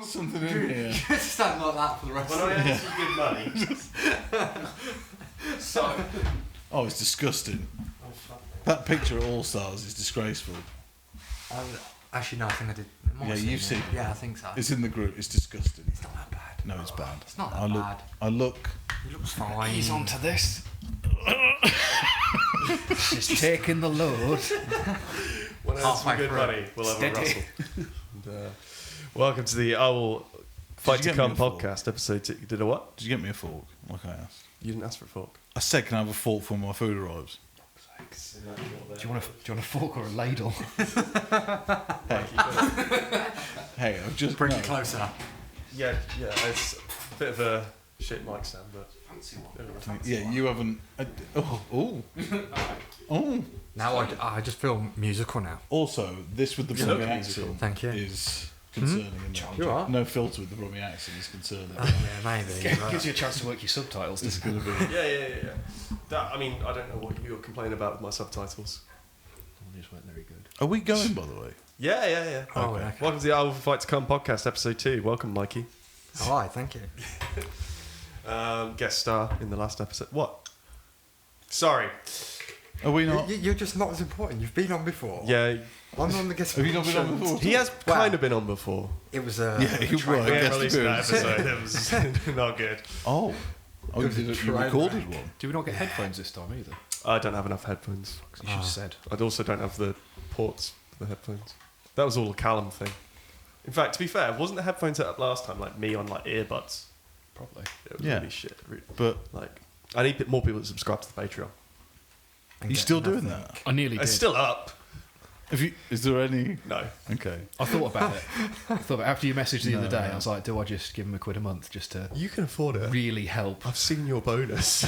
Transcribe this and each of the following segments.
something in here. Just stand like that for the rest When of I the earn some good money. So. Oh, it's disgusting. Oh, fuck. That picture at All Stars is disgraceful. Actually, no, I think I did. Yeah, you've seen it. Yeah, I think so. It's in the group. It's disgusting. It's not that bad. No, it's bad. It's not that I look. bad. I look. He looks fine. He's onto this. She's taking the load. When I earn some Halfway good through. money, we'll have a Steady. rustle. And, welcome to the I Will Fight you to get me Come a fork? podcast, episode 2. You did a what? Did you get me a fork? Like I asked. You didn't ask for a fork. I said, can I have a fork when my food arrives? Do you want a fork or a ladle? Hey, I've just Bring no. it closer. Yeah, it's a bit of a shit mic stand, but Yeah, you haven't. Oh. Now I just feel musical now. Also, this with the You Brummy look accent Thank you. is concerning. isn't it? You are? No filter with the Brummy accent is concerning. Yeah, maybe. Gives you a chance to work your subtitles. It's Doesn't going to be. yeah. That, I mean, I don't know what you were complaining about with my subtitles. They just weren't very good. Are we going, by the way? Yeah. Oh, Okay. okay. Welcome to the I Will Fight to Come podcast, episode 2. Welcome, Mikey. Hi, thank you. Guest star in the last episode. What? Sorry. Are we not? You're just not as important. You've been on before. Yeah, I'm on the guest. Have you not been on before? he has Well- kind of been on before. It was Yeah, you train were. We I ain't guess released it that was. episode. It was not good. Oh. Oh, It you, was a did, you train recorded wreck. one. Do we not get headphones this time either? I don't have enough headphones. 'Cause you should have said. I also don't have the ports for the headphones. That was all a Callum thing. In fact, to be fair, wasn't the headphones set up last time like me on like earbuds? Probably. It was Yeah. really shit. But Like, I need more people to subscribe to the Patreon. are you still doing that? I nearly did. It's still up. Have you? Is there any? No. Okay. I thought about it. After you messaged the other day, I was like, do I just give him £1 a month just to You can afford it. really help? I've seen your bonus.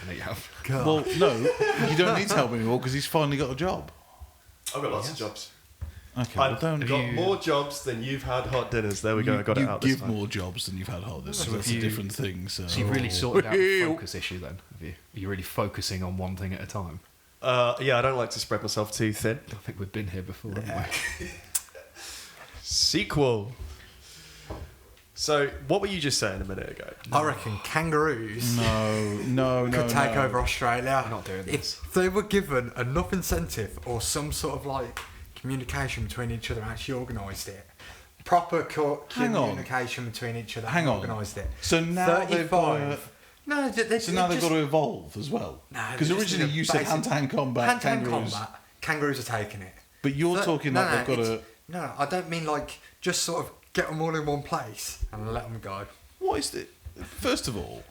There you have. Well, no, you don't need to help anymore because he's finally got a job. I've got lots of jobs. Okay. Well, I've don't. got you- more jobs than you've had hot dinners. There we go. I got you it out this give time. more jobs than you've had holidays, so So that's have a you- different thing. So, So you've really sorted out the focus issue then, have you? Are you really focusing on one thing at a time? Yeah, I don't like to spread myself too thin. I think we've been here before, haven't we? Sequel. So, what were you just saying a minute ago? I reckon kangaroos no, could take over Australia. We're not doing this. If they were given enough incentive or some sort of like communication between each other and actually organised it. Proper Hang on. communication between each other Hang and on. organised it. So now they've got to, No, they so now they've just, got to evolve as well. No, Because they just originally need a you said basic- hand-to-hand combat, hand-to-hand kangaroos, combat. Kangaroos are taking it. but you're But- talking no, like they've got to. it's- No, I don't mean like just sort of get them all in one place and let them go. What is it? First of all,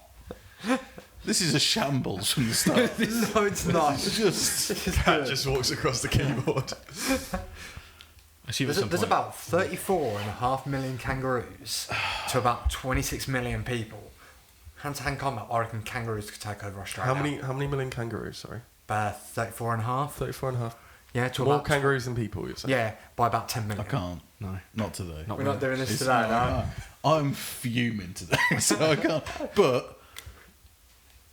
this is a shambles from the start. No, it's not. It's just Cat just walks across the keyboard. Assume at some There's point- about 34.5 million kangaroos to about 26 million people. Hand-to-hand combat, I reckon kangaroos could take over Australia. How many million kangaroos, sorry? 34.5. 34.5. Yeah, to More about kangaroos than people, you're saying? Yeah, by about 10 million. I can't. No. Not today. Not We're not doing this It's today, not- no. I'm fuming today, so I can't. But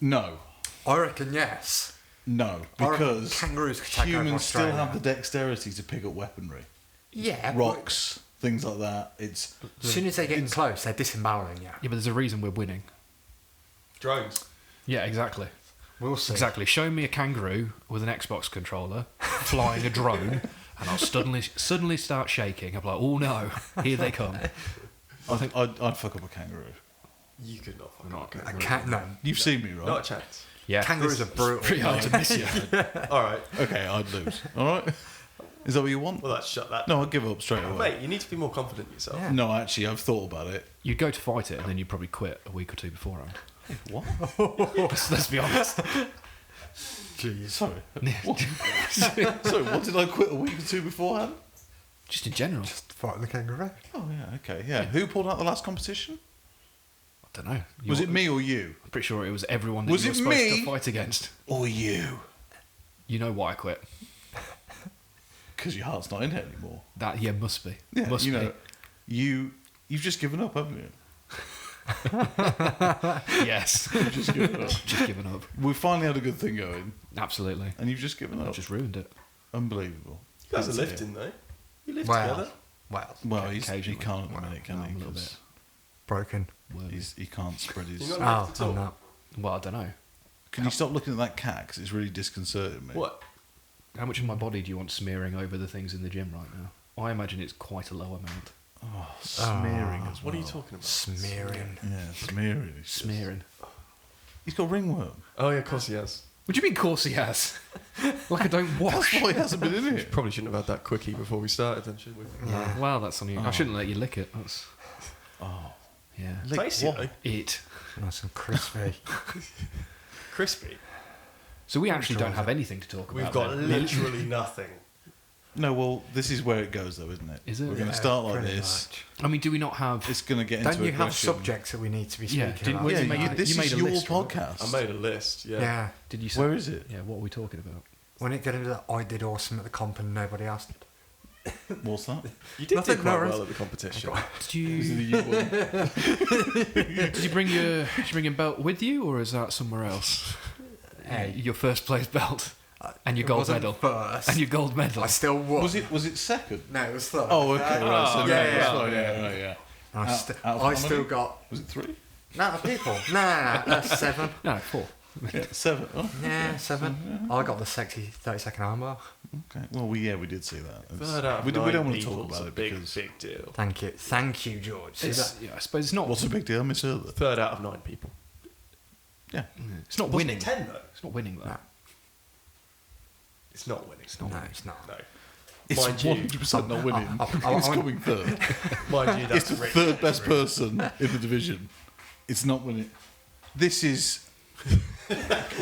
no, I reckon yes. no, I reckon because kangaroos could take over humans still Australia. have the dexterity to pick up weaponry, Yeah, rocks, things like that. It's but as soon as they get in close, they're disemboweling you. Yeah, but there's a reason we're winning. Drones. Yeah, exactly. We'll see. Exactly. Show me a kangaroo with an Xbox controller flying a drone, and I'll suddenly start shaking. I'm like, oh no, here they come. I think I'd fuck up a kangaroo. You could not fucking Not a I kangaroo. can't, no. You've seen me, right? Not a chance. Yeah, Kangaroos are brutal. pretty hard to miss you. All right. Okay, I'd lose. All right. Is that what you want? Well, let's shut that. No, I'd give up straight away. Mate, you need to be more confident in yourself. Yeah. No, actually, I've thought about it. You'd go to fight it, and then you'd probably quit a week or two beforehand. What? Let's be honest. Jeez. Sorry. What? Sorry, what did I quit a week or two beforehand? Just in general. Just fighting the kangaroo. Oh yeah, okay, yeah. Who pulled out the last competition? I don't know. Was it me or you? I'm pretty sure it was everyone that Was you were it supposed me? to fight against. Or you? You know why I quit? Because your heart's not in it anymore. That must be. Yeah, must you be. know, you've just given up, haven't you? Yes. You've just given up. Just given up. We finally had a good thing going, Absolutely. and you've just given up. Just ruined it. Unbelievable. You guys are That's it. lifting, though. You live Wow. together. Well, he occasionally. can't at the minute, can No, he? I'm a little 'Cause bit Broken. wormy. he can't spread his... You're not Oh, I'm not. Well, I don't know. Can you stop looking at that cat? Because it's really disconcerting me. What? How much of my body do you want smearing over the things in the gym right now? I imagine it's quite a low amount. Oh, smearing as well. What are you talking about? Smearing. Yeah, smearing. It's just- Smearing. He's got ringworm. Oh, yeah, of course he has. What do you mean, course he has? Like I don't wash. That's why he hasn't been in here. Probably shouldn't have had that quickie before we started, then, should we? Yeah. Well, that's on you. I shouldn't let you lick it. That's Oh, yeah. lick Tasty, what? though. It. Nice and crispy. Crispy. So we actually don't have anything to talk We've about. got then. literally nothing. No, well, this is where it goes, though, isn't it? Is it? We're going Yeah, to start like Pretty this. much. I mean, do we not have? It's going to get into Don't you have aggression. subjects that we need to be Yeah, speaking didn't about? we- Yeah, You made- this you made is a your list, right? podcast. I made a list, yeah. Yeah. Did you say? Where is it? Yeah. What are we talking about? When it got into that, I did awesome at the comp and nobody asked. What's that? You did Nothing, do quite no worries. well at the competition. Did Is it you a you one? did you bring your belt with you, or is that somewhere else? Hey. Your first place belt and your It gold wasn't medal First. and your gold medal. I still won. Was it second? No, it was third. Oh, okay, right. So yeah, no, yeah, that's yeah. fine, yeah, right, yeah. I, Out- st- out of I how still many? got Was it 3? people. No, 7. No, 4. Yeah, 7. Oh, Yeah, 7. I got the sexy 30-second armbar. okay. Well, we did see that. It's- Third out of we don't 9 want to people talk is about a it big, because big deal. Thank you, George. See that? Yeah, I suppose it's not. what's a big deal? I misheard that. Third out of 9 people. Yeah. It's not Wasn't winning. it 10 though? It's not winning though. No. It's not winning. It's No, it's not. No. It's Mind you- 100% not winning. I- It's coming third. Mind you, It's that's the Rick. third best person in the division. It's not winning. This is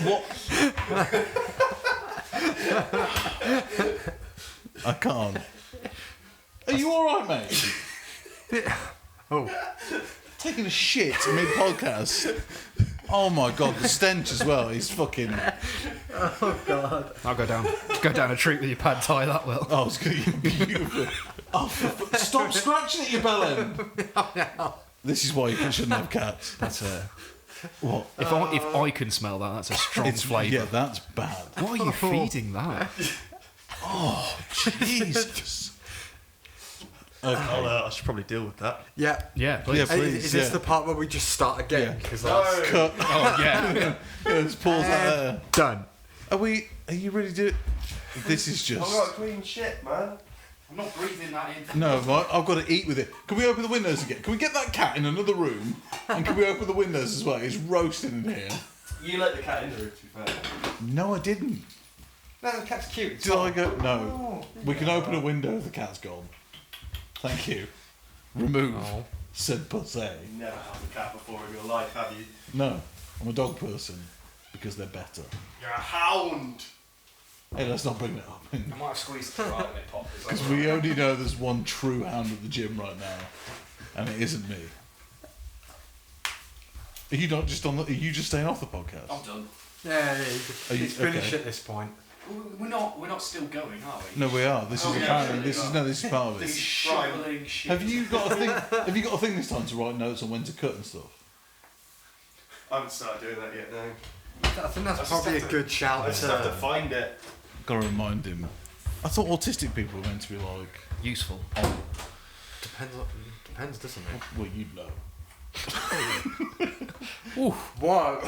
what I can't. Are you all right, mate? Oh, Taking a shit mid podcast. Oh my god, the stench as well. He's fucking. I'll go down a treat with your pad thai. That will. Oh, it's gonna be beautiful. Oh, stop scratching at your bellend. This is why you shouldn't have cats. That's a. What? If I can smell that, that's a strong flavour. Yeah, that's bad. What are you feeding that? Jesus. Okay. I should probably deal with that. yeah. Yeah, please. Yeah, Hey, please, is this yeah. the part where we just start again? Yeah. Because Cut. Oh yeah. Let's pause that there. done. Are you ready to? This is just. clean shit, man. I'm not breathing that in. No, right, I've got to eat with it. Can we open the windows again? Can we get that cat in another room? And can we open the windows as well? It's roasting in here. You let the cat in the room, to be fair. No, I didn't. No, the cat's cute. Did I go? No. We can open a window if the cat's gone. Thank you. Remove said pussy. You never had a cat before in your life, have you? No, I'm a dog person because they're better. You're a hound. Hey, let's not bring that up. I might have squeezed it right when it popped. Because we only know there's one true hound at the gym right now, and it isn't me. Are you not just on the? Are you just staying off the podcast? I'm done. Yeah, Are you- it's finished okay. at this point. We're not still going, are we? No, we are. This is Oh, yeah, apparently absolutely this is part of This it. shoveling shit. Have you got a thing? Have you got a thing this time to write notes on when to cut and stuff? I haven't started doing that yet, no. I think that's probably a good shout. I just have to find it. Got to remind him. I thought autistic people were meant to be like, Useful. Depends, doesn't it? well, you'd know. Whoa.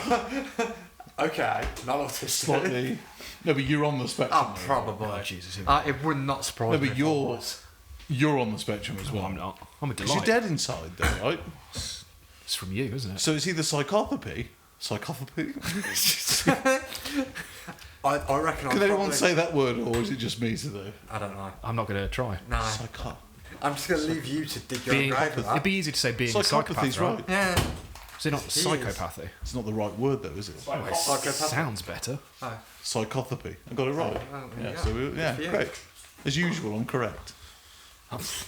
Okay, not autistic. Slightly. No, but you're on the spectrum. Oh, though. probably. Oh, Jesus. It would not surprise No, me. but if I was. you're on the spectrum as well. I'm not. I'm a Because you're delight. dead inside, though, right? It's from you, isn't it? So it's either psychopathy. Psychopathy? I reckon. Can anyone say that word, or is it just me today? I don't know. I'm not going to try. No. Psycho. I'm just going to leave you to dig your own Being, grave with it'd that. be easy to say being a Psychopathy's psychopath, right. Yeah. Is it not It is. psychopathy? It's not the right word, though, is it? Psychopath. Sounds better. Oh. Psychopathy. I got it right. Oh, there Yeah, you so go. yeah, Good for you. great. As usual, I'm correct.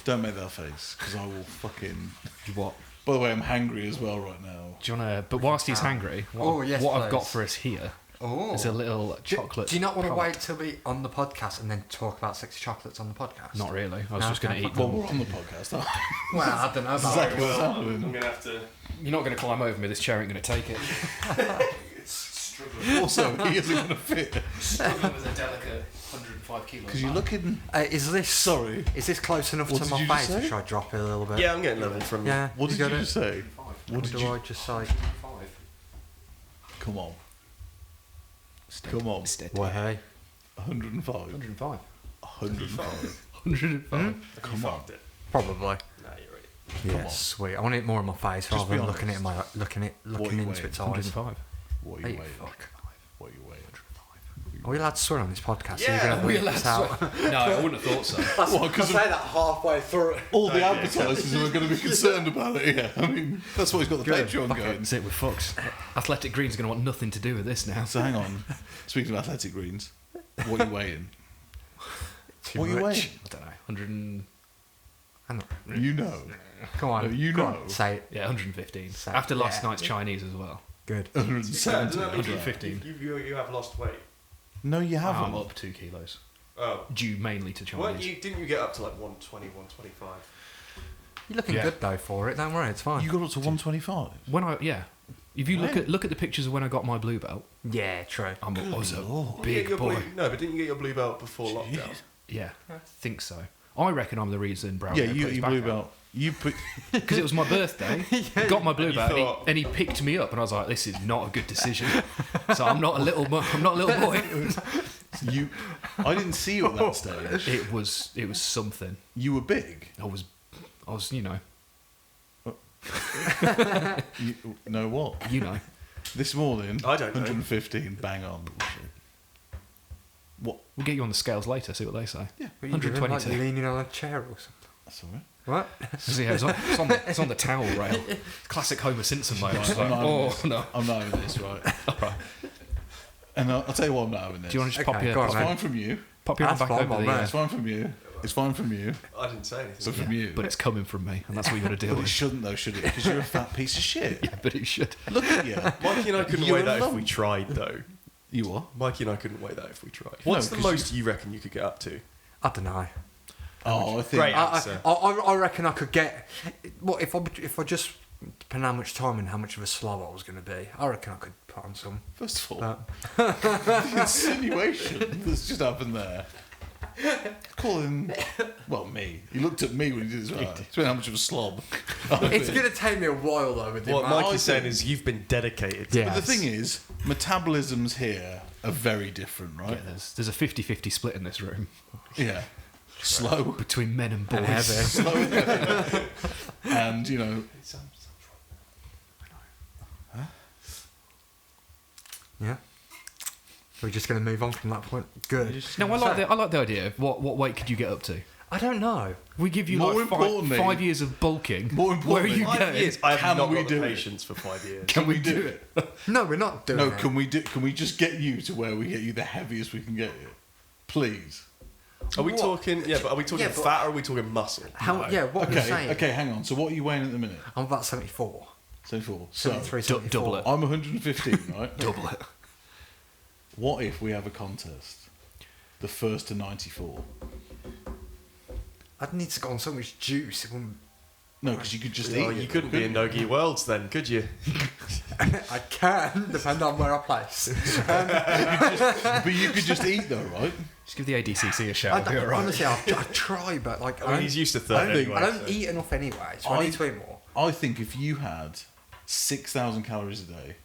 Don't make that face, because I will fucking... What? By the way, I'm hangry as well right now. Do you want to... But whilst he's hungry, what, Oh, yes, what I've got please. for us here Oh. is a little chocolate Do you not want to pellet. wait till we on the podcast and then talk about sexy chocolates on the podcast? Not really. I was No, just going to okay. eat Well, them. we're on the podcast, aren't we? Well, I don't know about Exactly it. what's I'm happening. going to have to... You're not going to climb over me. This chair ain't going to take it. Also, he isn't going to fit. Struggling with a delicate 105 kilos. Because you're looking... Is this Sorry. Is this close enough What to did my you just face? Or say? should I drop it a little bit? Yeah, I'm getting level from. Yeah. What did got you it? just say? What did do you... I just say? Come on. Come on. Steady. Well, hey. 105. 105. 105. 105. Come on. Probably. Nah, you're right. Yeah, on. sweet. I want it more on my face Just rather be than looking honest. at my looking you into weigh? its eyes. 105. What are you Hey, weighing? fuck. What are you weighing? Are we allowed to swear on this podcast? Yeah, Are you gonna Are we bleep allowed this to out? swear? No, I wouldn't have thought so. Well, because that halfway through. all the advertisers are going to be concerned about it. Yeah, I mean, that's why he's got the Patreon going. That's it, we're fucked. Athletic Greens are going to want nothing to do with this now. So hang on. Speaking of athletic greens, what are you weighing? Too What are you much. weighing? I don't know, 100 and... I know. You know. Come on. No, you go on, know. Say it. Yeah, 115. So- After last yeah. night's Chinese as well. Good. 170. 115. You have lost weight. No, you I'm haven't. up 2 kilos. Oh. Due mainly to Weren't Chinese. you, didn't you get up to like 120, 125? You're looking Yeah. good though for it. Don't worry, it's fine. You got up to 125. When I... Yeah. If you When? look at the pictures of when I got my blue belt, Yeah, true. I was a Lord. Didn't you get big your boy. blue- no, but didn't you get your blue belt before Jeez. lockdown? Yeah, I think so. I reckon I'm the reason Brown Yeah, put you his you back blue out. belt. You put. Because it was my birthday. Got my blue You belt, thought- and he picked me up, and I was like, "This is not a good decision." So I'm not a little boy. You. I didn't see you at that stage. It was something. You were big. I was, you know, You know what? This morning, I don't know. 115, bang on. What? we'll get you on the scales later. See what they say. Yeah, What are you doing, like 122. leaning on a chair or something. that's all right. What? So, yeah, it's on the towel rail. Classic Homer Simpson moment. Just I'm like, not having oh this. no. I'm not having this, right? And I'll tell you what I'm not having this. Do you want to just Okay, pop your go on, It's mate. fine from you. pop your arm That's back fine, over man. the? It's fine from you. It's fine from you. I didn't say anything. So from you. But it's coming from me, and that's what you got to deal But it with. shouldn't though, should it? Because you're a fat piece of shit. Yeah, but it should. Look at you. Mikey and I couldn't You're weigh that if alone. we tried, though. You are. Mikey and I couldn't weigh that if we tried. No, What's the 'cause most you reckon you could get up to? I don't know. Oh, I think. Great. Answer. I reckon I could get. What if I just depending how much time and how much of a slob I was going to be. I reckon I could put on some. First of all, But the insinuation that's just happened there. Calling, well, me. He looked at me when he did his right. It's been how much of a slob. it's going to take me a while though. With the What amount- Mikey's saying think- is you've been dedicated. Yeah. But the thing is, metabolisms here are very different, right? Yeah, there's a 50-50 split in this room Yeah. Slow. between men and boys. And heavy. Slow and heavy. And, you know, Yeah. We're just going to move on from that point. Good. No, I like the idea of what weight could you get up to? I don't know. We give you More like importantly- 5 years of bulking. More Where are importantly- you 5 going? years. I have Can not we got the do it? patience for 5 years. can we do it? No, we're not doing No, it. can we just get you to where we get you the heaviest we can get you? Please. Are we What? talking? Yeah, but are we talking Yeah, but- fat or are we talking muscle? How? Yeah, what we're Okay, saying. okay, hang on. So what are you weighing at the minute? I'm about 74. 74. So 73, Du- 74. double it. I'm 115, right? Double it. What if we have a contest? The first to 94. I'd need to go on so much juice. It wouldn't... No, because you could just Oh, eat you it, couldn't be in Nogi Worlds then, could you? I can, depending on where I place. But you could just eat though, right? Just give the ADCC a I shout. It'll be don't, all right. honestly, I try, but like I mean, he's used to third I think- anyway. I don't so- eat enough anyway, so I need to eat more. I think if you had 6,000 calories a day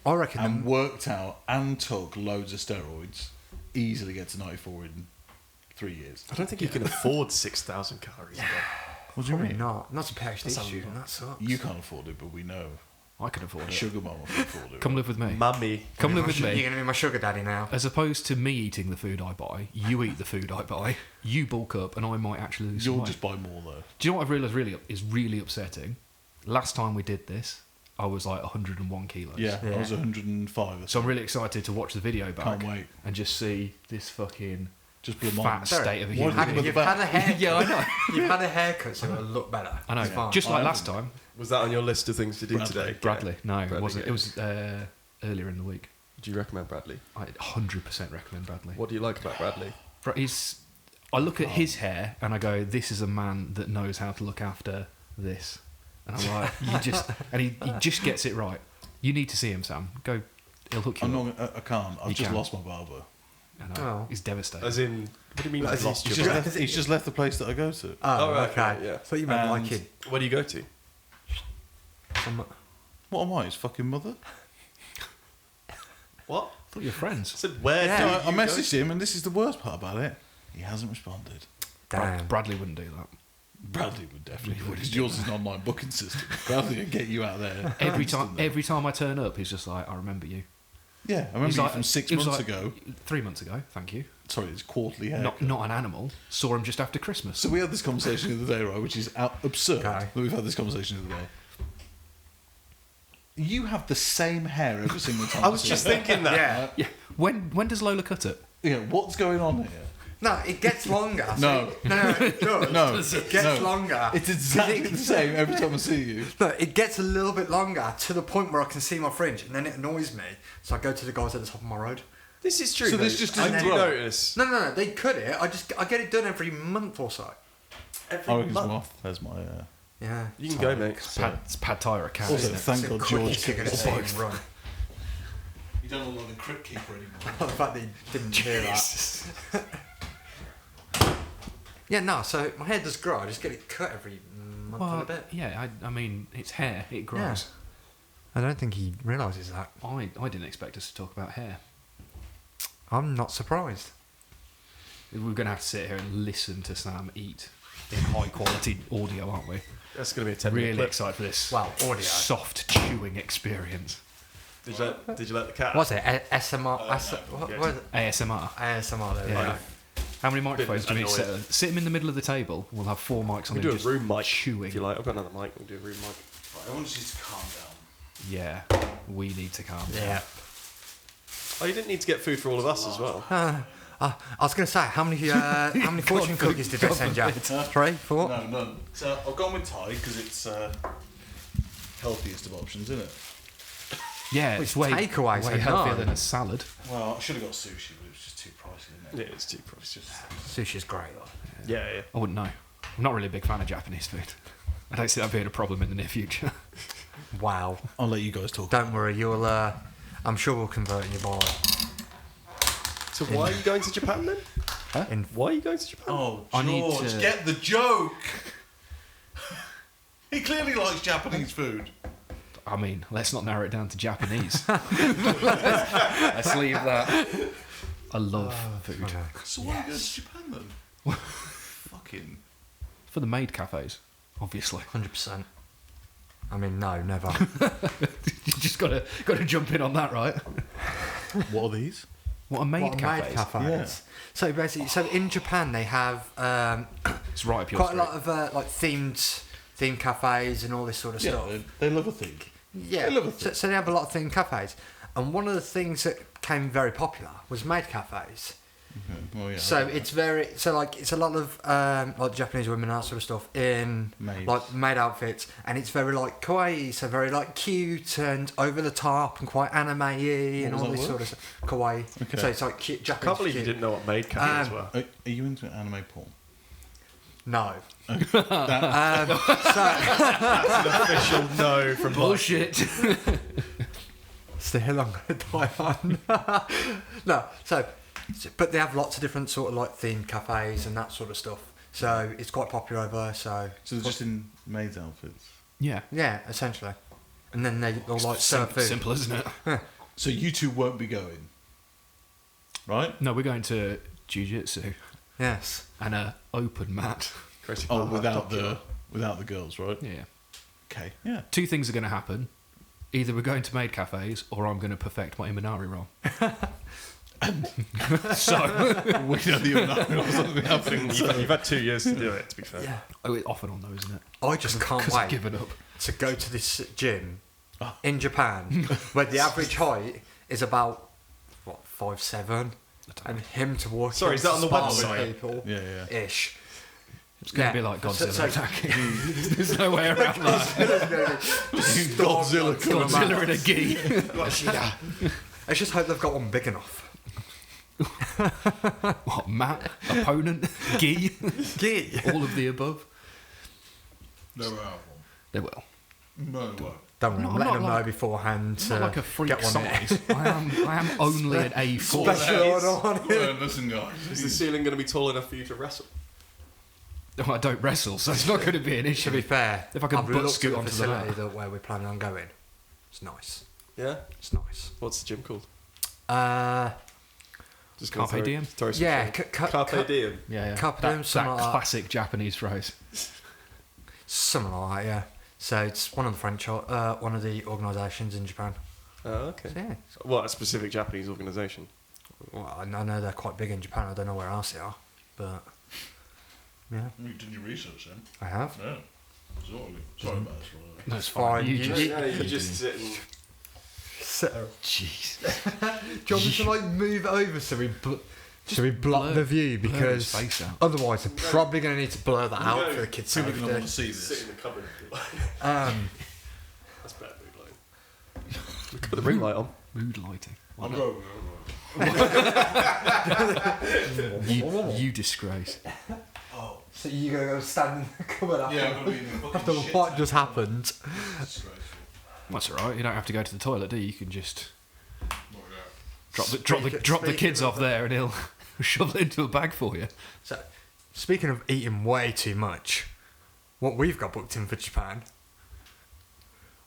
I reckon. and worked out and took loads of steroids, easily get to 94 in 3 years. I don't think you can afford 6,000 calories a day. What do you Probably mean? not. Not a PhD That's a student. lot. That sucks. You can't afford it, but we know. I can afford it. Sugar mama can afford it. Come live with me. Mummy. Come live with You're me. going to be my sugar daddy now. As opposed to me eating the food I buy, you eat the food I buy. You bulk up, and I might actually lose some You'll weight. just buy more though. Do you know what I've realised is really upsetting? Last time we did this, I was like 101 kilos. Yeah, I Yeah. was 105. So I'm really excited to watch the video back Can't wait. and just see this fucking Just blow fat mine. state of a Why human did being. You've back. had a haircut. Yeah, I know. You've had a haircut, so it'll look better. I know. It's fine. Just I like last haven't. time, Was that on your list of things to do Bradley. today? Bradley. No, Bradley it wasn't. It Gates. was earlier in the week. Do you recommend Bradley? I 100% recommend Bradley. What do you like about Bradley? I look at his hair and I go, this is a man that knows how to look after this. And I'm like, and he just gets it right. You need to see him, Sam. Go He'll hook you I'm up. not. I can't. I've You just can. lost my barber. I know. Oh. He's devastated. As in, what do you mean? As you lost He's your just, breath? left, he's just left the place that I go to. Oh, right, okay. right, yeah. I thought you meant And- like in Where do you go to? some. What am I? His fucking mother? What? I thought you were friends. I said, where Yeah. do No, you I go? messaged him, and this is the worst part about it. He hasn't responded. Damn. Bradley wouldn't do that. Bradley would definitely. Because yours is an online booking system. Bradley would get you out there. Every time I turn up, he's just like, I remember you. Yeah, I remember He's you like- from 6 he was months like, ago. 3 months ago, thank you. Sorry, it's quarterly haircut. Not an animal. Saw him just after Christmas. So we had this conversation the other day, right? Which is absurd Okay. that we've had this conversation the other day. You have the same hair every single time. I was just thinking that. Yeah. Yeah. When does Lola cut it? Yeah, what's going on here? No, it gets longer. No. no, it does. No, It gets no. longer. It's exactly the same every time I see you. No, it gets a little bit longer to the point where I can see my fringe, and then it annoys me. So I go to the guys at the top of my road. This is true. So though. this just I doesn't did grow? notice. No, they cut it. I get it done every month or so. Every I reckon month. off. There's my. Yeah. You can go, mate. It's pad thai or a cat. Also, isn't it? thank It's God the George quickest you're kept gonna it see off. him run. You don't look like a crypt keeper anymore. the fact that he didn't hear that. Yeah, no. So my hair does grow. I just get it cut every month and Well, a bit. yeah, I mean, it's hair. It grows. I don't think he realises that. I didn't expect us to talk about hair. I'm not surprised. We're going to have to sit here and listen to Sam eat in high quality audio, aren't we? That's going to be a 10 Really minute clip. excited for this Well, audio. soft chewing experience. Did you let the cat? What's it? SMR? What is it? ASMR. ASMR. There we Yeah. go. How many microphones do we need to annoying. sit him in the middle of the table. We'll have 4 mics on We him do a just room mic chewing. if you like. I've got another mic. We'll do a room mic. Right, I want you to calm down. Yeah, we need to calm down. Yeah. Oh, you didn't need to get food for all of us as well. I was going to say, how many fortune cookies did they send you? 3, 4? No, none. So I've gone with Thai because it's healthiest of options, isn't it? Yeah, Well, it's it's way, takeaway, way so healthier no. than a salad. Well, I should have got sushi, but it was just too pricey, isn't Yeah, it? it's too pricey. Sushi's great. Yeah, yeah. I wouldn't know. I'm not really a big fan of Japanese food. I don't see that being a problem in the near future. Wow. I'll let you guys talk. Don't worry, you'll. I'm sure we'll convert you by. So why are you going to Japan then? In Why are you going to Japan? Oh, I need George, to- get the joke. He clearly likes Japanese food. I mean, let's not narrow it down to Japanese. let's leave that. I love food. So why are you going to Japan then? Fucking. For the maid cafes, obviously. 100%. I mean, no, never. You just gotta jump in on that, right? What are these? What a maid What, cafes. maid cafes. Yeah. So basically, in Japan they have It's right up your quite a street. lot of like themed cafes and all this sort of Yeah, stuff. they love a thing. Yeah, They love a so, thing. so they have a lot of themed cafes, and one of the things that became very popular was maid cafes. Well, yeah. So it's a lot of like Japanese women and that sort of stuff in Maids. like maid outfits, and it's very like kawaii, so very like cute and over the top and quite anime-y and What was all that this word? sort of stuff. Kawaii. Okay. So it's like cute I Japanese. can't believe you cute. didn't know what maid cafes Um, were. Are you into anime porn? No. That, So Official no from Bullshit. still I'm gonna die on. No. But they have lots of different sort of like themed cafes and that sort of stuff. So it's quite popular over there. So so they're just in maids' outfits. Yeah. yeah, essentially. And then they'll like serve food. Simple, isn't it? So you two won't be going, right? No, we're going to jiu-jitsu Yes. and a open mat. Crazy Oh, Palmer, without Docular. the girls, right? Yeah. Okay. Yeah. 2 things are going to happen. Either we're going to maid cafes or I'm going to perfect my Imanari roll. So, We don't even know what's happening. You've had 2 years to do it, to be fair. Yeah. oh, it's off and on though, isn't it? I just can't Because I've wait given up. to go to this gym in Japan where the average height is about 5'7", and him to walk. Sorry, is that on the spar website? with people Yeah, yeah. ish. It's going to be like Godzilla attacking. There's no way around that. Godzilla Godzilla in a gi. I just hope they've got one big enough. What, mat? Opponent? Gi? Gee. All of the above? No, They will. No way. Don't worry, No, I'm I'm letting not them know like- beforehand to Not like a freak get one in. size. I am only an A4. Special order on Go it. on, listen, guys. Is the ceiling going to be tall enough for you to wrestle? Oh, I don't wrestle, so it's not going to be an To issue. be fair, If I can I've butt looked at scoot the onto the facility mat. that where we're planning on going. It's nice. Yeah. It's nice. What's the gym called? Just Carpe gonna diem? Throw some Yeah, shade. Carpe diem. Yeah. Carpe That, diem, that something like that. classic Japanese phrase. Something like that, yeah. So it's one of the organisations in Japan. Oh, okay. So, yeah. What, a specific Japanese organisation? Well, I know they're quite big in Japan. I don't know where else they are, but yeah, Did you research then? I have. No. Sorry about this. No, it's fine. fine. You You- just, You just sit and... Jeez. Do you want me to like move over so we block blur- the view blur his because face out. other's they're probably going to need to blur that out No, for the kids' People are going to want to safety. see sit this. in the cupboard. That's better mood lighting. Put the ring light on. Mood lighting. I'll go. You disgrace. So you're going to go stand in the cupboard after, Yeah, I'm going to be in the fucking after shit what tank. just happened. Disgraceful. That's alright. You don't have to go to the toilet, do you? You can just What was that? drop the Speaking kids of off there, and he'll shovel it into a bag for you. So, speaking of eating way too much, what we've got booked in for Japan,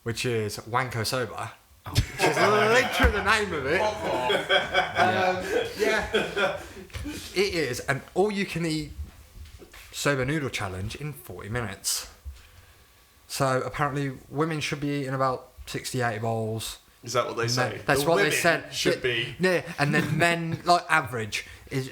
which is Wanko Soba, which is literally the name of it. Yeah, it is an all-you-can-eat soba noodle challenge in 40 minutes. So apparently, women should be eating about 60, 80 bowls. Is that what they say? Men, that's The what they women said. Should Yeah, be. Yeah, and then men, like average, is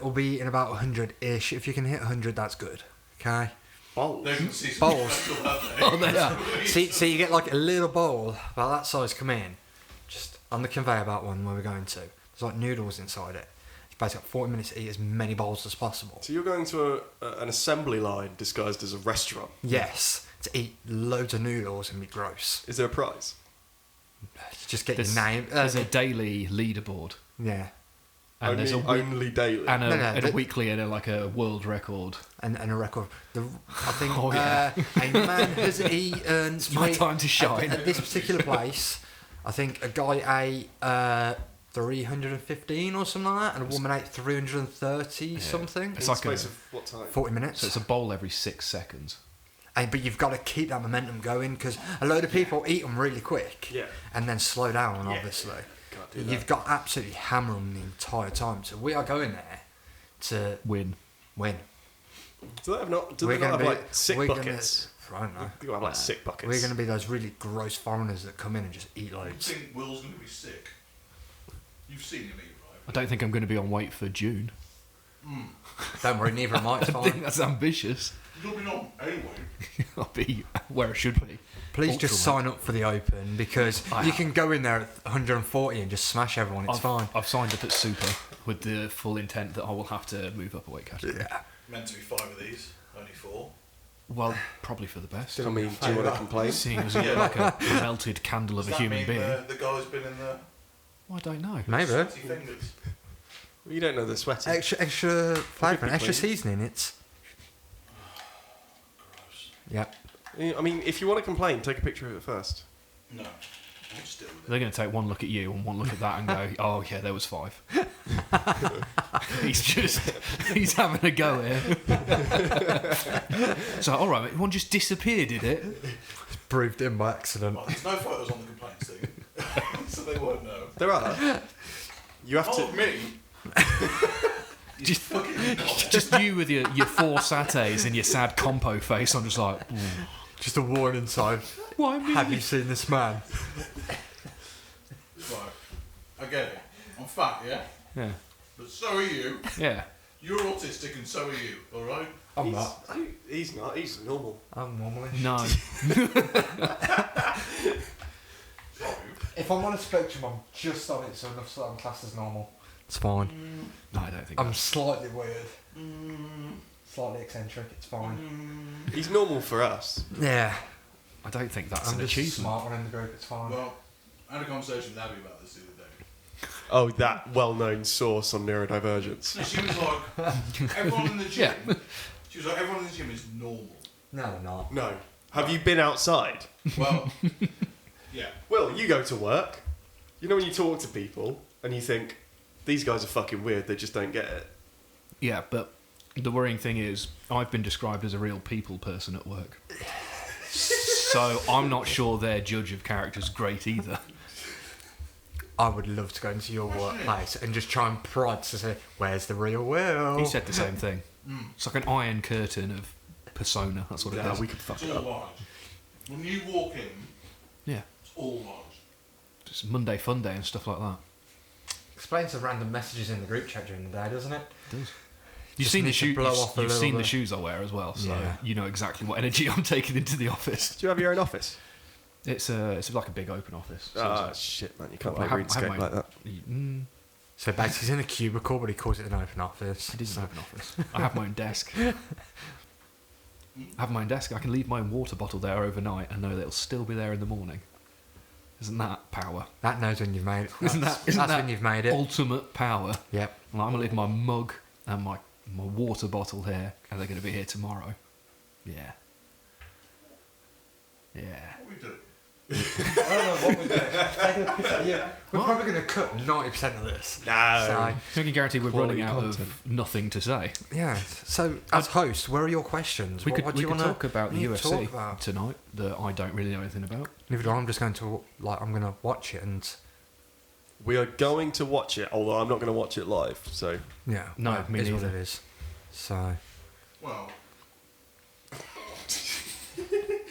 will be in about 100-ish. If you can hit 100, that's good. Okay. Balls. They're going to see some Bowls. special, aren't they? Oh, they are. So you get like a little bowl about that size come in, just on the conveyor belt one where we're going to. There's like noodles inside it. It's basically 40 minutes to eat as many bowls as possible. So you're going to an assembly line disguised as a restaurant. Yes, to eat loads of noodles and be gross. Is there a prize? Just get There's, your name. there's a daily leaderboard, Yeah, and there's a week- only daily. and a, No, no, and a but- weekly and a world record. and a record. I think Oh, yeah. a man has eaten. It's my time to shine. At this particular place, I think a guy ate 315 or something like that, and a woman ate 330 something. It's In like a, space of what time? 40 minutes. so it's a bowl every 6 seconds. But you've got to keep that momentum going because a load of people eat them really quick Yeah. and then slow down, Yeah. obviously. Can't do that. You've got to absolutely hammer them the entire time. So we are going there to Win. win. Do they have not? Do We're they not gonna have be- like sick we're gonna- buckets? I don't know. They got have like sick buckets. We're going to be those really gross foreigners that come in and just eat You loads. think Will's going to be sick? You've seen him eat, I right? don't think I'm going to be on weight for June. Don't worry, neither am I. It's I think fine. that's ambitious. You'll be on anyway. I'll be where I should be. Please Ultra just weight. sign up for the Open because I you have. can go in there at 140 and just smash everyone. It's fine. I've signed up at Super with the full intent that I will have to move up a weight category. Yeah. Meant to be 5 of these, only 4. Well, probably for the best. I mean, do you want to complain? Seeing as I'm like a melted candle of Does a that human mean being. the guy's been in the Well, I don't know. Maybe. sweaty fingers? You don't know they're sweating. Extra flavour, and extra clean. seasoning. It's Gross. yep. I mean, if you want to complain, take a picture of it first. No. I'll just deal with it. They're going to take one look at you and one look at that and go, oh, yeah, there was 5. he's having a go here. So, all right, mate, one just disappeared, did it? Breathed in by accident. Well, there's no photos on the complaints thing, so they won't know. There are. You have Not to. of me. Just, just you with your 4 satays and your sad compo face. I'm just like, "Ooh, Just a warning sign. why me? Have you seen this man? Right. I get it. I'm fat, yeah? Yeah, But so are you. yeah. You're autistic and so are you, alright? I'm not. He's not. He's normal. I'm normally. No. If I'm on a spectrum, I'm just on it, so enough so I'm classed as normal. It's fine. No, I don't think I'm slightly weird. Slightly eccentric. It's fine. He's normal for us. Yeah. I don't think that's I'm an just a achievement. smart one in the group. It's fine. Well, I had a conversation with Abby about this the other day. Oh, that well-known source on neurodivergence. And she was like, everyone in the gym, Yeah. she was like, everyone in the gym is normal. No, they're not. No. Have you been outside? Well, yeah. Will, you go to work. You know when you talk to people and you think, these guys are fucking weird, they just don't get it. Yeah, but the worrying thing is, I've been described as a real people person at work. So I'm not sure their judge of character's great either. I would love to go into your workplace and just try and prod to say, where's the real Will? He said the same thing. It's like an iron curtain of persona. That's what it Yeah, is. we could fuck It's it all up. lies. When you walk in, Yeah, it's all lies. just Monday fun day and stuff like that. Explains the random messages in the group chat during the day, doesn't it? It does. You've Just seen the need to shoes. blow off a You've little seen the bit. shoes I wear as well, so Yeah. you know exactly what energy I'm taking into the office. Do you have your own office? It's like a big open office. So Ah, it's shit, man, you can't I play have RuneScape my- like that. So basically, he's in a cubicle, but he calls it an open office. It is So- an open office. I have my own desk. I have my own desk. I can leave my own water bottle there overnight and know that it'll still be there in the morning. Isn't that power? That knows when you've made it. Isn't That's that when you've made it. ultimate power? Yep. Like, I'm gonna leave my mug and my water bottle here, and they're gonna be here tomorrow. Yeah. Yeah. What are we doing? I don't know what we're doing. We're probably going to cut 90% of this. No. So, I can guarantee we're Quality running out content. of nothing to say. yeah. So, as host, where are your questions? We What could do you we could wanna- talk about the you UFC talk about? tonight that I don't really know anything about. Neither do I. I'm just going to, I'm going to watch it and, We are going to watch it, although I'm not going to watch it live, so... yeah. No, well, me it is what neither. it is. So, Well,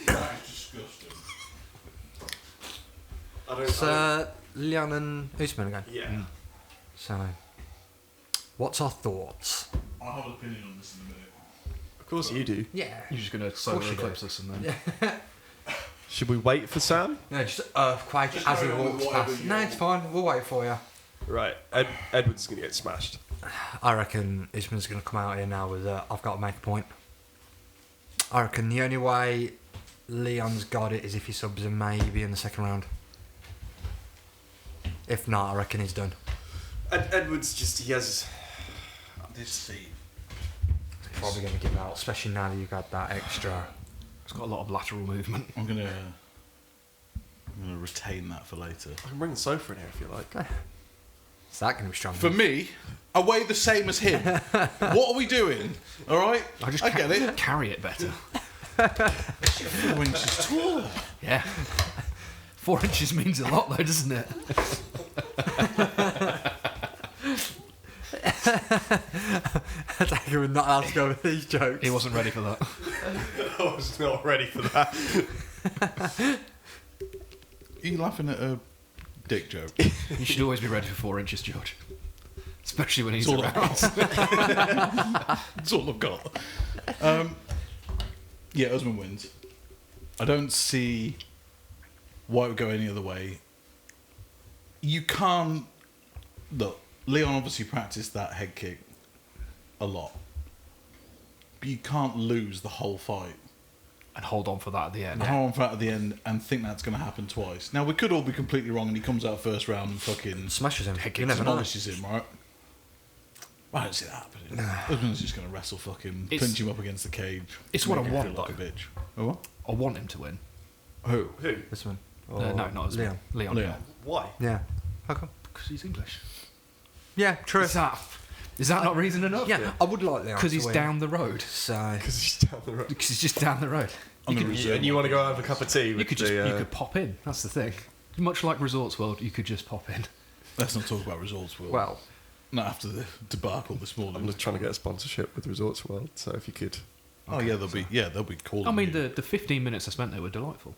that is disgusting. I don't... so Leon and Usman again. yeah. So, what's our thoughts? I'll have an opinion on this in a minute. Of course you do. Yeah. You're just gonna course solar you do. eclipse us and then. Should we wait for Sam? No, just earthquake Just as he carry on with walks whatever past. you No, want. it's fine. We'll wait for you. Right, Edward's going to get smashed. I reckon Usman's going to come out here now with I've got to make a point. I reckon the only way Leon's got it is if he subs him maybe in the second round. If not, I reckon he's done. Edward's just, he has... This seat. He's probably going to give out, especially now that you've got that extra. It's got a lot of lateral movement. I'm gonna retain that for later. I can bring the sofa in here if you like. Is that going to be strong? For me, I weigh the same as him. What are we doing? All right, I get it. Carry it better. 4 inches taller. Yeah. 4 inches means a lot though, doesn't it? Dagger would not ask over these jokes. He wasn't ready for that. I was not ready for that. Are you laughing at a dick joke? You should always be ready for 4 inches, George. Especially when he's That's all I've around. got. That's all I've got. Yeah, Usman wins. I don't see why it would go any other way. You can't... Look, Leon obviously practiced that head kick a lot. But you can't lose the whole fight. And hold on for that at the end. Hold on for that at the end and think that's going to happen twice. Now, we could all be completely wrong and he comes out first round and fucking Smashes him. Head You kicks never know. demolishes him, right? I don't see that happening. Usman's just going to wrestle fucking, It's- pinch him up against the cage. it's what make I him want, feel like a though. bitch. Oh, what? I want him to win. Who? Who? This one. No, not as Leon. Leon. Leon. Why? Yeah. How come? Because he's English. Yeah, true. Is that not reason enough? Yeah, I would like Leon. Because to he's win. down the road. So, Because he's down the road. Because he's just down the road. I'm gonna And reserve you my want to go opinion. have a cup of tea with You could just the... you could pop in. That's the thing. Much like Resorts World, you could just pop in. Let's not talk about results, Will. well, Not after the debacle this morning. I'm just trying to get a sponsorship with Resorts World, so if you could... Oh yeah, they'll be calling. I mean, you. the 15 minutes I spent there were delightful.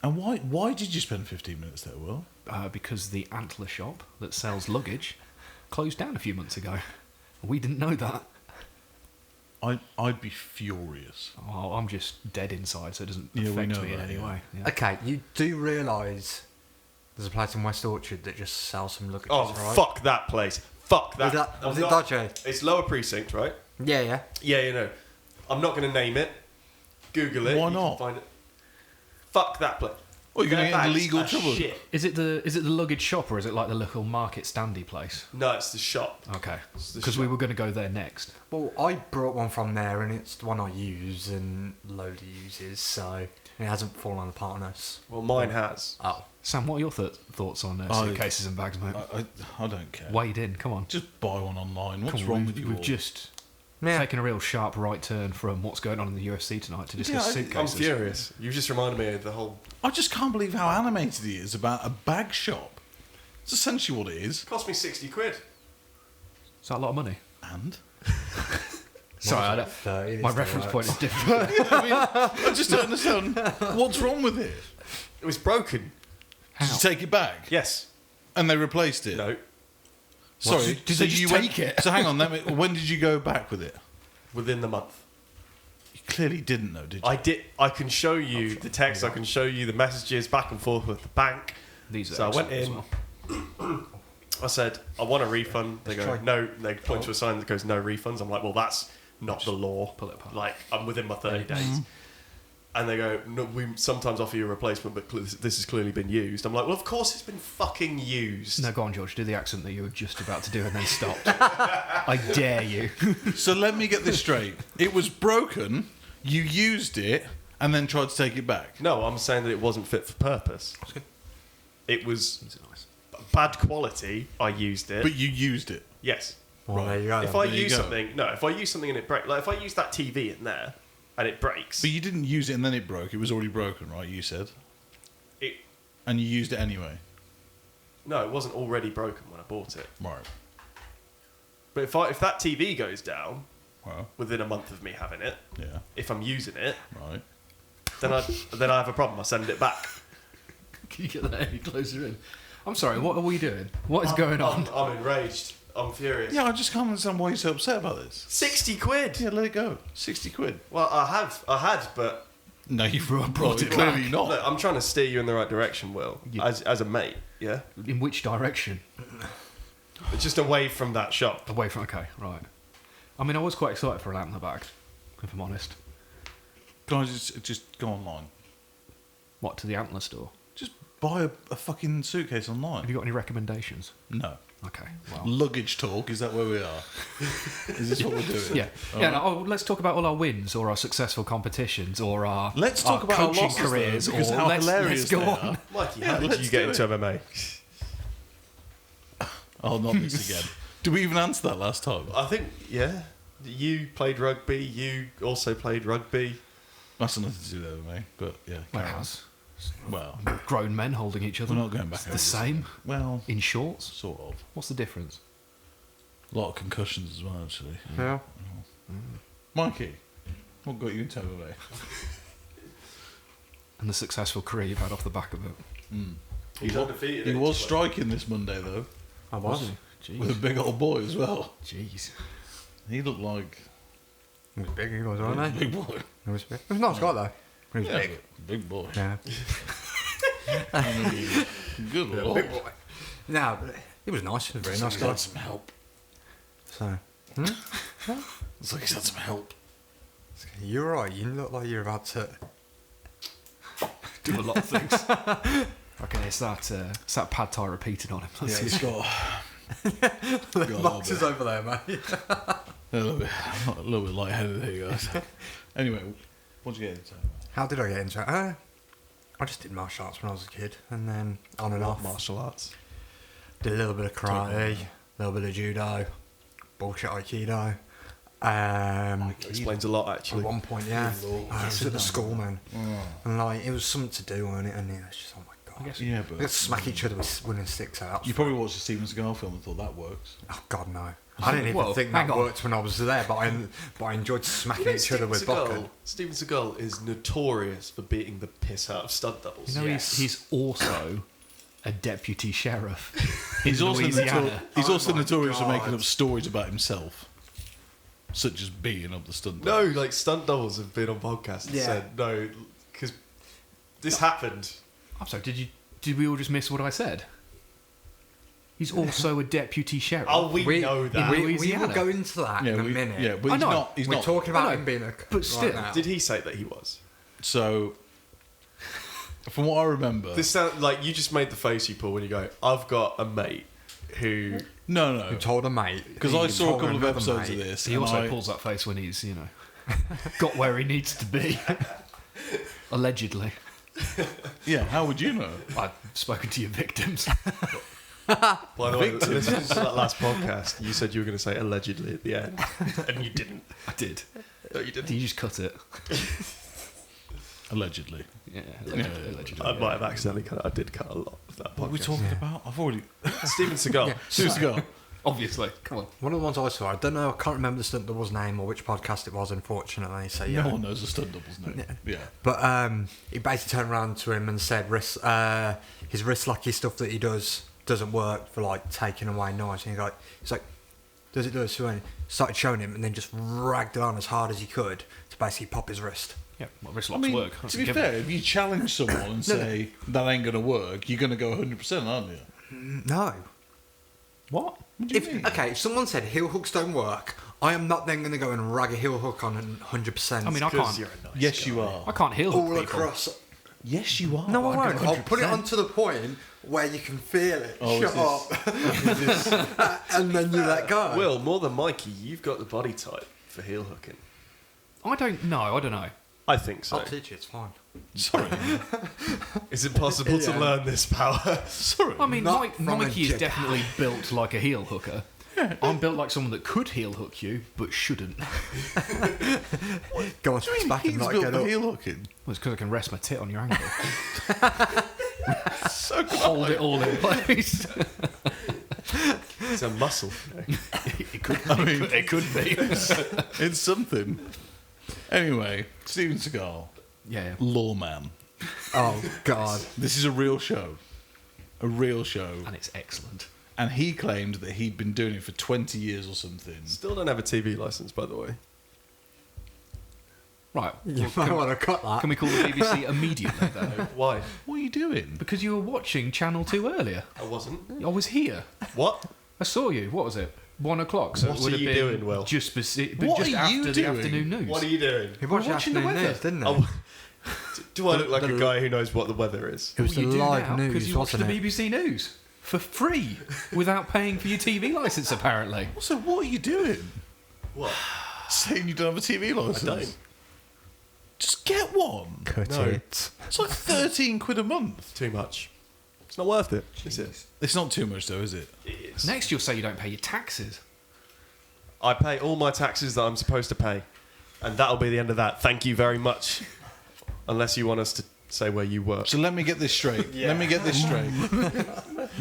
And why did you spend 15 minutes there, Will? Because the Antler shop that sells luggage closed down a few months ago. We didn't know that. I'd be furious. Oh, I'm just dead inside, so it doesn't Yeah, we affect know me in that, any yeah. way. Yeah. okay, you do realise there's a place in West Orchard that just sells some luggage, Oh, right? fuck that place. Fuck that. Was I'm it not- dodgy? It's Lower Precinct, right? Yeah, yeah. Yeah, you know. I'm not going to name it. Google it. Why you can not? Find it. Fuck that place. Or you're going to Their get in bags legal are trouble. Shit. Is it the luggage shop or is it like the local market standy place? No, it's the shop. Okay, It's the because we shop. were going to go there next. Well, I brought one from there, and it's the one I use and Lola uses, so it hasn't fallen apart on us. Well, mine has. Oh, Sam, what are your thoughts on Oh, suitcases and bags, mate? I don't care. Wade in, come on. Just buy one online. What's Come on, wrong we've, with you We've all? just yeah. taken a real sharp right turn from what's going on in the UFC tonight to discuss Yeah, I'm suitcases. furious. You've just reminded me of the whole. I just can't believe how animated he is about a bag shop. It's essentially what it is. Cost me 60 quid. Is that a lot of money? And? Sorry, I Mine's don't, like 30 my this reference time, point right? is different. I mean, I just don't understand. What's wrong with it? It was broken. Did you take it back? Yes. And they replaced it? No. Sorry. Did they just take it? So hang on, when did you go back with it? Within the month. You clearly didn't know, did you? I did. I can show you the text. I can show you the messages back and forth with the bank. These are So I went excellent as in. well. I said, I want a refund. They go, try- no. They point to a sign that goes, no refunds. I'm like, well, that's not the law. pull it apart. Like, I'm within my 30 days. And they go, no, we sometimes offer you a replacement, but this has clearly been used. I'm like, well, of course it's been fucking used. No, go on, George. Do the accent that you were just about to do and then stopped. I dare you. So let me get this straight. It was broken, you used it, and then tried to take it back. No, I'm saying that it wasn't fit for purpose. It was These are nice. bad quality. I used it. But you used it. Yes. Well, there you go. If then. I there you use go. something, no, if I use something and it breaks, like if I use that TV in there and it breaks, But you didn't use it and then it broke. It was already broken, right? You said. it And you used it anyway. no, it wasn't already broken when I bought it. Right. But if that TV goes down Well, within a month of me having it, yeah. if I'm using it, Right. then I have a problem. I send it back. Can you get that any closer in? I'm sorry, what are we doing? What is going on? I'm enraged. I'm furious. Yeah, I just can't understand why you're so upset about this. 60 quid. Yeah, let it go. 60 quid. Well, I had, but No, you brought it Well, clearly not. look, I'm trying to steer you in the right direction, Will, Yeah. as a mate. Yeah, In which direction? just away from that shop. Away from. Okay, right. I mean, I was quite excited for an lamp in the bag, if I'm honest. Can I just go online? What, to the Antler store? Just buy a fucking suitcase Have online. you got any recommendations? No. Okay, well. Luggage talk, is that where we are? Is this what we're doing? Yeah, yeah. No, let's talk about all our wins, or our successful competitions, or our Let's talk about our coaching losses, though, careers, because or how let's hilarious go they on. are. Mikey, Yeah, how did let's you get do into it. MMA? Oh, not this again. Did we even answer that last time? I think, yeah. You played rugby. You also played rugby. That's nothing to do with me, but yeah. Well, carry on. how's Well, grown men holding each other? we're not going back It's over the this. same Well, in shorts. sort of. What's the difference? A lot of concussions as well, actually. Yeah. Mikey, what got you into MMA? And the successful career you've had off the back of it. He's undefeated. He was striking this Monday, though, I was. with a big old boy as well. Jeez. He looked like He was big, he was, wasn't a he? big boy. He was big. He was a nice guy, though. He was Yeah, big. but big boy. Yeah. I mean, good lord. Big boy. No, but he was nice. He was a very nice He's guy. had some help. So, It's like he's had some help. you're right. You look like you're about to. Do a lot of things. Okay, it's that pad thai repeated on him. Let's see. It's got The a little box is bit. over there, mate. a little bit lightheaded here, guys. Anyway, what'd you get into? How did I get into it? I just did martial arts when I was a kid, and then on and off. martial arts. Did a little bit of karate, a little bit of judo, bullshit aikido. Explains a lot, At actually. one point, yeah, Lord. I was at the school, man, and like it was something to do on it, and it was just oh my god. guess- Yeah, We but could smack each other with wooden sticks out. you probably watched the Steven Seagal film and thought that works. Oh god, no. I didn't even Whoa, think hang that on. worked when I was there, but I enjoyed smacking each other with vodka. Steven Seagal is notorious for beating the piss out of stunt doubles. You know, Yes. he's also a deputy sheriff He's in also, Louisiana. he's Oh also my notorious for God. making up stories about himself, such as beating up the stunt. No, like stunt doubles have been on podcasts and Yeah. said no, because this happened. I'm sorry, did we all just miss what I said? He's also a deputy sheriff. Oh, we know that. We will Louisiana. go into that in a minute. Yeah, but I he's know. not. He's We're not. talking I about know, him being a. but still. now. Did he say that he was? So From what I remember, This sound like you just made the face you pull when you go, I've got a mate who. no, Who no, told a mate? because I saw a couple of episodes of this. He and also I- pulls that face when he's, got where he needs to be. Allegedly. Yeah, how would you know? I've spoken to your victims. By the way, Victim. listening to that last podcast, you said you were going to say allegedly at the end, and you didn't. I did. No, you didn't. You just cut it. Allegedly. Yeah, allegedly. I might have accidentally cut it. I did cut a lot of that podcast. What are we talking about? I've already. Steven Seagal. Seriously, go. Obviously. Come on. One of the ones I saw, I don't know, I can't remember the stunt double's name or which podcast it was, unfortunately. So yeah. No one knows the stunt double's name. Yeah. But he basically turned around to him and said, his wrist lucky stuff that he doesn't work for like taking away knives. And he's like, does it do it? So he started showing him and then just ragged it on as hard as he could to basically pop his wrist. Yeah, well, wrist I locks mean, work. That's to a be given. fair, if you challenge someone and say that ain't going to work, you're going to go 100%, aren't you? No. What? What do you mean? If someone said heel hooks don't work, I am not then going to go and rag a heel hook on 100%. I mean, I Because can't. you're a nice Yes, guy. you are. I can't heal hook all people. across. Yes, you are. No, I won't. I'll put it 100%. onto the point where you can feel it. Oh, Shut is up. And then you let go. Will, more than Mikey, you've got the body type for heel hooking. I don't know. I don't know. I think so. I'll teach you, it's fine. Sorry. Is it possible to Yeah. learn this power? Sorry. I mean, Not Mike, from a Mikey is Jedi. definitely built like a heel hooker. I'm built like someone that could heel hook you, but shouldn't. Well, Go on, What do you mean back and he's not built get for up. heel hooking? it's because I can rest my tit on your ankle. So Hold it all in place. It's a muscle. it could. I mean, It could be. it's something. Anyway, Steven Seagal, Yeah. lawman. Oh, God. This is a real show. A real show. And it's excellent. And he claimed that he'd been doing it for 20 years or something. Still don't have a TV license, by the way. Right. You well, might want to cut that. can we call the BBC immediately then? Why? What are you doing? Because you were watching Channel 2 earlier. I wasn't. I was here. What? I saw you. What was it? 1 o'clock. So What it would are have you been doing, Will? Just, but What just are you after the doing? afternoon news. What are you doing? He watched We're watching the afternoon weather. news, didn't he? Oh, do I look like the- a guy who knows what the weather is? It was Well, you the do live now, news, because you watch the wasn't it? BBC News for free without paying for your TV license, apparently. Also, what are you doing? What? Saying you don't have a TV license? I don't. Just get one. Cut No. it. It's like 13 quid a month. Too much. It's not worth it. Is it? It's not too much though, is it? It is. Next, you'll say you don't pay your taxes. I pay all my taxes that I'm supposed to pay, and that'll be the end of that. Thank you very much. Unless you want us to say where you work. So let me get this straight. Let me get this straight.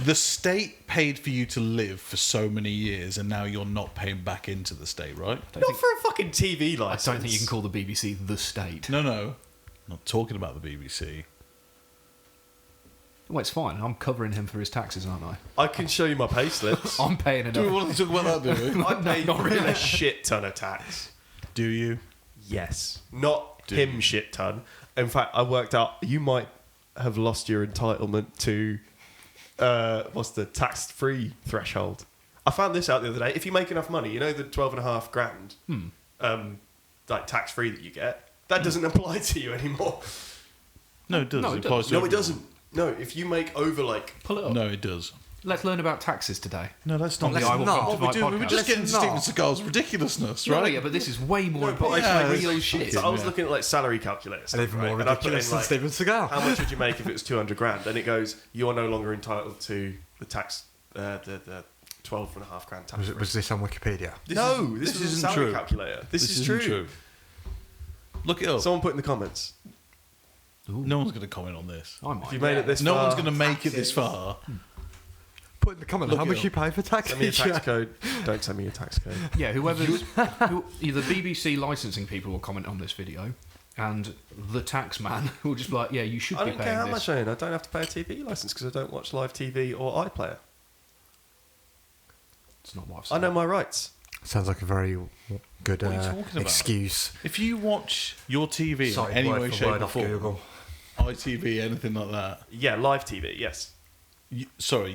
The state paid for you to live for so many years, and now you're not paying back into the state, right? Not for a fucking TV I license. don't think you can call the BBC the state. No, no. I'm not talking about the BBC. Well, it's fine. I'm covering him for his taxes, aren't I? I can show you my pay slips. I'm paying Do we enough. want to talk about that, do we? I pay not really. a shit ton of tax. Do you? Yes. Not Do him you? shit ton. In fact, I worked out you might have lost your entitlement to what's the tax-free threshold. I found this out the other day. If you make enough money, you know the 12.5 grand, like tax-free that you get, that doesn't apply to you anymore. No, it does. No, it it applies to No, it everyone. doesn't. No, if you make over like Pull it up. No, it does. Let's learn about taxes today. No, that's not. On the Let's I Will not. Come to What we My do, we were podcast. just getting to Steven Let's Seagal's ridiculousness, No, right? yeah, but this is way more No, but important. yeah, It's it's real like- shit. So I was Yeah. looking at like salary calculators, And even right? more And I put in, ridiculous than like, Steven Seagal. how much would you make if it was 200 grand? And it goes, you're no longer entitled to the tax, the 12.5 grand tax. Was this on Wikipedia? This is a isn't salary true. calculator. This is isn't true. Look it up. Someone put in the comments. No one's going to comment on this. I might. If you made it this No far, one's going to make it this far. Put in the comment Look how it much up. you pay for tax. send me a tax code. Don't send me your tax code. Yeah, whoever's the BBC licensing people will comment on this video, and the tax man will just be like, "Yeah, you should I be don't paying care how this." much I earn. I don't have to pay a TV license because I don't watch live TV or iPlayer. It's not what I've I said. know my rights. Sounds like a very good What are you talking about? excuse. If you watch your TV in Sorry, any word way, for shape, word or off form, Google. ITV, anything like that, Yeah, live TV. Yes. Are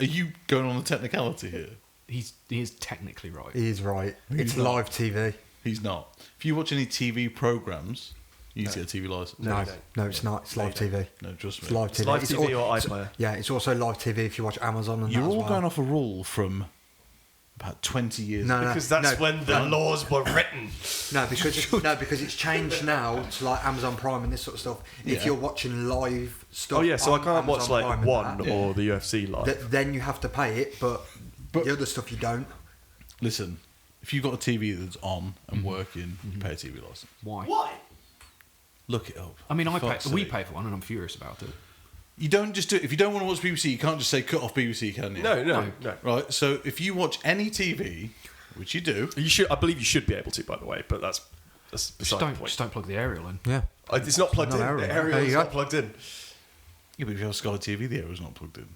you going on a technicality here? He is technically right. He is right. He's It's not. live TV. He's not. If you watch any TV programs, You need to get a TV license. No, No, you don't. no, it's not. It's live TV. No, trust me. It's live It's TV. live TV or it's- iPlayer. Yeah, it's also live TV if you watch Amazon and You're that as all well. going off a rule from about 20 years No, ago. Because that's no, when the laws were written. No, because it's changed now to like Amazon Prime and this sort of stuff. If Yeah. you're watching live stuff, Oh yeah, so I on can't watch Amazon like Prime and one that, or the UFC live. then you have to pay it, but the other stuff you don't. Listen, if you've got a TV that's on and working, you pay a TV license. Why? Why? Look it up. I mean, Fuck's we sake. pay for one, and I'm furious about it. You don't just do it. If you don't want to watch BBC, you can't just say cut off BBC, can you? No. Right, so if you watch any TV, which you do, You should. I believe you should be able to, by the way, but that's Just beside don't, the point. just don't plug the aerial in. Yeah. It's not plugged Not in. aerial. The aerial There is you not go. plugged in. yeah, but if you have Sky TV, the aerial's not plugged in.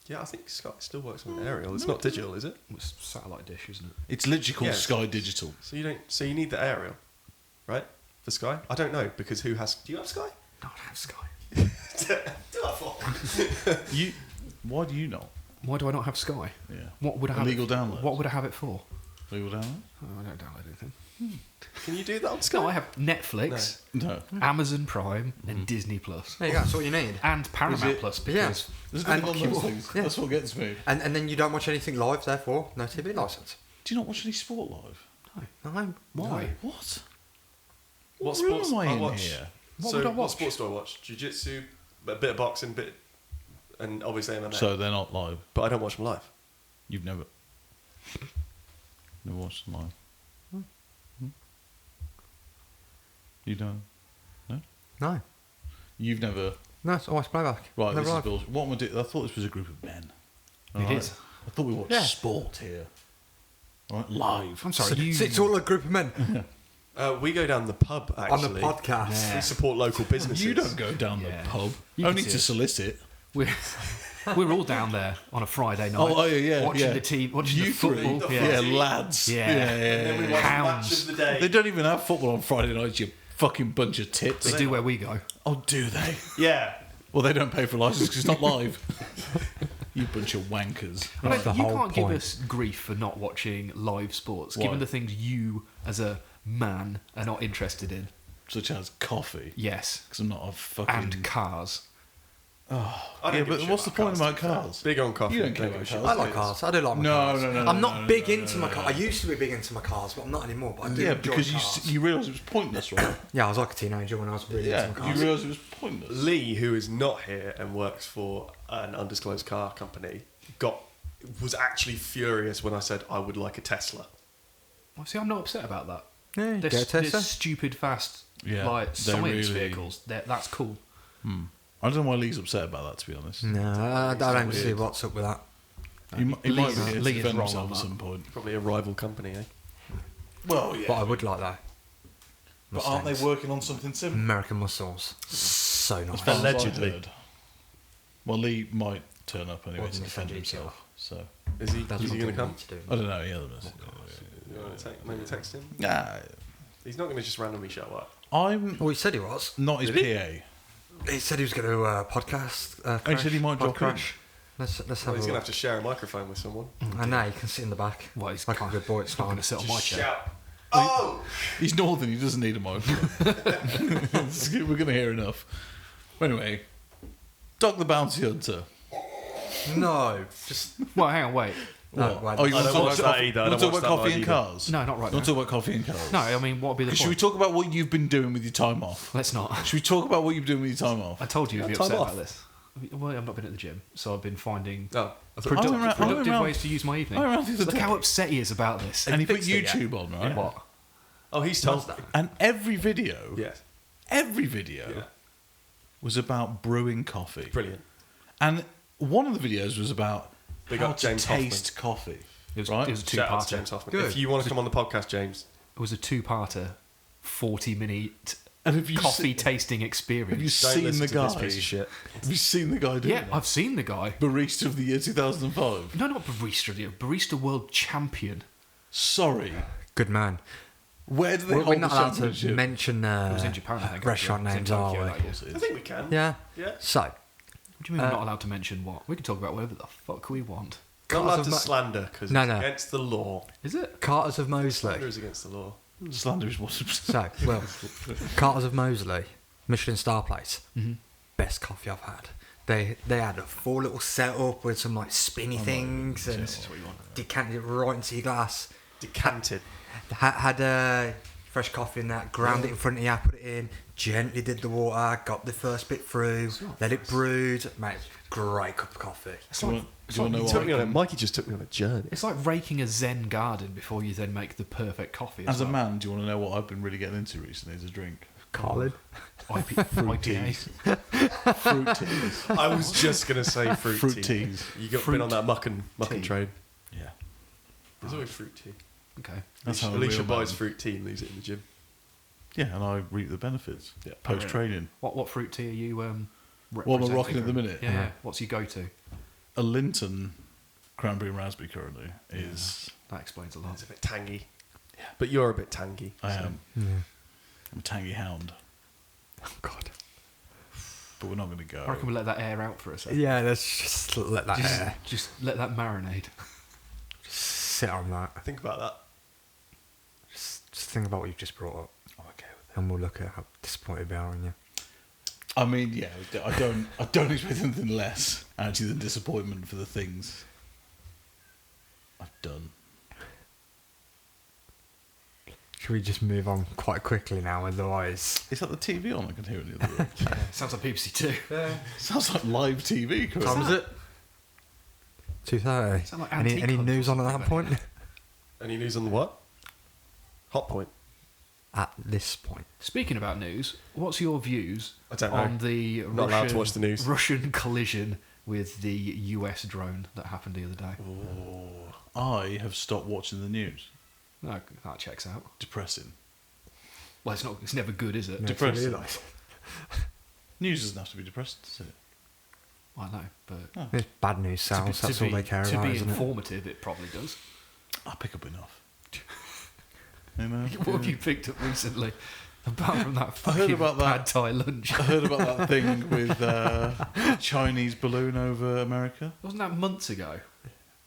Yeah, I think Sky still works on aerial. It's not digital, is it? It's satellite dish, isn't it? It's literally called Yeah. Sky Digital. So you don't. So you need the aerial, right? For Sky? I don't know because who has? Do you have Sky? No, I have Sky. Do I for? You, why do you not? Why do I not have Sky? Yeah. What would I have? Illegal it, downloads. What would I have it for? Legal download? Oh, I don't download anything. Can you do that on Sky? No, I have Netflix, No. Amazon Prime, and Disney Plus, There you go. That's all you need. and Paramount it- Plus Yeah. because There's And nothing on those cable. things. Yeah. That's what gets me. And then you don't watch anything live, therefore no TV license. Do you not watch any sport live? No. why? What? What room sports am I I in watch? here? What so would I what watch? sports do I watch? Jiu-jitsu, a bit of boxing, and obviously MMA. So they're not live. but I don't watch them live. You've never watched them live. You don't. No. You've never. No, it's always playback. Right, Never this is live. bullshit. What am I doing? I thought this was a group of men. It Alright? is. I thought we watched Yeah. sport here. All right, live. I'm sorry, So, you. so it's all a group of men We go down the pub on actually. the podcast. We support local businesses. You don't go down Yeah. the pub You can only see to it. solicit. We're all down there on a Friday night. Oh, yeah, watching yeah. the team, watching You the football. three, Yeah. lads. Yeah. And then we watch Hounds. match of the day. They don't even have football on Friday nights. You fucking bunch of tits. They do where we go. Oh, do they? Yeah. Well, they don't pay for a license because it's not live. You bunch of wankers. I That's don't- the you whole can't give point. us grief for not watching live sports, Why? given the things you, as a man, are not interested in. Such as coffee. Yes, Because I'm not a fucking. and cars. I don't Yeah, give a but shit what's the point to about be fair. cars? Big on coffee. You don't care give a about shit. cars. I like cars. I do like my No, cars. no, no, I'm no, not no, big no, into no, my cars. I used to be big into my cars, but I'm not anymore. But I do Yeah, enjoy because cars. you realised it was pointless, right? Yeah, I was like a teenager when I was really Yeah, into my you cars. realised it was pointless. Lee, who is not here and works for an undisclosed car company, was actually furious when I said I would like a Tesla. Well, see, I'm not upset about that. Yeah, They're, get a they're Tesla. stupid, fast, Yeah, like they're science really- vehicles. That's cool. I don't know why Lee's upset about that, to be honest. No, I don't see weird. what's up with that. He might be Lee's- here to Lee is defend wrong himself on at that. some point. Probably a rival company, eh? Well, yeah. But I would like that. But aren't they Mustangs. working on something similar? American muscles. So nice. As far as I Allegedly. heard. Well, Lee might turn up anyway Or to defend Nissan himself. So Is he That's going what to we come? need to do. I don't know. Yeah, there is. You want to maybe text him? Nah, He's not going to just randomly show up. I'm Well, he said he was. not his Did he? PA. He said he was going to podcast. Oh, he said he might pod drop crash. Let's Well, have he's a going to look. have to share a microphone with someone. I know, he can sit in the back. Well, he's like a good boy. It's not fine. going to sit on my Just chair. shout. Oh! He's northern. He doesn't need a microphone. We're going to hear enough. Anyway, Dog the Bounty Hunter. No, just Well, hang on, wait. no. What? Wait, Oh, you I want to don't talk watch about that either. I you want don't to talk watch about that coffee one and either. cars? No, not right You want to now. talk about coffee and cars? No, I mean, what would be the Should we point? talk about what you've been doing with your time off? Let's not. Should we talk about what you've been doing with your time off? I told you you'd be Time upset off. about this. Well, I've not been at the gym, so I've been finding Oh, I thought- I went round- productive round- ways to use my evening. I went round the other Look day. how upset he is about this. And he put fixed it yet? YouTube on, right? What? oh, he's told that. And every video, Yes. every video Yeah. was about brewing coffee. Brilliant. And one of the videos was about Big how up to James taste coffee. It was, Right? it was a Shout out to two-parter. James Hoffman. Good. If you want to come on the podcast, James, It was a two-parter, 40-minute And have you coffee se- tasting have you experience. don't seen listen the to guy? this piece of shit. Have you seen the guy doing Yeah, that? I've seen the guy. Barista of the year 2005. No, not barista world champion. Sorry. good man. Where do they We're hold not the allowed to championship? mention It was in Japan, I think. restaurant It was in names, are Tokyo we? that year. I think we can. Yeah. Yeah. So, What do you mean we're not allowed to mention what? We can talk about whatever the fuck we want. Not allowed Cars to of slander because No, it's no. against the law. Is it? Carters of Slander Moseley. is against the law. Slander is what. So, well, Carters of Moseley, Michelin star place, best coffee I've had. They had a full little setup with some like spinny things and decanted it right into your glass. Decanted. Had fresh coffee in that, ground it in front of you, put it in, gently did the water, got the first bit through, let it brood. Mate, great cup of coffee. Do you want to know Took me on what? a, Mikey just took me on a journey. It's like raking a Zen garden before you then make the perfect coffee. As a well. man, do you want to know what I've been really getting into recently as a drink? Colin. IPA. Fruit teas. I was just going to say fruit, Fruit tea. teas. You got Fruit been on that mucking tea. train. Yeah. There's always fruit tea. Okay. That's how a Alicia real buys man- fruit tea and leaves it in the gym. Yeah, and I reap the benefits. Yeah. Post training. What fruit tea are you What am I representing rocking at the for- minute? Yeah. What's your go-to? A Linton cranberry and raspberry currently is. That explains a lot. It's a bit tangy. Yeah. But you're a bit tangy. I so- am. Yeah. I'm a tangy hound. Oh, God. But we're not going to go. I reckon we let that air out for a second. Yeah, let's just let that air. Just let that marinate. Just sit on that. Think about that. Just think about what you've just brought up. I'm okay with And we'll look at how disappointed we are in you. it. I mean, yeah, I don't expect anything less actually than disappointment for the things I've done. Should we just move on quite quickly now, otherwise? Is that the TV on? I can hear it in the other room. Sounds like BBC Two. Sounds like live TV. Chris. Time is it? 2:30. Sound like Any Antique Hunt news or on at that something. point? Any news on the what? Hot point. At this point. Speaking about news, what's your views I don't know. on the Not allowed to watch the news. Russian collision with the US drone that happened the other day? I have stopped watching the news. No, that checks out. Depressing. Well, it's not. It's never good, is it? No. Depressing. realise. News doesn't have to be depressing, does it? I know, but It's bad news sales, that's all they care to about, be isn't it? informative, it probably does. I pick up enough. You know? What have you picked up recently? Apart from that I fucking heard about that. pad thai lunch. I heard about that thing with Chinese balloon over America. Wasn't that months ago?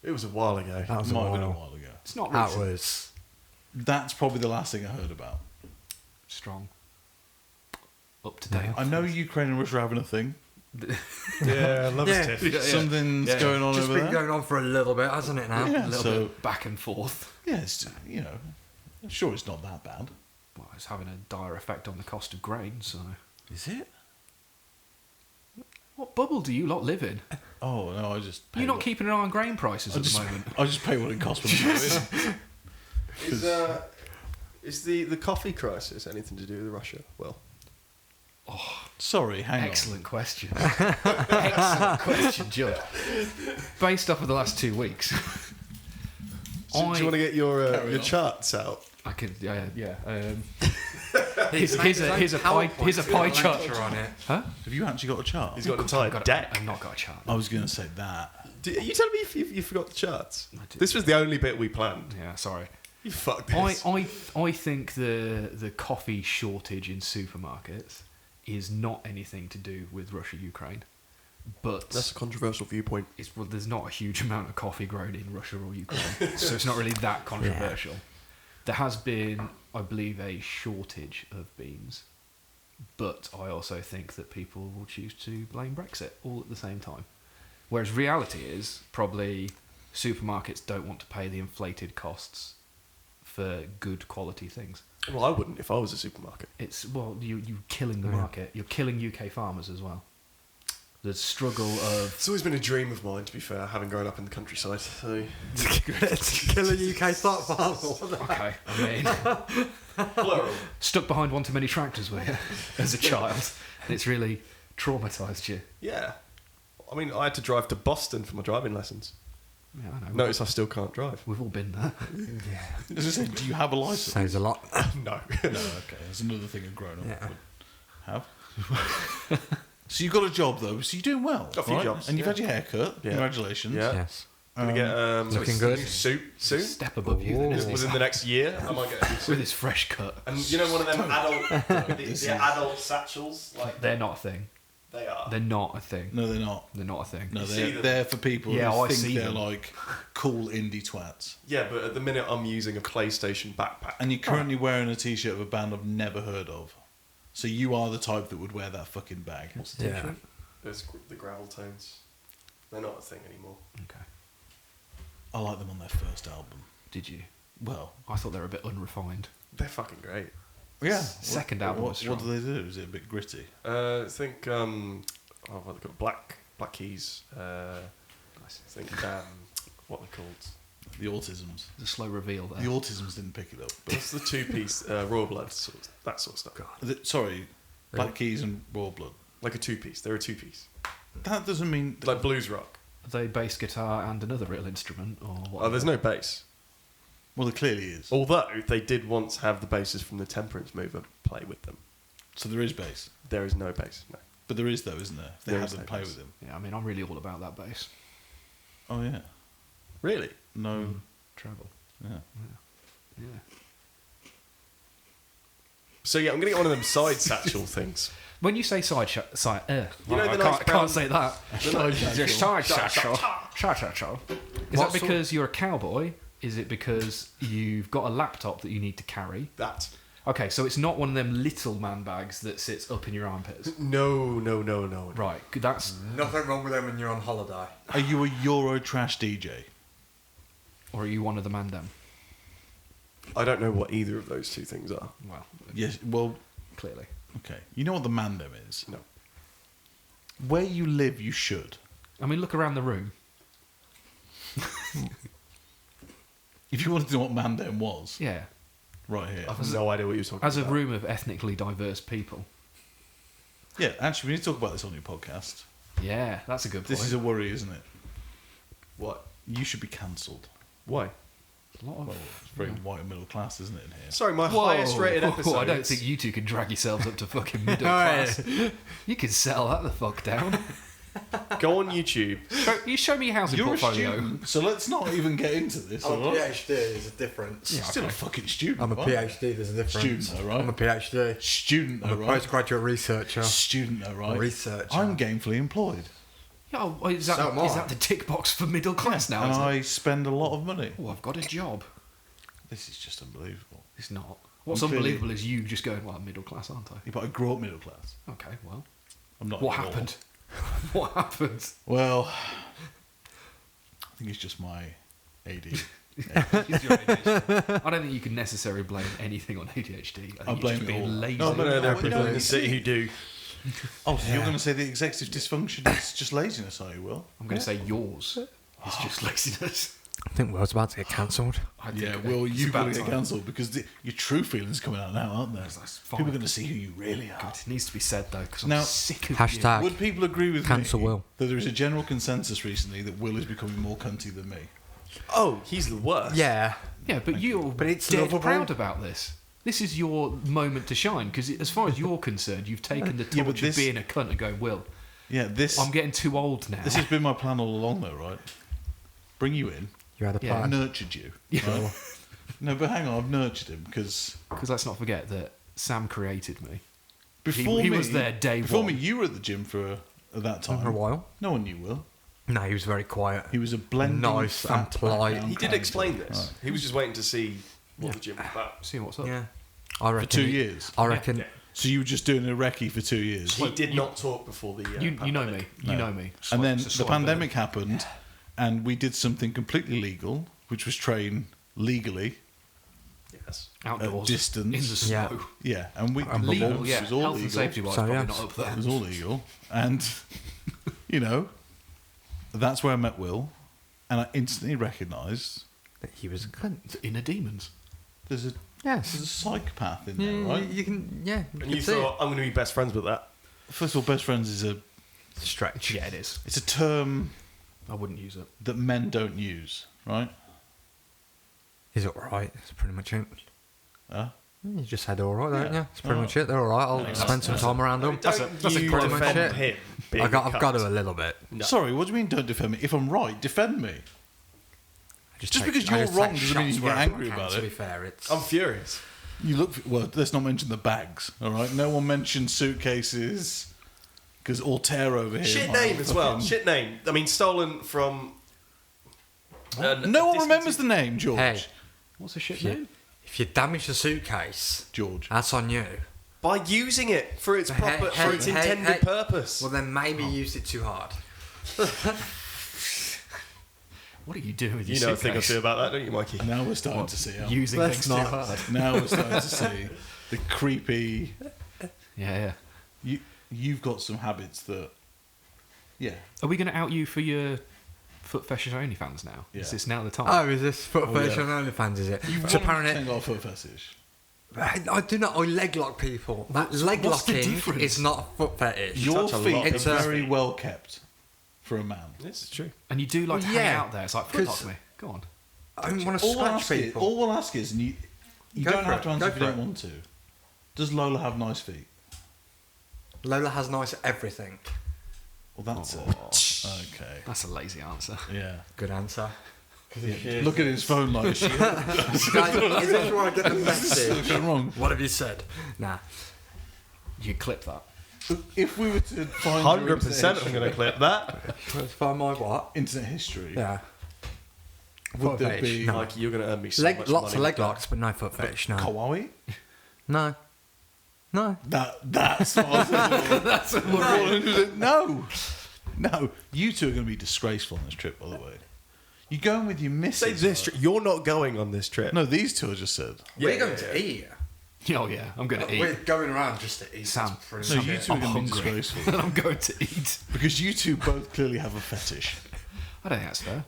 It was a while ago. That was a Might have been a while. while ago. It's not That recent. was... That's probably the last thing I heard about. Strong. Up to date. Yeah. I know Ukraine and Russia are having a thing. Yeah, I love Yeah. his Yeah. Something's Yeah. going on Just over been there. going on for a little bit, hasn't it now? Yeah, A little so bit back and forth. yeah, it's, you know, I'm sure it's not that bad. Well, it's having a dire effect on the cost of grain, so... Is it? What bubble do you lot live in? Oh no, I just. Pay You're not what- keeping an eye on grain prices I at just, the moment. I just pay what it costs when I go in. Is the coffee crisis anything to do with Russia? Well, Sorry, hang Excellent question. Excellent question, Judd. Based off of the last 2 weeks, do you want to get your Carry on. charts out? I could, yeah. Here's Here's a pie chart. on it. Huh? on. Have you actually got a chart? He's got an entire deck. I've not got a chart. I was going to say that. Are you telling me if you forgot the charts? I did. This was the only bit we planned. Yeah, sorry. You fucked this. I think the coffee shortage in supermarkets is not anything to do with Russia Ukraine, but That's a controversial viewpoint. well, there's not a huge amount of coffee grown in Russia or Ukraine, so it's not really that controversial. There has been, I believe, a shortage of beans, but I also think that people will choose to blame Brexit all at the same time. Whereas reality is probably supermarkets don't want to pay the inflated costs for good quality things. Well, I wouldn't if I was a supermarket. It's you killing the Yeah. market. You're killing UK farmers as well. The struggle of It's always been a dream of mine, to be fair, having grown up in the countryside. So Kill a UK stock farm. okay, I mean, plural. stuck behind one too many tractors were you as a child, and it's really traumatised you. Yeah. I mean, I had to drive to Boston for my driving lessons. Yeah, I know. Notice I still can't drive. We've all been there. I was gonna say, do you have a license? Says a lot. No. No, okay. That's another thing a grown up Yeah. would have. So you've got a job though, so you're doing well. A few right? jobs, And you've yeah. had your hair cut. Yeah. Congratulations. Yeah. Yes. Gonna get Looking good. new suit soon. Step above you, then, Ooh. isn't he? Within the next year, I might get a new With suit. his fresh cut. And you know one of them adult, This is- the adult satchels, like They're not a thing. they are. They're not a thing. No, they're not. They're not a thing. No, You see them? they're for people Yeah, who I think see they're them. like cool indie twats. Yeah, but at the minute I'm using a PlayStation backpack. And you're currently wearing a t-shirt of a band I've never heard of. So you are the type that would wear that fucking bag. What's the Yeah. t-shirt? There's the gravel tones. They're not a thing anymore. Okay. I like them on their first album. Did you? Well, I thought they were a bit unrefined. They're fucking great. yeah. Second album was What do strong. they do? Is it a bit gritty? I think what they got Black Keys. I think what they're called. The Autisms. There's a slow reveal there. The Autisms didn't pick it up. But What's the two-piece Royal Blood? That sort of stuff. sorry, Black Keys and Royal Blood. Like a two-piece. They're a two-piece. That doesn't mean Like blues rock. Are they bass guitar and another real instrument, or what? Oh, there's no bass. well, there clearly is. Although they did once have the bassist from the Temperance Movement play with them. So there is bass, There is no bass. No. but there is though, isn't there? If they There had is them no play bass. with him. Yeah, I mean, I'm really all about that bass. Oh yeah. Really? No. Treble. Yeah. Yeah. So yeah, I'm gonna get one of them side satchel things. When you say side You know I the nice can't brown- say that. Side Your satchel. side satchel. Side satchel. Is What that because you're a cowboy? Is it because you've got a laptop that you need to carry? That. Okay, so it's not one of them little man bags that sits up in your armpits. No. Right, that's... Nothing wrong with them when you're on holiday. Are you a Euro trash DJ? Or are you one of the mandem? I don't know what either of those two things are. Well, Yes. Well, clearly. okay. You know what the mandem is? No. Where you live, you should. I mean, look around the room. If you wanted to know what mandem was, Yeah. right here. I have no idea what you're talking As a about. room of ethnically diverse people. Yeah, actually, we need to talk about this on your podcast. Yeah, that's a good point. This is a worry, isn't it? What? You should be cancelled. Why? A lot of- Well, it's very white and middle class, isn't it, in here? Sorry, my Whoa. highest rated episode. I don't think you two can drag yourselves up to fucking middle class. You can settle that the fuck down. Go on YouTube. You show me your housing You're a portfolio. student, so let's not even get into this. I'm a alright? PhD, there's a difference. You're still a fucking student. I'm a right? PhD, there's a difference. Student, though, right? I'm a PhD. Student, though, I'm a right? postgraduate researcher. Student, though, right? Researcher. I'm gainfully employed. Yeah, well, is that, So am I. is that the tick box for middle class now? and Is I it? spend a lot of money. Oh, I've got a job. This is just unbelievable. It's not. What's I'm clearly- unbelievable is you just going, well, I'm middle class, aren't I? Yeah, but I grew up middle class. Okay, well. I'm not. What anymore. happened? What happened? Well, I think it's just my AD. It's your ADHD. I don't think you can necessarily blame anything on ADHD. I think I'll you're blame just it being all. lazy. No, but there are No, people no, in the it's- city who do. Oh, so you're going to say the executive dysfunction is just laziness, are you, Will? I'm going to say yours is just laziness. I think Will's about to get cancelled. I think Yeah, it's Will, you've got to about get time. cancelled because your true feelings are coming out now, aren't they? That's fine. People are going to see who you really are. It needs to be said, though, because I'm Now- sick of Hashtag Would people agree with Cancel me Will. that there is a general consensus recently that Will is becoming more cunty than me? Oh, he's the worst. Yeah. you. Yeah, but you're But it's dead lovable. proud about this. This is your moment to shine, because as far as you're concerned, you've taken the Yeah, but torch this- of being a cunt and going, Will, Yeah, this I'm getting too old now. this has been my plan all along, though, right? Bring you in, You had a Yeah. plan. nurtured you. Yeah. Right? No, but hang on, I've nurtured him because Because let's not forget that Sam created me. before he me, was there day before one. me, you were at the gym for at that time. For a while. No one knew Will. No, he was very quiet. He was a blending, Nice fat and polite. background He did character. explain this. Right. He was just waiting to see what the gym was about. See what's up. Yeah. I reckon. For 2 he- years. I reckon. Yeah. So you were just doing a recce for 2 years. He did not talk before the. You know me. pandemic. You No. know me. And then It's a the slow pandemic happened, and we did something completely legal, which was train legally Yes. burn. Outdoors. distance. In the Yeah. snow. Yeah, and we And you know, Legal, yeah. It was all Health legal. and safety wise, So, probably yeah. not up there. It was all legal, and you know, that's where I met Will, and I instantly recognised That he was a cunt. Inner demons. there's a Yes. psychopath in Yeah, there, right? you can. Yeah. And can you see thought I'm going to be best friends with that. First of all, best friends is it. Stretch. Yeah, it is. it's a term I wouldn't use it. that men don't use, right? He's alright. That's pretty much it. Huh? You just said alright, don't Yeah. you? That's pretty much it. They're alright. I'll spend some time around them. Don't you pretty much defend it. him. being I've a got cunt. to a little bit. No. Sorry, what do you mean? Don't defend me? If I'm right, defend me. Just because I you're just wrong take doesn't mean you shots can get wherever angry I can, about To it. be fair, it's. I'm furious. You look well. Let's not mention the bags. All right, no one mentioned suitcases, Because Altair over here. Shit might name as well. fucking- Shit name. I mean, stolen from. No one remembers the name, George. Hey, What's a shit if you, name? if you damage the suitcase, George. that's on you. By using it for its proper, Hey, for its hey, intended hey. purpose. Well, then maybe you used it too hard. What are you doing with You your know a thing or suitcase? two about that, don't you, Mikey? Now we're starting to see. Using That's things not- too hard. Now we're starting to see the creepy. Yeah. You've got some habits that. Yeah. Are we going to out you for your foot fetish OnlyFans now? Yeah. Is this now the time? Oh, is this foot Oh, fetish yeah. on OnlyFans, is it? You've So apparently, got a foot fetish. I do not. I leg lock people. That leg what's the locking difference? is not a foot fetish. Your touch a feet lot are of people's very feet. well kept for a man. This is true. And you do like to Well, hang yeah, out there. It's like, foot 'cause- lock me. Go on. I don't want to All we'll scratch ask is, people. all we'll ask is, and you Go don't for have it, to answer go if you for don't it. want to. Does Lola have nice feet? Lola has nice everything. Well, that's Oh. it. Okay. That's a lazy answer. Yeah. Good answer. Look at his phone like shit. Is this where I get the message? What's wrong? What have you said? Nah. You clip that. If we were to find 100% I'm going to clip that. Let's find my what? internet history, Yeah. would Foot there fetish. be No. Mikey, you're going to earn me so Leg, much lots money of leg with that. locks, but no foot fetish. No. kawaii? No. No. That's what I was No. No. You two are going to be disgraceful on this trip, by the way. You're going with your Say missus. this trip. You're not going on this trip. No, these two I just said. We're going to eat. Oh, yeah. I'm going to We're eat. going around just to eat. Sam. That's pretty No, much you it. two are I'm going to be hungry. disgraceful. I'm going to eat. Because you two both clearly have a fetish. I don't think that's fair.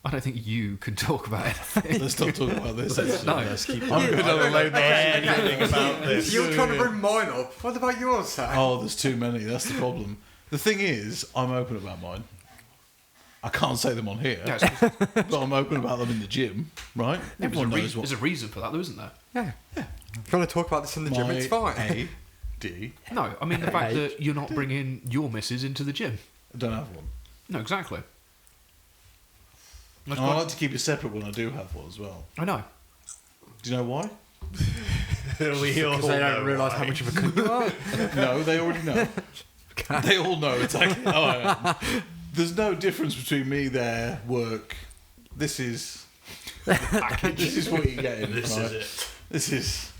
I don't think you can talk about anything. Let's not talk about this. No. Let's keep I'm going to alone anything about this. You're trying to bring mine up. What about yours, Sam? Oh, there's too many. That's the problem. The thing is, I'm open about mine. I can't say them on here, Yeah, it's- but I'm open about them in the gym, right? Everyone knows what there's a reason for that, though, isn't there? Yeah. If you want to talk about this in the gym, it's fine. A, D. No, I mean the fact that you're not bringing your missus into the gym. I don't have one. No, exactly. That's And I why- like to keep it separate when I do have one as well. I know. Do you know why? We all Because they don't know realise how why. much of a cunt you are. No, they already know. They all know exactly how I am. There's no difference between me, there, work. This is this is what you're getting. This right? is it. This is.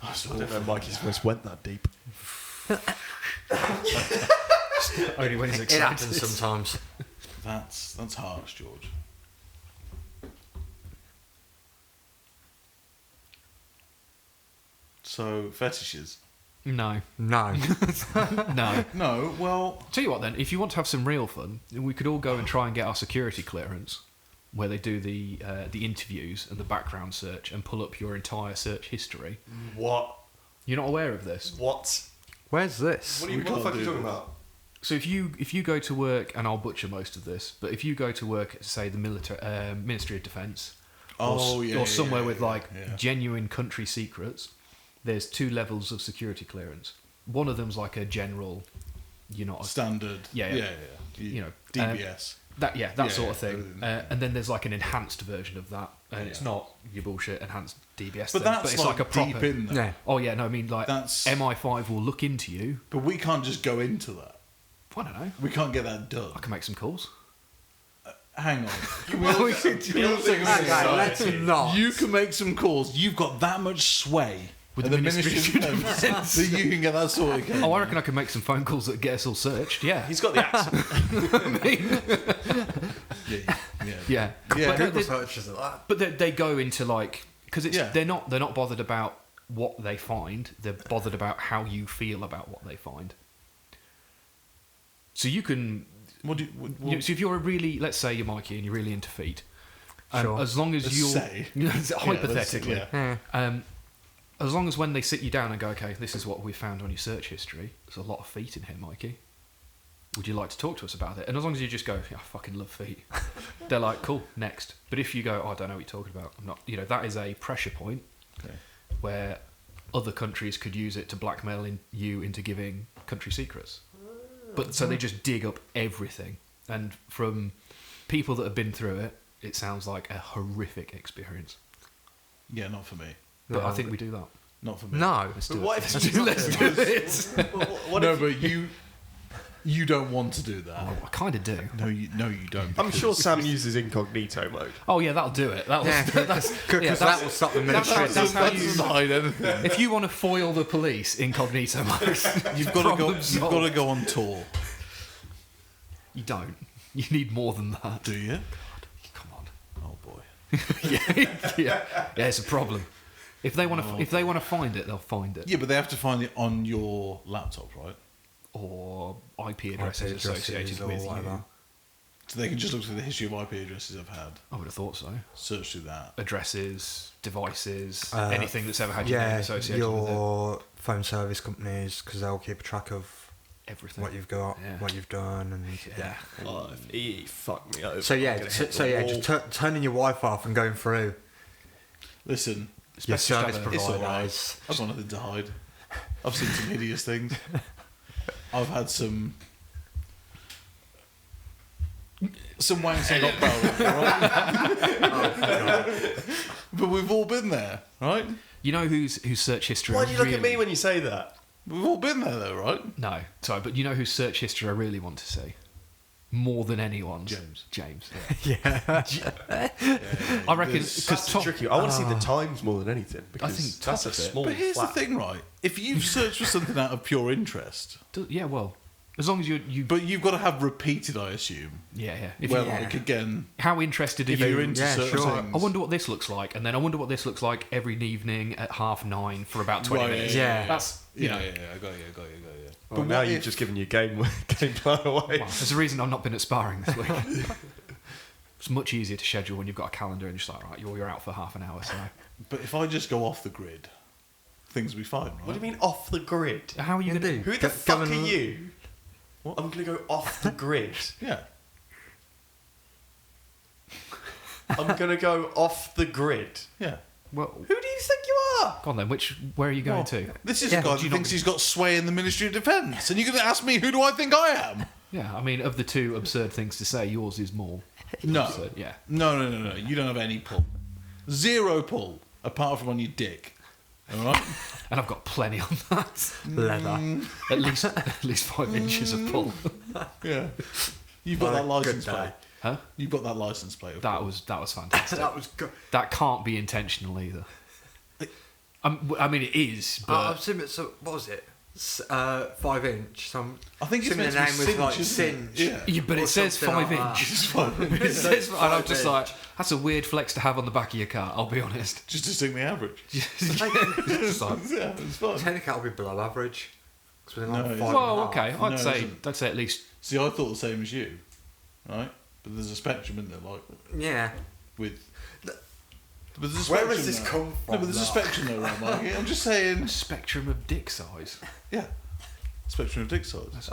I don't know Mikey's voice went that deep. Only when he's It excited. happens sometimes. That's harsh, George. So fetishes. No, No. no. No, well, Tell you what, then, if you want to have some real fun, we could all go and try and get our security clearance, where they do the interviews and the background search and pull up your entire search history. What? You're not aware of this. What? Where's this? What We the can't fuck are you do talking this. about? So if you go to work, and I'll butcher most of this, but if you go to work at, say, the Ministry of Defence, or somewhere with like yeah. genuine country secrets, there's 2 levels of security clearance. One of them's like a general, you're not a standard. Yeah. You know, DBS. that Yeah, sort of thing. everything. And then there's like an enhanced version of that, and it's not your bullshit enhanced DBS. But thing, that's it's like a deep proper. in there. Yeah. Oh yeah, no, I mean like That's- MI5 will look into you. But we can't just go into that. I don't know. We can't get that done. I can make some calls. Hang on. Can we all take a Okay, let's not. You can make some calls. You've got that much sway With at the the Ministry Ministry of of Defence that you can get that sorted. Oh, I reckon I can make some phone calls that get us all searched. Yeah, He's got the accent. Yeah. yeah. Yeah. But, Google they, searches of that. but they go into like because it's Yeah. they're not bothered about what they find. They're bothered about how you feel about what they find. So you can What do you, so if you're a really, let's say you're Mikey and you're really into feet, Sure. as long as Let's you're say. hypothetically, Yeah. as long as when they sit you down and go, okay, this is what we found on your search history. There's a lot of feet in here, Mikey. Would you like to talk to us about it? And as long as you just go, yeah, I fucking love feet, they're like, cool, next. But if you go, oh, I don't know what you're talking about, I'm not, that is a pressure point Okay. where other countries could use it to blackmail you into giving country secrets. But so they just dig up everything, and from people that have been through it, it sounds like a horrific experience. Yeah, not for me. But No, I think we do that. Not for me. No. Let's But do what it. if you Let's do it. What no, if but you don't want to do that. Oh, I kind of do. No, you don't. I'm because- sure Sam uses incognito mode. Oh yeah, that'll do it. That'll, Yeah, that's, because that will stop the military. that's how that you- doesn't hide anything. if you want to foil the police, incognito mode. You've got to go. Problem You've got to solved. go on tour. You don't. You need more than that. Do you? Come on. Oh boy. Yeah, it's a problem. If they want to find it, they'll find it. Yeah, but they have to find it on your laptop, right? Or IP addresses IP associated addresses or with whatever. you. So they can just look through the history of IP addresses I've had. I would have thought so. Search through that. Addresses, devices, Uh, anything that's ever had your name Yeah, associated with it. your phone service companies, because they'll keep track of Everything. what you've got, Yeah. what you've done, and Yeah. Oh, if he fucked me over. So yeah, I'm gonna hit the just wall. turning your Wi-Fi off and going through Listen, It's your best just to service have a- it's all right. providers. I've got nothing to hide. I've seen some hideous things. I've had some wanks I'm not proud of, right? But we've all been there, right? You know whose search history? Why I do you look at really- me when you say that? We've all been there, though, right? No, sorry, but you know whose search history I really want to see? More than anyone's. James. James. Yeah, I reckon because That's Tom. tricky. I want to see the times more than anything because think that's top a of it. small. But here's flat. the thing, right? If you search for something out of pure interest, Yeah, well, as long as you. but you've got to have repeated, I assume. Yeah, yeah. If Where, you, like, again, how interested are if you? you're into Yeah, certain sure. things, I wonder what this looks like, and then I wonder what this looks like every evening at 9:30 for about 20 Right, minutes. yeah. That's you know. I got you. Well, But now what you've if- just given your game plan away. Well, there's a reason I've not been at sparring this week. It's much easier to schedule when you've got a calendar and you're just like, right, you're out for half an hour. So But if I just go off the grid, things will be fine, right? What do you mean off the grid? how are you You going to? do. Who the Go- fuck go are and- you? I'm going to go off the grid. Yeah. I'm going to go off the grid. Yeah. Well, Who do you think you are? go on then. Where are you going Well, to? This is Yeah, a guy do that you not- thinks he's got sway in the Ministry of Defence, and you're going to ask me who do I think I am? Yeah, I mean, of the two absurd things to say, yours is more No. absurd. Yeah. No. You don't have any pull. Zero pull, apart from on your dick. All right? And I've got plenty on that. leather. At least 5 inches of pull. Yeah. You've got Oh, that good license day. plate. Huh? You've got that license plate. of That pull. was fantastic. That was good. That can't be intentional either. I mean, it is, I but assume it's what was it? 5 inch. Some. I think it's assuming meant to be the name was like cinch, isn't it? Cinch. Yeah. yeah, but or it says something 5 like that. inch. It's fine. It says, and I'm 5 just inch. like, that's a weird flex to have on the back of your car. I'll be honest. Just to sing the average. Just like, Yeah, it's fine. Technically, that'll be below average. 'Cause we're No, like it's- 5 well, and a half. okay, No, I'd say at least. See, I thought the same as you, right? But there's a spectrum in there, like Yeah. with. But there's a Where spectrum has this there. come No, from, but there's a though? spectrum there, right, Mikey? I'm just saying. Spectrum of dick size. Yeah. Spectrum of dick size.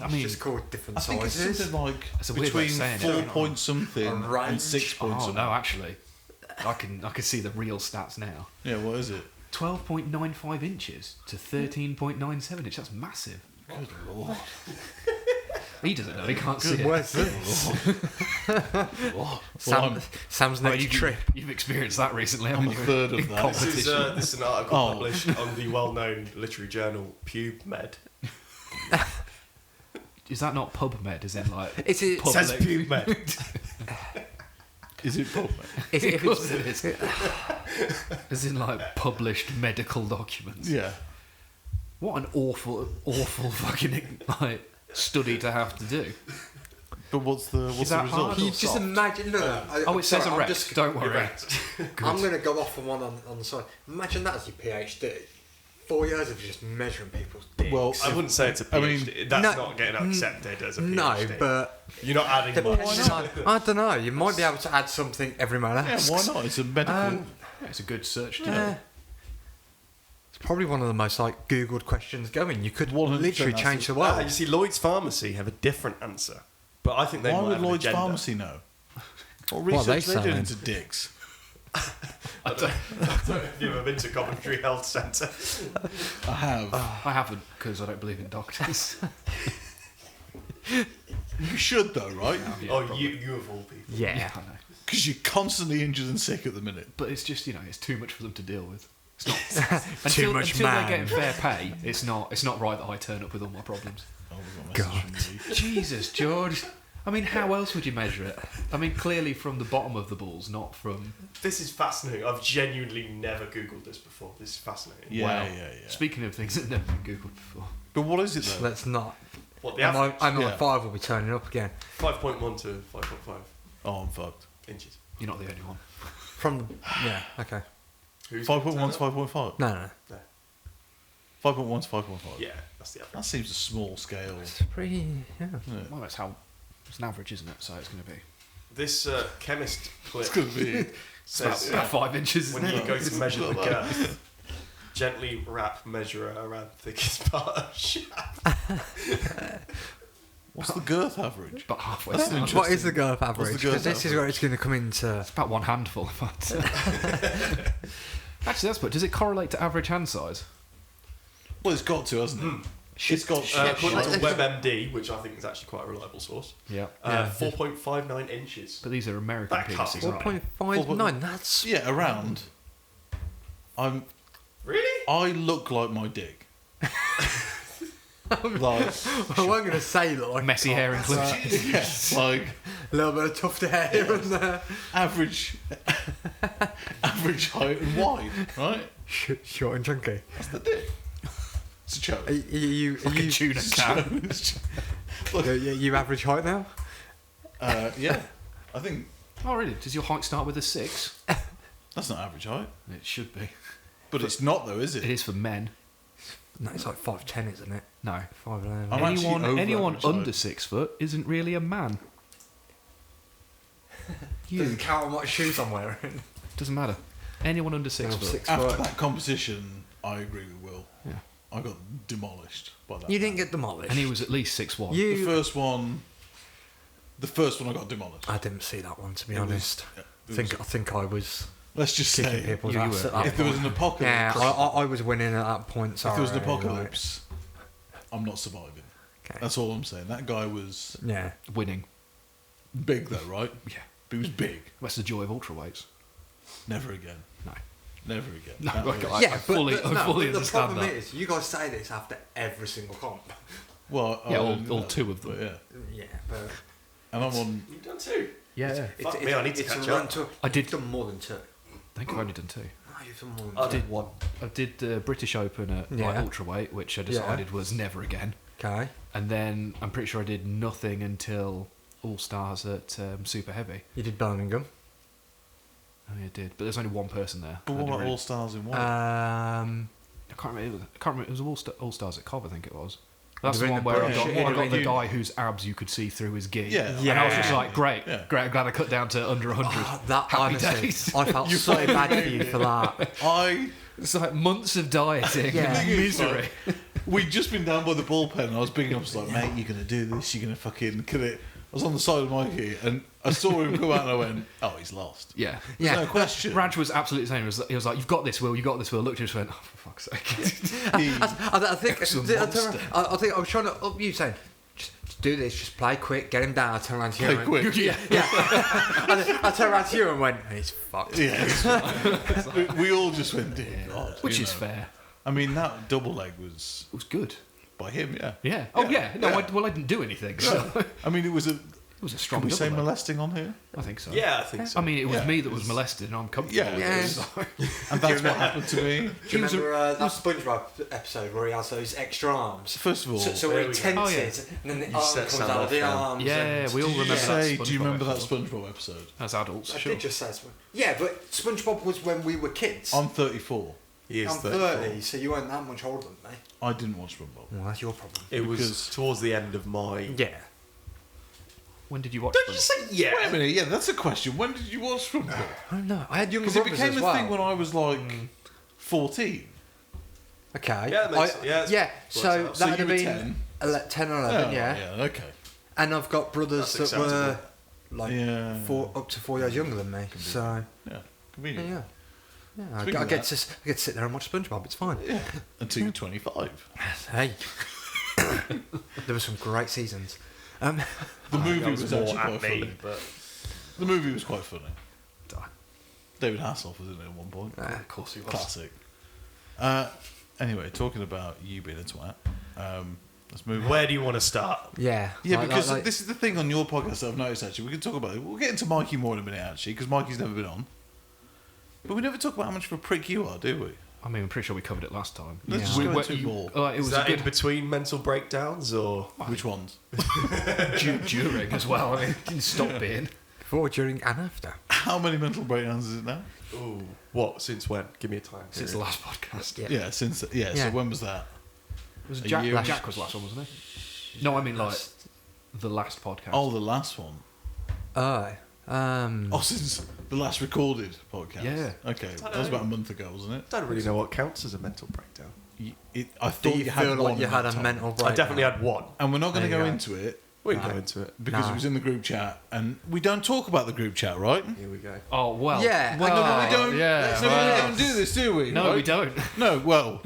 I mean, just called different I think it's sizes. something like That's a weird way between of saying it. 4 point something A and range? 6 point Oh something. no, actually, I can see the real stats now. Yeah, what is it? 12.95 inches to 13.97 inches. That's massive. Good lord. He doesn't know. He can't see it. Where's this? Well, Sam's Oh, next trip. You've experienced that recently, I'm haven't a you? third of In that. competition. This is an article Oh. published on the well-known literary journal PubMed. Is that not PubMed? Is in like Is it? It says Public. PubMed. Is it pop? Is it Of course it is. As in like published medical documents. Yeah. What an awful fucking like study to have to do. But what's the that result? hard? Can you just imagine? No, Oh, it says sorry, I'm erect. just- Don't worry. erect. I'm going to go off on one on the side. Imagine that as your PhD. 4 years of just measuring people's dicks. Well, I wouldn't say it's a I mean, PhD. That's no, not getting accepted as a PhD. no, but You're not adding much. I don't know. You might be able to add something every man yeah, asks. why not? It's a medical. Yeah, it's a good search to Yeah. do. It's probably one of the most like Googled questions going. You could 100% literally that's change the You world. see, Lloyd's Pharmacy have a different answer, but I think they Why might would have an Lloyd's agenda. Pharmacy know? What What are research they are they doing selling? into dicks? I don't know if you've ever been to Coventry Health Centre. I have. I haven't because I don't believe in doctors. You should though, right? Yeah, Oh, probably. you of all people. Yeah. I know. Because you're constantly injured and sick at the minute. But it's just it's too much for them to deal with. Until, much until man. they're getting fair pay, it's not right that I turn up with all my problems. Oh, we've got a message from you. Jesus, George. I mean, how else would you measure it? I mean, clearly from the bottom of the balls, not from. This is fascinating. I've genuinely never Googled this before. This is fascinating. Yeah, Wow. yeah. Speaking of things that never been googled before. But what is it though? Let's not. What, the I'm average? on Yeah. 5 will be turning up again. 5.1 to 5.5 Oh, I'm fucked. inches. You're not the only one. From yeah, okay. Who's 5.1 to 5.5. No, no, no. 5.1 to 5.5. Yeah, that's the average. That seems a small scale. It's pretty. Yeah. Isn't it? Well, that's how. It's an average, isn't it? So it's going to be. This chemist clip It's going to be. It's about 5 inches, when isn't you it? go to measure the girth, gently wrap measurer around thickest part of shaft. What's the girth average? About halfway That's down. interesting. What is the girth What's the average? girth 'Cause this is where it's going to come into. It's about one handful. But actually, that's what. Does it correlate to average hand size? Well, it's got to, hasn't it? It's got. According to shit. WebMD, which I think is actually quite a reliable source, Yeah. Yeah. 4.59 inches. But these are American That can't be penises, aren't they? 4.59. That's. Yeah, around. Really? I look like my dick. like, I wasn't going to say like Messy hair included. yeah, like a little bit of tufted hair here and there. average, average height and wide, right? Short and chunky. That's the dick. It's a joke. Are you Like a tuna can. you average height now? Yeah, I think Oh, really? Does your height start with a 6? that's not average height, It should be. but it's not though, is It it? is for men. No, it's like 5'10", isn't it? No. 5'11". I'm actually over Anyone average under height. 6 foot isn't really a man. Doesn't count on what shoes I'm wearing. Doesn't matter. Anyone under 6 I'm foot. 6 After foot. that competition, I agree with Will. Yeah. I got demolished by that. You man. didn't get demolished. And he was at least 6'1". the You. first one. The first one I got demolished. I didn't see that one to be It was- honest. yeah, I it think was- I think I was let's just kicking say, people's you ass were, at that if there was point. an apocalypse, Yeah, I was winning at that point. if Sorry, there was an like- apocalypse, I'm not surviving. Okay. That's all I'm saying. That guy was Yeah. Winning. big though, right? Yeah. But he was big. That's the joy of ultraweights. Never again. No. Never again. No, That okay, was- I- Yeah, fully but understand the problem that. is, you guys say this after every single comp. well, Yeah, I all didn't know, 2 of them. but yeah, Yeah, but and I'm on. You've done 2. Yeah. Fuck me, I need to it's catch a run up. to. I did- You've done more than 2. I think I've only done 2. No, you've done more than I 2. did 1. I did the British Open at Yeah. like, ultraweight, which I decided was never again. Okay. And then I'm pretty sure I did nothing until All Stars at Super Heavy. You did Birmingham. Oh, yeah, I did. But there's only one person there. But I what didn't about really- All Stars in one? I can't remember. It was All Stars at Cov, I think it was. That's the been one the where I British- got, it'd I have got the been- guy whose abs you could see through his gi. Yeah. And I was just Yeah. like, great, Yeah. great. I'm glad I cut down to under 100. Oh, that Happy honestly, days. I felt so bad for you for that. It's It's like months of dieting Yeah. and misery. we'd just been down by the bullpen, and I was bigging up, I was like, mate, you're gonna do this. You're gonna fucking kill it. I was on the side of Mikey, and I saw him come out, and I went, oh, he's lost. Yeah. There's Yeah. no question. Raj was absolutely the same. He was like, you've got this, Will. You got this, Will. Looked at us and went, oh, for fuck's sake. He- I think Some I monster. think I was trying to up you saying, just do this, just play quick, get him down. I turned around to you. Play and went, quick. yeah. Yeah. I turned around to you and went, he's fucked. Yeah, we all just went, dear God. Which you is know. fair. I mean, that double leg was It was good. by him, yeah. Yeah. Oh, yeah. No, Yeah. I didn't do anything. So. It I mean, it was a. was a strong Can we say double leg. molesting on here? I think so. Yeah, I think so. I mean, it was Yeah, me that it was was- molested, and I'm comfortable with Yeah. it. So. And that's what happened to me. Do you He was a- remember that SpongeBob episode where he has those extra arms? First of all, So There where he we go. tenses, and then the You arm set comes Sam out of off the now. arms. Yeah, and- we all did you remember that. say, do you SpongeBob remember that episode. SpongeBob episode? As adults, I sure. did just say Spon- Yeah, but SpongeBob was when we were kids. I'm 34. He is I'm 30, so you weren't that much older than me. I didn't watch SpongeBob. Well, that's your problem. It was Because- towards the end of my... Yeah. When did you watch Don't them? you say yeah? Wait a minute, yeah, that's a question. When did you watch SpongeBob? I don't know. I had younger Because it brothers became as a well. thing when I was like 14. Okay. Yeah, that makes- yeah, yeah. works So out. So that you would were have 10? been 10 or 11, yeah. Yeah, okay. And I've got brothers That's that were acceptable. like Yeah. up to 4 years younger than me. be. So Yeah, yeah, convenient. yeah. I Speaking of get that- to sit there and watch SpongeBob. It's fine. Yeah. Until you're 25. Hey, there were some great seasons. The movie was actually more quite at funny. me, but The movie was quite funny. Die. David Hasselhoff was in it at one point. Ah, Of course he was. Classic. Anyway, talking about you being a twat, let's move on. Where do you want to start? Yeah. Yeah, like- because like- this is the thing on your podcast that I've noticed, actually. We can talk about it. We'll get into Mikey more in a minute, actually, because Mikey's never been on. But we never talk about how much of a prick you are, do we? I mean, I'm pretty sure we covered it last time. Let's Yeah. just We- go we- into it you- more. it Is was that a in good between mental breakdowns or? Which ones? during as well. I mean, it didn't stop being. Before, during, and after. How many mental breakdowns is it now? Ooh. What? Since when? Give me a time. Since the last podcast. Yeah. Yeah, since so Yeah. when was that? It was A Jack, year- Jack was the last one, wasn't he? No, I mean like the last podcast. Oh, the last one. Oh, since the last recorded podcast. Yeah. Okay, that was about a month ago, wasn't it? I don't really know what counts as a mental breakdown. I Do thought you you had feel one like you at had that a time. mental breakdown? I definitely had one. And we're not going to There go you go. into it We can No. go into it. because No. it was in the group chat, and we don't talk about the group chat, right? Here we go. Oh well. Yeah, Well, I know, but we don't. Yeah. no, well, we don't do this, do we? No, right? we don't. No, well,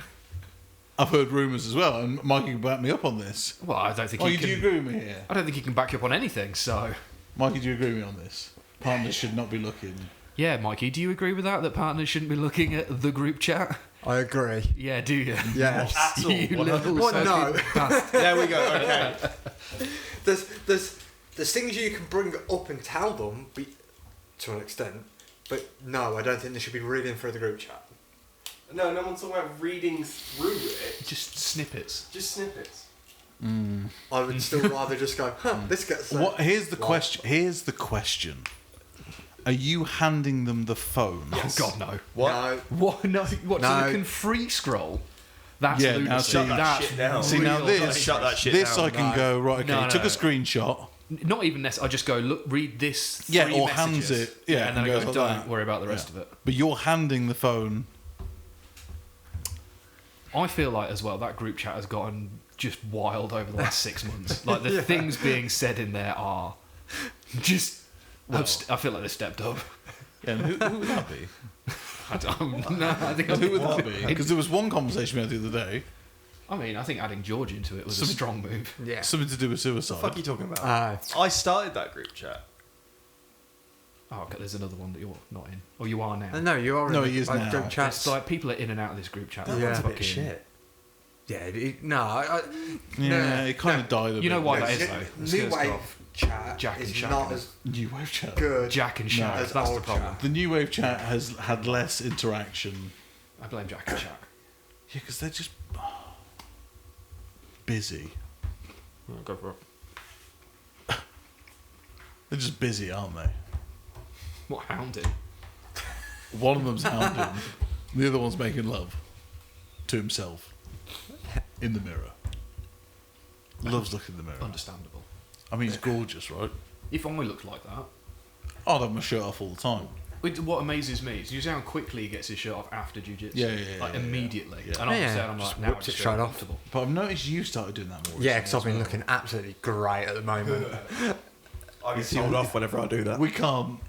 I've heard rumours as well, and Mikey can back me up on this. Well, I don't think. Oh, he you can, do agree with me here? I don't think he can back you up on anything. So, Mikey, do you agree with me on this? Partners should not be looking. yeah, Mikey, do you agree with that? That partners shouldn't be looking at the group chat? I agree. Yeah, do you? Yeah. At all. You little 100%. What? No. bastard. There we go. Okay. There's things you can bring up and tell them, to an extent, but no, I don't think they should be reading through the group chat. No one's talking about reading through it. Just snippets. Just snippets. I would still rather just go, this gets sent. What? Here's the Well, question. Here's the question. Are you handing them the phone? Oh God, no. What? No. What? No. What? So No. you can free scroll? That's Yeah, now lunacy. shut that That's shit down. See, now real this, dangerous. Shut that shit this down. I can No. go, right, okay, No, took no. a screenshot. Not even necessarily. I just go look, read this. Yeah, three or messages, hands it. Yeah, and then I and go, goes like don't that. worry about the rest Yeah. of it. But you're handing the phone. I feel like as well that group chat has gotten just wild over the last 6 months. Like the things being said in there are just. Well. I feel like they stepped up. Yeah, and who would that be? I don't know. I think Who would that be? Because there was one conversation we had the other day, I mean, I think adding George into it was a strong move. Yeah. something to do with What the fuck are suicide. you talking about? I started that group chat. Oh, okay, there's another one that you're not in, or you are now. No, you are No, in he is the now. group chat. It's like people are in and out of this group chat. That Yeah. one's a bit Fucking- shit. Yeah, Yeah, no, it kind of died a bit. You know why no, that is, New- though? It's New 'cause it's wave chat Jack and is Shaq not in it. as New wave chat. good. Jack and Shaq. as That's the old problem. chat. The new wave chat has had less interaction. I blame Jack and Shaq. Yeah, because they're just busy. Go for it. They're just busy, aren't they? What hounding? One of them's hounding, the other one's making love to himself in the mirror. Loves looking in the mirror. Understandable. I mean, he's gorgeous, right? If I looked like that, I'd have my shirt off all the time. what amazes me is you see how quickly he gets his shirt off after jiu-jitsu. Yeah, yeah, Like yeah, immediately. yeah. And I'm Yeah, saying, I'm just like, now I whipped just it feel straight off. comfortable. But I've noticed you started doing that more. Yeah, because I've been recently looking absolutely great at the moment. I get told off whenever I do as that. well. We can't.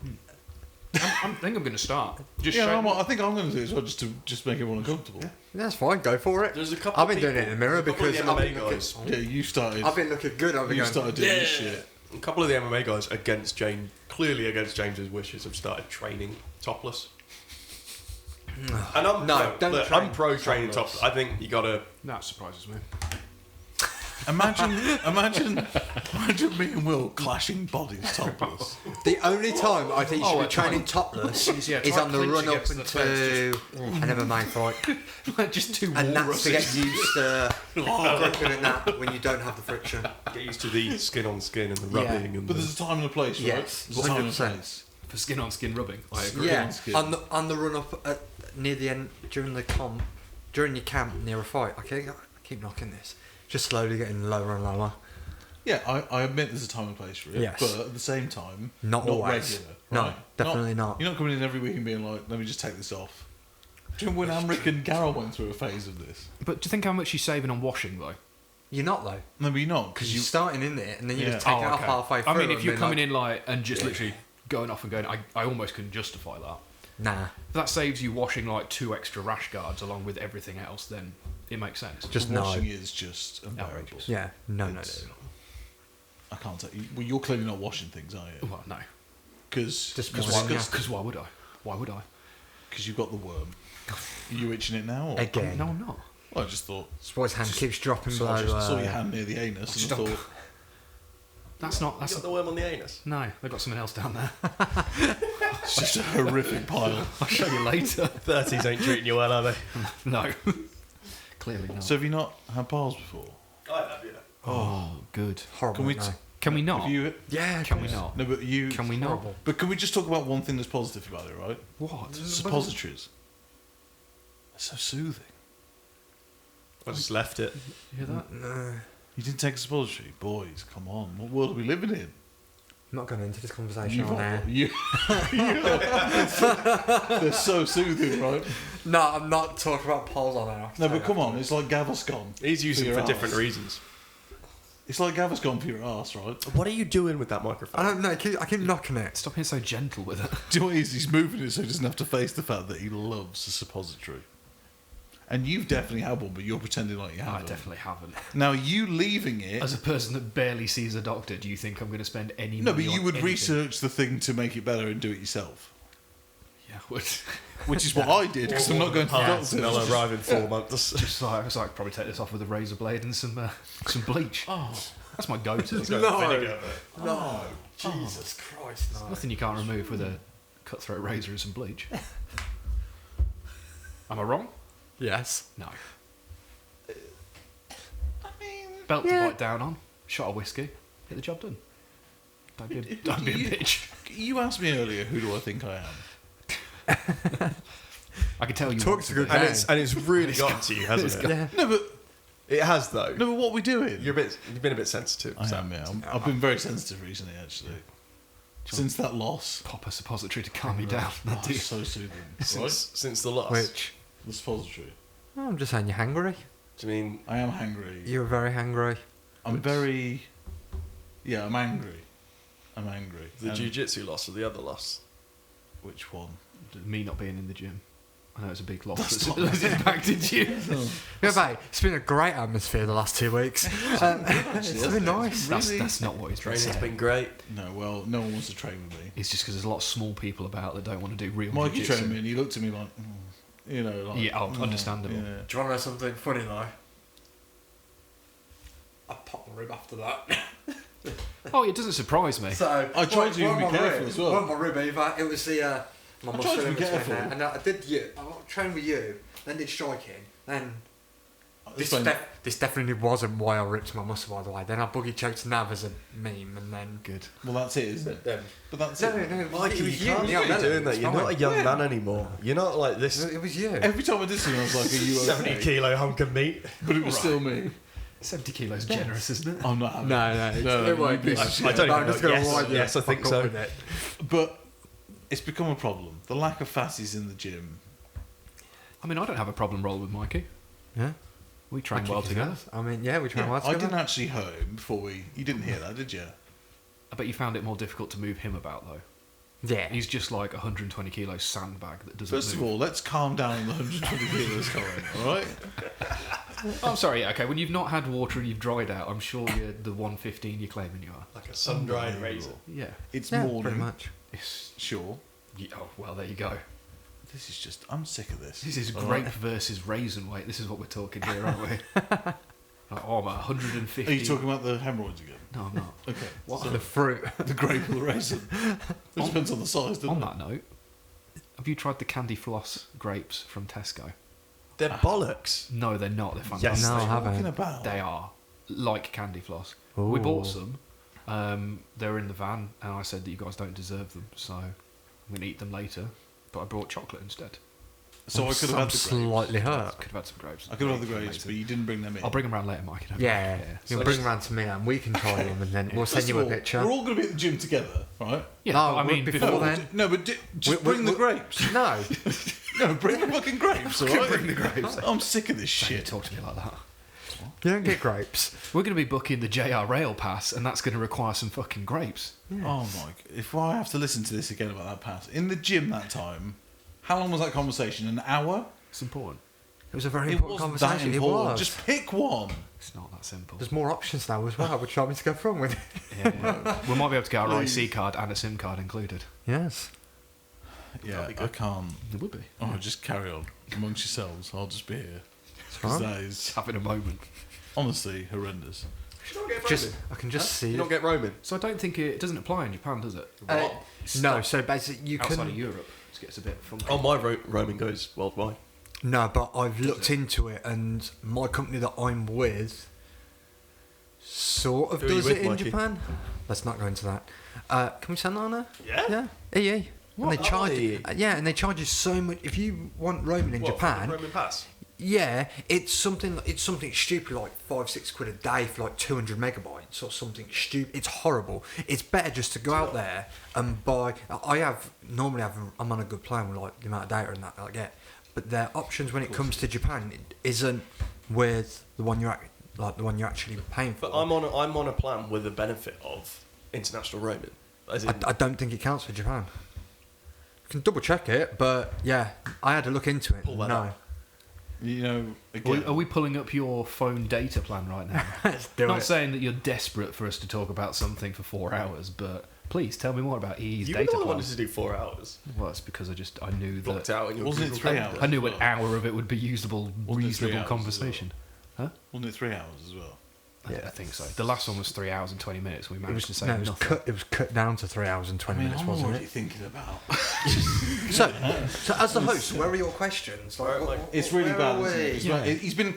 I think I'm going to start. Just Yeah, show I think I'm going to do it as well, just to make everyone uncomfortable. That's fine, go for it. There's a couple. I've been of doing it in the mirror people- a because couple I've of the been, MMA looking, guys. Yeah, you started. I've been looking good. I've been You going, started doing this shit. A couple of the MMA guys against James, clearly against James's wishes, have started training topless. And I'm No, don't look, train I'm pro training topless. topless. I think you gotta. That surprises me. Imagine me and Will clashing bodies topless. The only time I think you should Oh, be training topless Yeah, is try on the clinch run up against the into fence, an MMA fight. Just two And that's walruses. to get used to gripping and that when you don't have the friction. Get used to the skin on skin and the Yeah. rubbing and But the, there's a time and a place, right? Yes, There's a time and a 100%. place. For skin on skin rubbing. I agree. Yeah, Skin. on the run up near the end during your camp near a fight. I keep knocking this, just slowly getting lower and lower. Yeah, I admit there's a time and place for it. Yes. But at the same time, Not always. regular. No, right? definitely not. You're not coming in every week and being like, let me just take this off. Do you remember when Amric and Garrel went through a phase of this? But do you think how much you're saving on washing though? You're not though, No, but you're not, because because you're you. starting in there and then you Yeah. just take it off halfway through. I mean, if and you're being coming like, in like and just literally going off and going, I almost can justify that. nah, If that saves you washing like 2 extra rash guards along with everything else, then it makes sense. just no. washing is just unbearable. Outrageous. Yeah, no. It's- I can't tell you. Well, you're clearly not washing things, are you? Well, no. Because Just Because Washing, why, yeah. why would I? Why would I? you've got the worm. Are you itching it now? Or? Again. No, I'm not. Well, I just thought. Spot's hand keeps dropping So below. I just saw your hand near the anus and I Stop. thought, That's not. You That's got the worm on the anus. no. They've got something else down there. it's just a horrific pile. I'll show you later. 30s ain't treating you well, are they? No. Clearly not. So have you not had piles before? I have, yeah. oh, good. Horrible. Can we? no. Can we not? Have you? Yeah. Can we of course. not? No, but you. Can we not? Horrible. But can we just talk about one thing that's positive about it, right? What? Suppositories. They're so soothing. I just left it. You hear that? No. You didn't take a suppository, boys. Come on, what world are we living in? I'm not going into this conversation You've on air. you, they're so soothing, right? No, I'm not talking about polls on air. No, but come on, it's like Gaviscon. He's using it your for different arse. reasons. It's like Gaviscon for your ass, right? What are you doing with that I microphone? don't know. I keep knocking it. Stop being so gentle with it. Do you know what it is? He's moving it so he doesn't have to face the fact that he loves a suppository. And you've definitely had one, but you're pretending like you I haven't. definitely haven't. Now, you leaving it... As a person that barely sees a doctor, do you think I'm going to spend any no, money but you on would anything? research the thing to make it better and do it yourself. Yeah, I would. Which is what I did, because I'm not going to the Parts, and doctor. they'll arrive in 4 months. Just like, I could probably take this off with a razor blade and some bleach. Oh, That's my go-to. Vinegar. No. Jesus Christ, no. Nothing you can't remove with a cutthroat razor and some bleach. Am I wrong? Yes. No. I mean... Belt Yeah. to bite down on, shot of whiskey, get the job done. Don't be a bitch. You asked me earlier, who do I think I am? I can tell you. Talk once to a good day. And it's really gotten to you, hasn't it? Yeah. No, but It has, though. no, but what are we doing? You've been a bit sensitive. I Sam. am, yeah. I've been very sensitive recently, actually. Since that loss. Pop a suppository to calm me down. Oh, it's so soothing. Right? Since the loss. Which? The suppository. Oh, I'm just saying you're hungry. Do you mean I am hungry. You're very hungry. I'm very... Yeah, I'm angry. I'm angry. the And- jiu-jitsu loss or the other loss? Which one? Me not being in the gym. I know it's a big loss That's that's, not- that's impacted you. Yeah, mate, it's been a great atmosphere the last 2 weeks. It's been nice. That's not what he's trying to Training's say. been great. No, well, no one wants to train with me. It's just because there's a lot of small people about that don't want to do real Mikey jiu-jitsu. trained me and he looked at me like, you know, like... Yeah, understandable. Yeah. Do you want to know something funny though? I popped my rib after that. Oh, it doesn't surprise me. So I tried to wasn't be my careful rib, as well. wasn't my rib either. It was the my I muscle tried to be in between careful. there. And I did you. I trained with you, then did striking, then this, Explain- this definitely wasn't why I ripped my muscle, by the way. Then I boogie choked Nav as a meme, and then Good. Well, that's it, isn't it? then But that's no, it. no, Mikey, it you was can't you. be doing that. You're not a young man anymore. You're not like this It was you. Every time I did something, I was like, are you 70 okay? kilo hunk of meat. But it was still me. 70 kilos generous, isn't it? I'm not having No, it. no, No, it won't you be. piece of shit. I don't No, even I'm just know. gonna Yes, wind you yes, I the think fuck so. up with it. But it's become a problem. The lack of fatties in the gym. I mean, I don't have a problem rolling with Mikey. Yeah. We train I well kick his together. ass. I mean, yeah, we train Yeah, well I together. didn't actually hurt him before we... You didn't hear that, did you? I bet you found it more difficult to move him about, though. Yeah. He's just like a 120 kilo sandbag that doesn't First of move. all, let's calm down on the 120 kilos, Colin, alright? Oh, I'm sorry, yeah, okay, when you've not had water and you've dried out, I'm sure you're the 115 you're claiming you are. Like a sun-dried razor. Yeah. It's Yeah, morning. pretty much. It's, Sure. oh, well, there you go. This is just... I'm sick of this. This is all grape right? versus raisin weight. This is what we're talking here, aren't we? Like, oh, I'm at 150. Are you talking about the hemorrhoids again? No, I'm not. Okay. What? So the fruit. The grape or the raisin? It depends on the size, doesn't On it? that note, have you tried the Candy Floss grapes from Tesco? They're bollocks. No, they're not. They're Yes, fantastic. No, I What are you talking haven't. about? They are like Candy Floss. We Ooh. bought some. They were in the van, and I said that you guys don't deserve them, so I'm going to eat them later. But I brought chocolate instead. So I could have had the grapes. slightly hurt. Could have had some grapes. I could have had the Amazing. grapes, but you didn't bring them in. I'll bring them around later, Mike. don't Yeah, worry. you'll So bring just- them round to me and we can try them and then we'll send First you of a all, picture. We're all going to be at the gym together, right? Yeah, No, but I mean, before before then. No, but just bring the grapes. No. No, bring the fucking grapes, alright? bring the grapes. I'm sick of this Don't you shit. talk to me like that. You don't get grapes. We're going to be booking the JR Rail Pass, and that's going to require some fucking grapes. Oh my! If I have to listen to this again about that pass in the gym that time, how long was that conversation? An hour? It's important. It was a very It important wasn't that conversation. It important. was. Just pick one. It's not that simple. There's more options now as well. Would you like me to go from with it? Yeah. We might be able to get our Please. IC card and a SIM card included. Yes. Yeah, That'd be I good. can't. It would be. Oh, just carry on amongst yourselves. I'll just be here. It's 'Cause fine. that Just is having a moment. honestly horrendous. Just I can just see. You don't get roaming. So I don't think it doesn't apply in Japan, does it? No, so basically you Outside can. of Europe, it gets a bit funky. Oh, my roaming goes worldwide. No, but I've looked into it, and my company that I'm with sort of Who are you does with, it in Mikey? Japan. Let's not go into that. Can we send that on there? Yeah? Yeah. EE. What? And they charge. Oh, EE. Yeah, and they charge you so much. If you want roaming in What, Japan, roaming pass. yeah, it's something stupid like £5-6 a day for like 200 megabytes or something stupid. It's horrible. It's better just to go out there and buy. I'm on a good plan with like the amount of data and that I get, but their options when it comes to Japan isn't with the one you're actually paying for. But I'm on a plan with the benefit of international roaming. As in, I don't think it counts for Japan. You can double check it, but yeah, I had to look into it. Pull that No, up. You know, again, Are we pulling up your phone data plan right now? let's do Not it. saying that you're desperate for us to talk about something for 4 hours, but please tell me more about EE's you were the data one who plan. wanted to do 4 hours. Well, it's because I knew Blocked that out in your Wasn't it Google 3 Calendar. hours? I knew an Well. hour of it would be usable, Wasn't it 3 reasonable hours as conversation. wasn't it 3 hours as well? I think so. The last one was 3 hours and 20 minutes. We It managed to was, say no, it was nothing. cut. It was cut down to 3 hours and 20 minutes, I'm wasn't already it? thinking about. So as the host, where are your questions? It's really where bad. are Isn't it? we? It's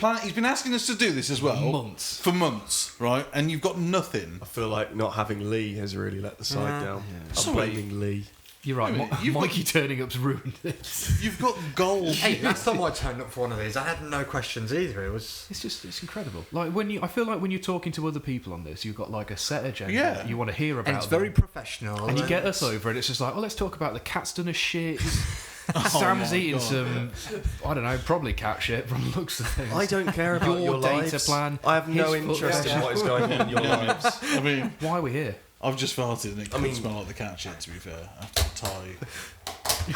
right. He's been asking us to do this as well Months. for months, right? And you've got nothing. I feel like not having Lee has really let the side down. I'm Sorry. blaming Lee. You're right. Wait a minute, you've got- Mikey turning up's ruined this. You've got gold. Hey, last time I turned up for one of these, I had no questions either. It was It's incredible. Like I feel like when you're talking to other people on this, you've got like a set agenda. Yeah. You want to hear about. and it's them. very professional. And you get us over, and it's just like, oh, let's talk about the cat's done a shit. Sam's my eating God. some, I don't know, probably cat shit from the looks of things. I don't care about Your your, data lives. plan, I have no his interest football. in what is going on in your lives. I mean, Why are we here? I've just farted and it could mean- smell like the cat shit, to be fair, after the tie.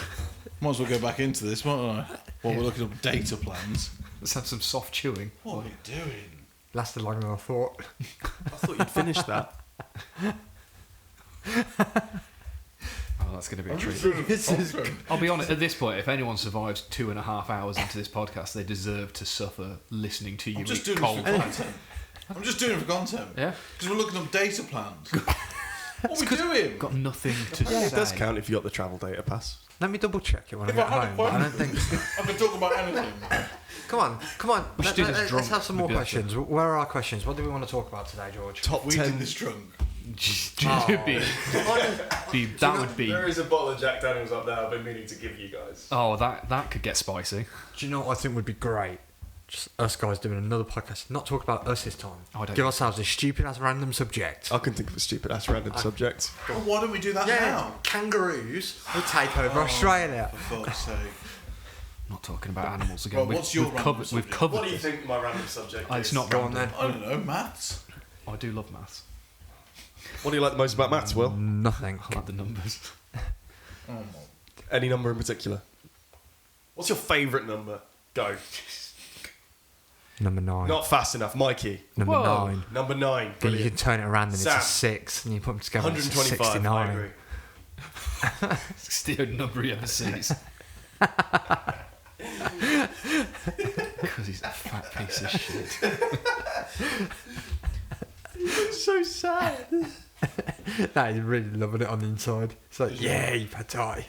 Might as well go back into this, mightn't I? While we're looking up data plans. Let's have some soft chewing. What are we doing? lasted longer than I thought. I thought you'd finished that. Oh, that's going to be a treat. This is I'll be honest, at this point, if anyone survives 2.5 hours into this podcast, they deserve to suffer listening to you I'm just eat doing cold. it for content. I'm just doing it for content. Yeah? Because we're looking up data plans. What are we doing? Got nothing to Yeah, say. it does count if you got the travel data pass. Let me double check it when If I I get had a home. But I phone- don't think. I can talk about anything. Come on. We should do this Let's drunk. have some We'd more be able questions. Where are our questions? What do we want to talk about today, George? Top We 10. did this drunk. That would be. There is a bottle of Jack Daniels up there I've been meaning to give you guys. Oh, that could get spicy. Do you know what I think would be great? Just us guys doing another podcast. Not talk about us this time. Oh, I don't- Give ourselves a stupid ass random subject. I can think of a stupid ass random subject. Well, why don't we do that now? Kangaroos will take over Australia. For fuck's sake. Not talking about animals again. Well, what's your random We've subject? covered. What do you think my random subject Oh, is? it's not Go on random. then. I don't know, maths. I do love maths. What do you like the most about maths, Will? Nothing. I like the numbers. Oh my. Any number in particular? What's your favourite number? Go. Number 9. Not fast enough. Mikey. Number Whoa. 9. Number 9. But you Brilliant. can turn it around and it's Sam. a 6, and you put them together and it's a 125. I 69. agree. It's the only number he ever sees. Because he's a fat piece of shit. So sad. That is really loving it on the inside. It's like, yay, pad thai.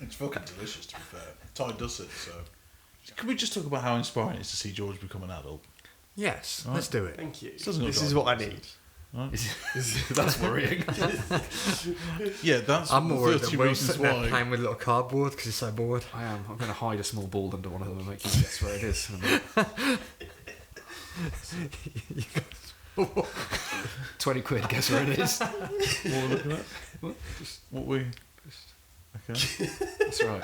It's fucking delicious, to be fair. Ty does it, so. Can we just talk about how inspiring it is to see George become an adult? Yes, Right. let's do it. Thank you. Doesn't look This is like what I it. need. That's worrying. Yeah, that's I'm more worried that 30 Will's reasons sitting there why. playing with a little cardboard because he's so bored. I am. I'm going to hide a small ball under one of them and make you guess where it is. in a minute. 20 quid, guess where it is. What we're looking at? What we. Okay. That's right.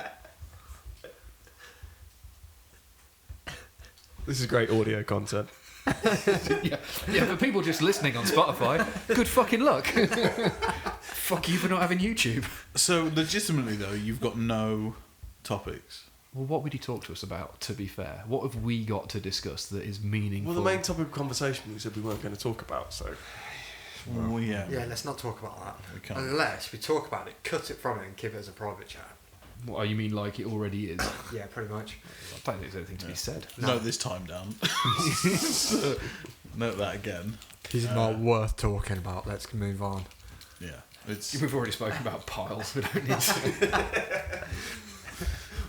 This is great audio content. Yeah, for people just listening on Spotify, good fucking luck. Fuck you for not having YouTube. So, legitimately, though, you've got no topics. Well, what would you talk to us about, to be fair? What have we got to discuss that is meaningful? Well, the main topic of conversation we said we weren't going to talk about, so. Well, yeah. Yeah, let's not talk about that. We can't. Unless we talk about it, cut it from it and keep it as a private chat. What, you mean like it already is? Yeah, pretty much. I don't think there's anything to be said. Note this time down. Note that again. He's not worth talking about. Let's move on. Yeah. It's We've already spoken about piles. We don't need to.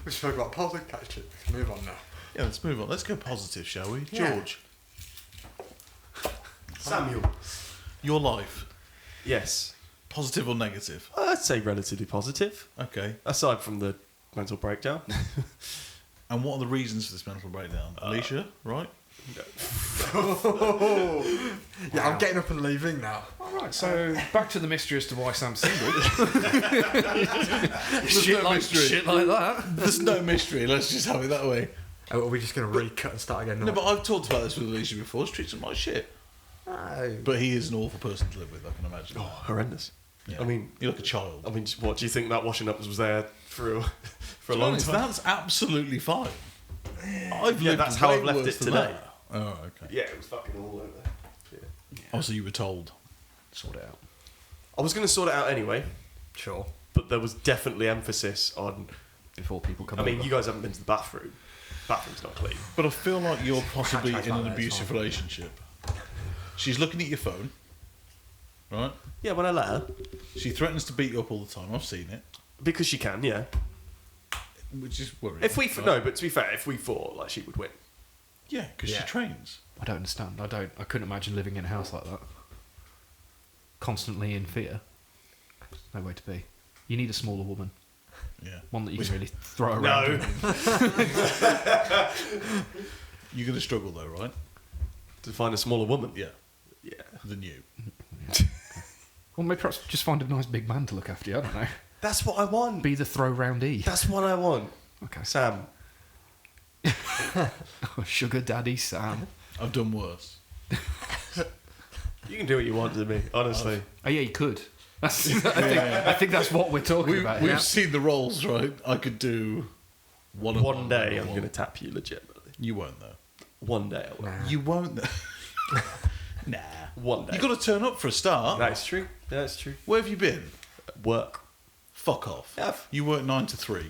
We spoke about positive catch it. Let's move on now. yeah. Let's move on. Let's go positive, shall we? Yeah. George, Samuel. your life, Yes. positive or negative? I'd say relatively positive, Okay. aside from the mental breakdown. And what are the reasons for this mental breakdown? Alicia, right? Yeah, I'm getting up and leaving now. Alright, so back to the mystery as to why Sam's single. shit like that. There's no mystery. Let's just have it that way. Oh, are we just going to recut and start again? No, but I've talked about this with Alicia before. She treats him like shit. No. But he is an awful person to live with, I can imagine. Oh, horrendous. Yeah. I mean, You're like a child. I mean, what do you think that washing up was there for a, for a To be long honest, time? That's absolutely fine. I've Yeah, lived that's how way I've left worse it than today. that. Oh, okay. Yeah, it was fucking all over. Yeah. Oh, so you were told. Sort it out. I was going to sort it out anyway, Sure. but there was definitely emphasis on. Before people come I mean, over. you guys haven't been to the bathroom. Bathroom's not clean. But I feel like you're possibly change in like an that, it's abusive fine. relationship. She's looking at your phone, right? Yeah, when I let her, She threatens to beat you up all the time. I've seen it, because she can. Yeah. which is worrying. If we right? no, but to be fair, if we fought, like she would win. Yeah, because Yeah. she trains. I don't understand. I couldn't imagine living in a house like that. Constantly in fear. No way to be. You need a smaller woman. Yeah. One that you can really throw around. No. You're going to struggle though, right? To find a smaller woman. Yeah. Yeah. Than you. Well, maybe perhaps just find a nice big man to look after you. I don't know. That's what I want. Be the throw roundie. That's what I want. Okay. Sam. Sugar daddy Sam. I've done worse. You can do what you want to me, honestly. Oh yeah, you could. That's, I think that's what we're talking about. We've here. seen the roles, right? I could do one. One day I'm going to tap you legitimately. You won't though. One day I will. Nah. You won't. Though. Nah. One day. You got to turn up for a start. That's true. That's true. Where have you been? Work. Fuck off. Yeah. You work 9 to 3.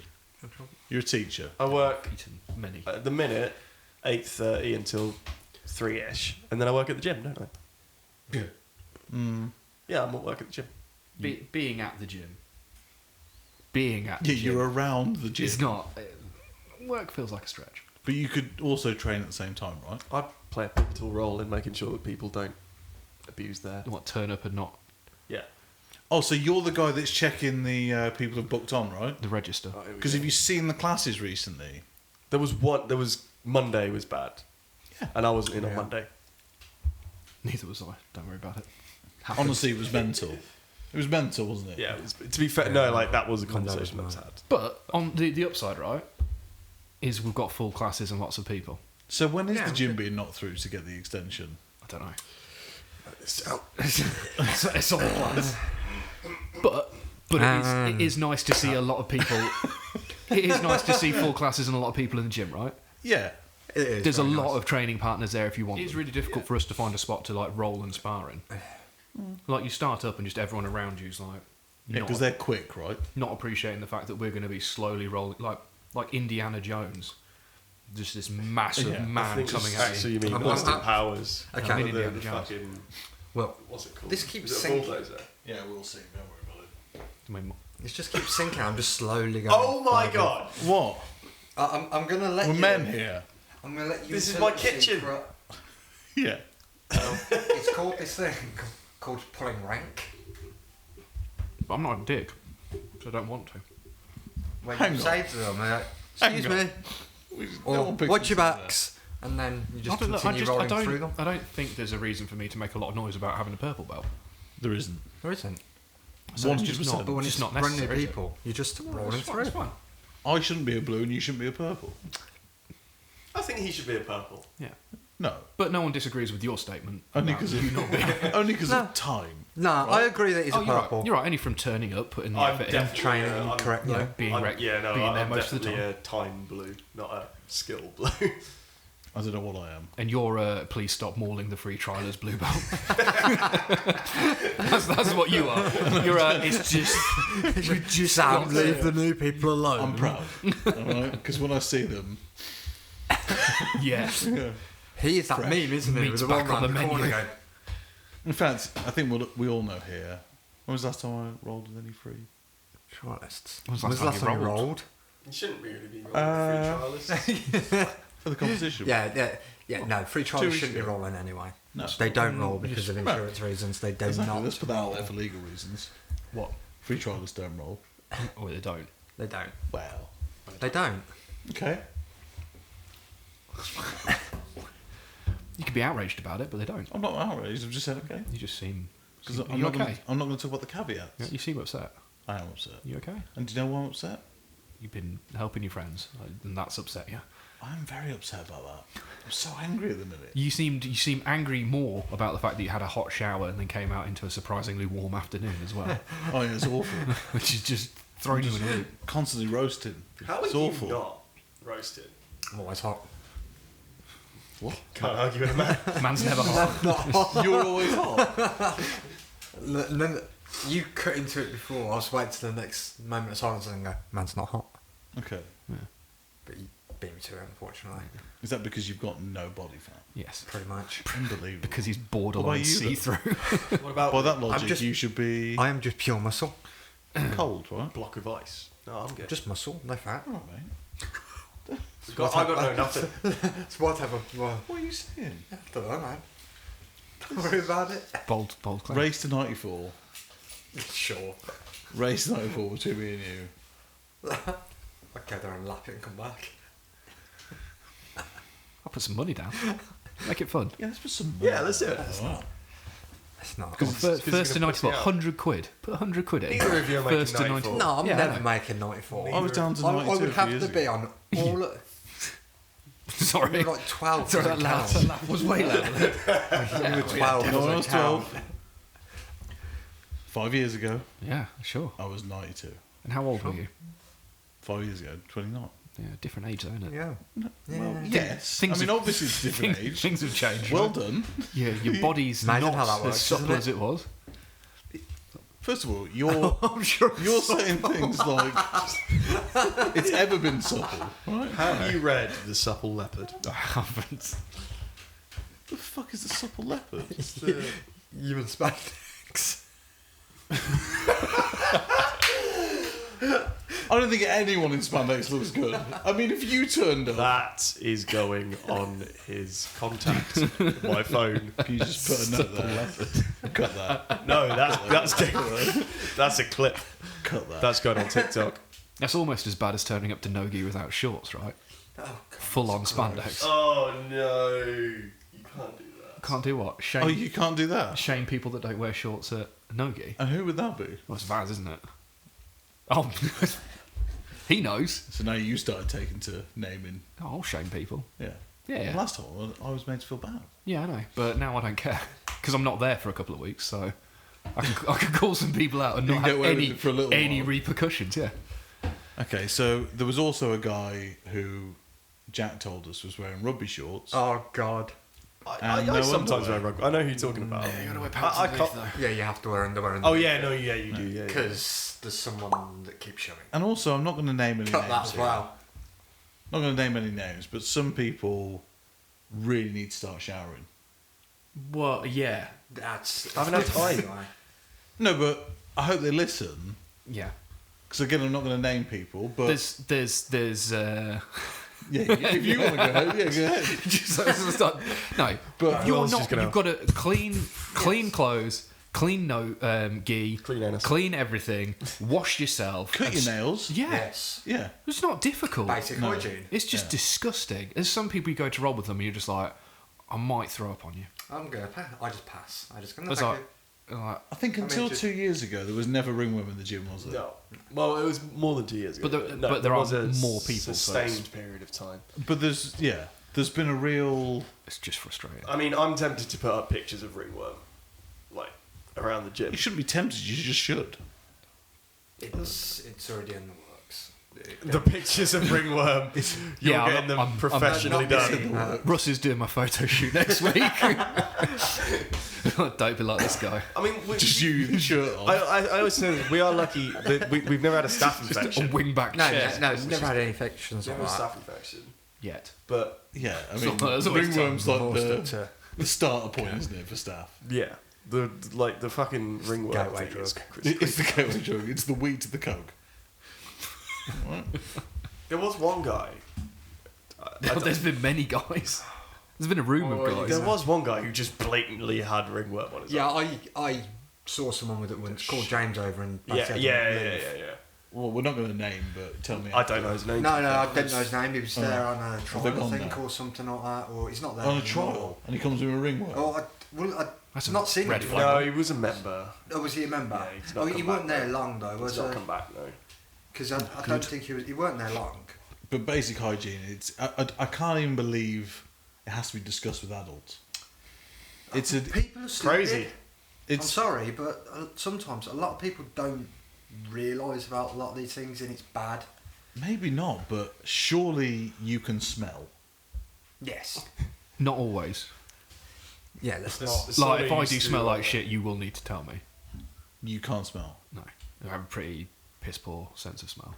You're a teacher. I work Eaten many. at the minute 8:30 until 3ish, and then I work at the gym, don't I? Yeah, I'm at work at the gym. Being at the gym. Being at the Yeah, gym. you're around the gym. It's not. Work feels like a stretch. But you could also train at the same time, right? I play a pivotal role in making sure that people don't abuse their. What, turn up and not Yeah. Oh, so you're the guy that's checking the people who've booked on, right? the register? Because have you seen the classes recently? There was one. There was Monday was bad, and I wasn't in on Yeah. Monday. Neither was I. Don't worry about it. Honestly, it was mental. It was mental, wasn't it? Yeah, it was, to be fair, no, like that was a Monday conversation that was was had. But on the upside, right, is we've got full classes and lots of people. So when is Yeah, the gym being knocked through to get the extension? I don't know. So, It's all plans. But it is nice to see a lot of people. It is nice to see full classes and a lot of people in the gym, right? Yeah. It is. There's a very lot nice. of training partners there if you want. It's really difficult for us to find a spot to like roll and spar in. Like you start up and just everyone around you's like Yeah, because they're quick, right? not appreciating the fact that we're going to be slowly rolling like Indiana Jones. Just this massive Yeah, I I man think coming it's at actually you. you mean I'm- Austin I'm- Powers. Okay. Rather Indiana than the Jones. fucking Well, what's it called? this keeps Is it a sinking. bulldozer? Yeah, we'll see. Don't worry about it. I mean, It just keeps sinking. I'm just slowly going. Oh my further. god! What? I'm gonna let We're you. men here. I'm gonna let you. This is tell my the kitchen. secret. Yeah. It's called this thing called pulling rank. but I'm not a dick, so I don't want to. When Hang you on. say to them, they're like, Hang "Excuse on. me," No or one picks "Watch your up on backs," and then you just I don't, continue rolling through them. I don't think there's a reason for me to make a lot of noise about having a purple belt. that. There isn't. There isn't. So it's just 100%. not, But when just it's not brand new necessary. is it? people, you're just rolling It's fine, through. it's fine. I shouldn't be a blue and you shouldn't be a purple. I think he should be a purple. Yeah, No. but no one disagrees with your statement. Only about because you not being. only because No. of time. Nah, I agree that he's Oh, a you're right. purple. You're right. Only from turning up, putting the I'm effort in. definitely training I'm- correctly. You know, being I'm- rec- yeah, no, being there I'm most of the definitely time. a time blue, not a skill blue. I don't know what I am. And you're please stop mauling the free trialers blue belt. that's what you are. You're it's just you just Sam, got leave to- the new people alone. I'm proud. Because when I see them, Yeah. He is that Fresh. meme, isn't he? Meat's With the one back on round the the corner menu. going, in fact, I think we all know here. When was the last time I rolled with any free? trialists. When's When was the last time you rolled? You shouldn't really be rolling free trialists. For the competition? Yeah. No, free Two trials weeks shouldn't be ago. rolling anyway. No. They don't roll because of Right. insurance reasons. They do Exactly. not. Let's put that out there for legal reasons. What? Free trialists don't roll. Oh, they don't. They don't. Well. They don't. Okay. You could be outraged about it, but they don't. I'm not outraged. I've just said okay. You just seem. Because Are I'm you not okay? going to talk about the caveats. Yeah, you seem upset. I am upset. You okay? And do you know why I'm upset? You've been helping your friends, and that's upset you. I'm very upset about that. I'm so angry at the minute. You seem angry more about the fact that you had a hot shower and then came out into a surprisingly warm afternoon as well, Oh, yeah, it's awful. which is just throwing you in a loop. Constantly roasting. How are it's you awful. not roasted? I'm always hot. What? Can't argue with a man. Man's never hot. You're always hot. And then you cut into it before. I was waiting to the next moment of silence and go, "Man's not hot." Okay. But you beat me to it, unfortunately. Is that because you've got no body fat? Yes, Pretty much. Unbelievable. because he's What borderline about you, then? see-through. What about By that logic, just- you should be I am just pure muscle. cold, right? block of ice? No, I'm good. Just muscle, no fat. All right, mate. I got no nothing. It's whatever. Well, What are you saying? I don't know, man. Don't worry about it. bold claim. Race to 94. Sure. Race to 94 between me and you. I'd go there and lap it and come back. I'll put some money down. Make it fun. Yeah, let's put some. Yeah, let's do it. Wow. It's not. Come on, first it's to gonna 94, put me out. 100 quid. Put 100 quid in. Neither of you are making First to 94. No, I'm Yeah, I never know. making 94. I was down to I 92 would a few have years to be ago. on all. Sorry. Like 12. Sorry, that laugh was way louder. With 12 You know, when I doesn't was count. 12, 5 years ago, Yeah, sure. I was 92. And how old were you? 5 years ago, 29. Yeah, different age, though, isn't it? Yeah. Well, Yeah. yes. Things I mean, have- obviously it's a different age. Things have changed. Well right? done. Yeah, your body's Imagine not how that as works, supple isn't it? as it was. First of all, you're I'm sure. you're saying things like it's ever been supple, right? Have you read The Supple Leopard? I haven't. The fuck is the supple leopard? You and spandex. I don't think anyone in spandex looks good. I mean, if you turned up, That is going on his contact, my phone. can you just put a note there? Cut that. No, that's a clip. Cut that. That's going on TikTok. That's almost as bad as turning up to Nogi without shorts, right? Full on spandex. Oh no, you can't do that. Can't do what? Shame, Oh, you can't do that. shame people that don't wear shorts at Nogi. And who would that be? Well, it's Vaz, isn't it? Oh, he knows. So now you started taking to naming. Oh, I'll shame people. Yeah. Yeah, yeah. Last time I was made to feel bad. Yeah, I know. But now I don't care. Because I'm not there for a couple of weeks, so I can call some people out and You not can have get away with any, it for a little any while. repercussions, yeah. Okay, so there was also a guy who Jack told us was wearing rugby shorts. Oh, God. I And no sometimes underwear. wear rugby. I know who you're talking about. Yeah, you gotta wear I pants can't- underneath, Yeah, you have to wear underwear. Oh yeah, no, yeah, you do. Yeah, yeah. Because there's someone that keeps showing. And also, I'm not going to name any Cut names. that as here. well. Not going to name any names, but some people really need to start showering. Well, yeah. That's. I haven't had time. Anyway. No, but I hope they listen. Yeah. Because again, I'm not going to name people, but There's yeah, if you want to go ahead, yeah, go ahead. no, But you're everyone's not. just gonna- You've got to clean clothes, clean gi, Clean anus. clean everything, wash yourself, Cut and your nails. Yeah, Yes. Yeah. it's not difficult. Basic No. hygiene. It's just Yeah. disgusting. There's some people you go to roll with them and you're just like, I might throw up on you. I'm going to pass. I just pass. I just going It's to like, like, I think mean, until just- 2 years ago, there was never ringworm in the gym, was there? No. Well, it was more than 2 years ago. But there was are a more people, so Sustained it's- period of time. But there's been a real. it's just frustrating. I mean, I'm tempted to put up pictures of ringworm, like around the gym. You shouldn't be tempted. You just should. It's already in the works. the pictures of ringworm. You're Yeah, getting them I'm professionally not done. missing- Russ is doing my photo shoot next week. Don't be like this guy. I mean, Just you, the shirt on. I always say that we are lucky that we've never had a staph A infection. wingback No, chair. no, never had any infections like Never a that. staph infection. Yet. But Yeah, I So mean, there's always ringworm's like More the, stuff to- the starter point, isn't it, for staff? yeah, the fucking ringworm Gateway thing is drug. It's the gateway drug. It's the weed to the coke. Right. There was one guy. There's been many guys. There's been a room of guys. There was one guy who just blatantly had ringworm on his arm. Yeah, I saw someone with it once. Called James over and Yeah. Well, we're not going to name, but tell me. I don't know his name. No, I didn't know his name. He was there on a they trial, gone I think, now? or something like that. Or he's not there On a anymore. trial, and he comes with a ringworm. Oh, That's a not seen red him. flag. No, he was a member. Oh, was he a member? Yeah, he's not Oh, he come wasn't back, there no. long though, He's was not he? come back, no. Because I don't think he was. He weren't there long. But basic hygiene, I can't even believe it has to be discussed with adults. It's a People are stupid. Crazy. I'm it's sorry, but sometimes a lot of people don't realise about a lot of these things, and it's bad. maybe not, but surely you can smell. Yes. Not always. Yeah, let's This- not. this- Like, if Somebody I do used to, smell like shit, you will need to tell me. You can't smell. No. I have a pretty piss poor sense of smell.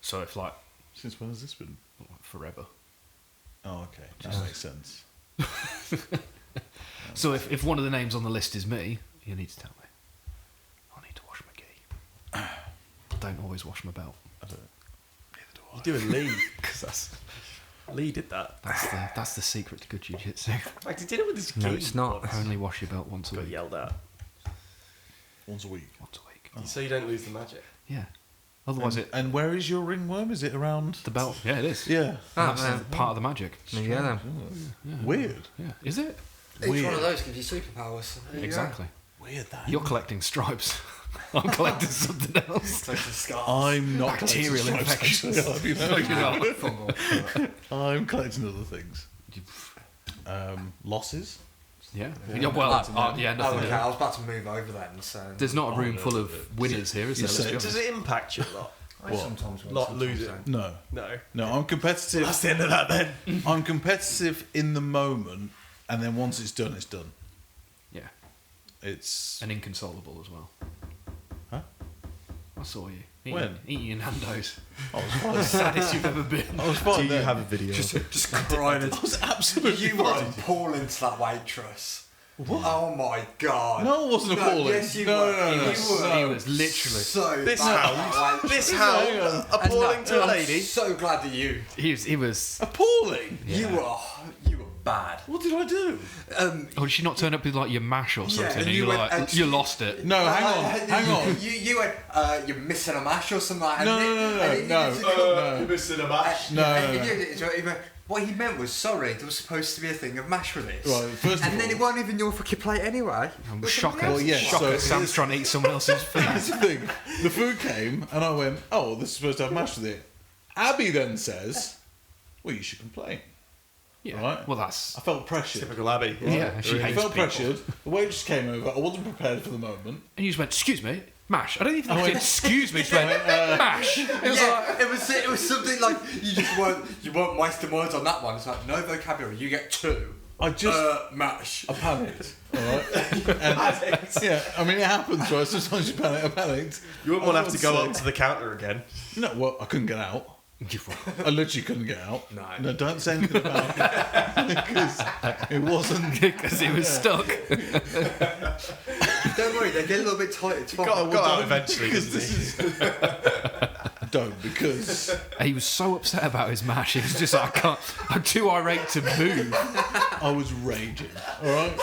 So if, like, Since when has this been? forever. Oh, okay, that makes sense. So if one of the names on the list is me, you need to tell me. I need to wash my gi. I don't always wash my belt. I don't. You're doing Lee. Because Lee did that. that's the secret to good jiu-jitsu. Like, he did it with his No, gi it's not. once. Only wash your belt once a Got week. yelled at. Once a week. Once a week. So you don't lose the magic. Yeah. Otherwise, And where is your ringworm? Is it around the belt. Yeah, it is. Yeah. Ah, That's man. part of the magic. There you go then. Yeah. Weird. Yeah. Is it? Each Weird. one of those gives you superpowers. There you go. Exactly. Weird that. You're collecting stripes. I'm collecting something else. Collecting scars. I'm not Bacterial collecting stripes, infections. actually, you know. No, you're not. Fungal. I'm collecting other things. Losses. Yeah. Yeah. Yeah, well, yeah, Oh, nothing. okay, I was about to move over then. So There's not a room Oh, full no, of winners here, is there? You Let's say- be Does honest. it impact you a lot? I What? sometimes win, Not sometimes losing. don't. No. No. No, I'm competitive. That's the end of that then. I'm competitive in the moment, and then once it's done, it's done. Yeah. It's And inconsolable as well. Huh? I saw you. When? Eating your Nando's. I was fine. Saddest you've ever been. I was Do fine you then. have a video? Just crying. I was absolutely You were fine. appalling to that waitress. What? Oh my god. No, it wasn't appalling. Yes, you No, were. no, no, You no. were. He was literally. So This bad hound- at that waitress. This hound And appalling to a I'm lady. so glad that you. He was. Appalling. You were bad. What did I do? Oh, did she not turn up with like your mash or Yeah, something? and and you you went, like and you she- lost it. No, hang on. You went. You're missing a mash or something like that. No, and no, no. missing a match. No, and no, he no. did it, so he went, what he meant was, sorry, there was supposed to be a thing of mash with this. Right, first of and then all- it wasn't even your fucking plate anyway. I'm It was shocked. somebody Well, yeah, else's. so Shocker. Sam's here's- trying to eat someone else's food. That's the thing. The food came, and I went, "Oh, this is supposed to have mash with it." Abby then says, "Well, you should complain." Yeah. Right. Well, that's I felt pressured. Typical Abby. Yeah, she I hates felt people. pressured. The waitress came over. I wasn't prepared for the moment. And you just went, excuse me, mash. I don't even I think went- you excuse me. Just went, mash. It was Yeah, like, it was something like you weren't wasting words on that one. It's like no vocabulary. You get two. I just Mash. I panicked. All right. And, yeah, I mean it happens, right? Sometimes you panic. I panicked. You wouldn't want to I have to was go about up to the counter again. No, well, I couldn't get out. I literally couldn't get out. No. Don't say anything about it because it wasn't. because he was stuck. Don't worry, they get a little bit tight. It's fine. Got out eventually, Because didn't this is. Don't because He was so upset about his mash. He was just like, I'm too irate to move. I was raging. All right.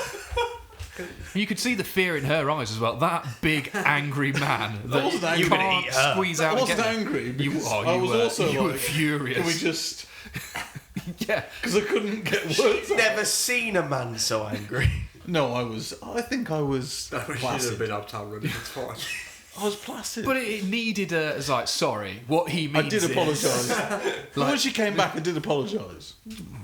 You could see the fear in her eyes as well. That big, angry man that wasn't you angry. can't Eat her. squeeze I out wasn't again. angry. You, Because oh, I you was were, also you were like, furious. Can we just? Yeah. Because I couldn't get words. out. Never seen a man so angry. No, I was. I think I was I wish you'd have placid. been uptown running. It's fine. I was placid. But it needed a, it's like, sorry, what he means I did is- apologise. When she came back, I did apologise.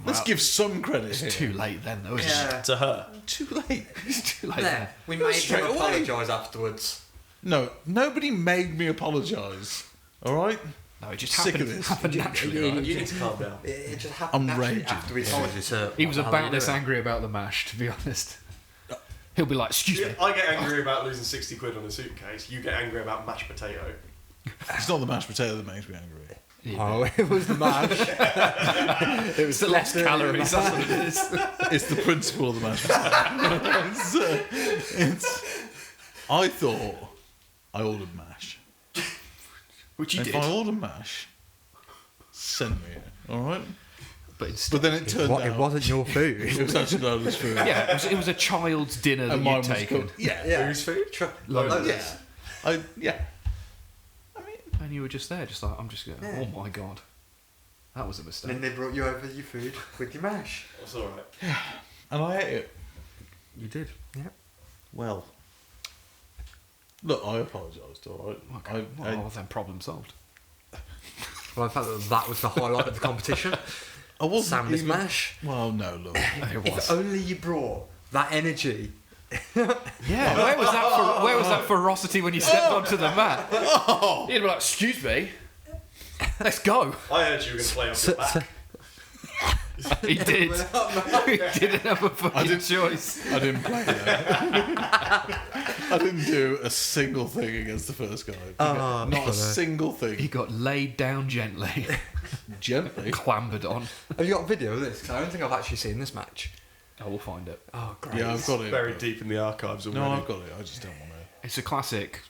Let's give some credit here. It's too late then, though, isn't it? Yeah. To her. Too late. It's too late There. then. We made Straight him away. apologise afterwards. No, nobody made me apologise. All right. No, it just Sick of happened, this. happened naturally. Right? You need to calm down. It just happened I'm naturally raging. after we told you, sir. He was what the hell are about you this doing? angry about the mash, to be honest. He'll be like, excuse me. I get angry about losing 60 quid on a suitcase. You get angry about mashed potato. It's not the mashed potato that makes me angry. Oh, it was the mash. It was It's the less calories, that's what it is. It's the principle of the mashed potato. I thought I ordered mash. Which you If did. I order mash, send me it, all right? But instead, But then it turned out It wasn't your food. it was actually Lola's food. yeah, it was a child's dinner that And mine you'd was taken. cooked. Yeah, Yeah. Whose food? Loads. yeah. Yeah. And you were just there, just like, I'm just going, Yeah. oh my god. That was a mistake. And then they brought you over your food with your mash. That's alright. And I ate it. You did. Yeah. Well. Look, I apologised, all right? Okay, well, then problem solved. Well, I felt that was the highlight of the competition. I wasn't Salmon's even... mash. Well, no, look. It If was. only you brought that energy. Yeah, where was that ferocity when you stepped onto the mat? You'd be like, excuse me, let's go. I heard you were going to play off your back. He did. He didn't have a fucking choice. I didn't play that. I didn't do a single thing against the first guy. Oh, Not a brother. single He thing. got laid down gently, Gently. clambered on. Have you got a video of this? 'Cause I don't think I've actually seen this match. I will find it. Oh, great. Yeah, I've got it. Buried but- deep in the archives already. No, I've got it. I just don't want to. It's a classic,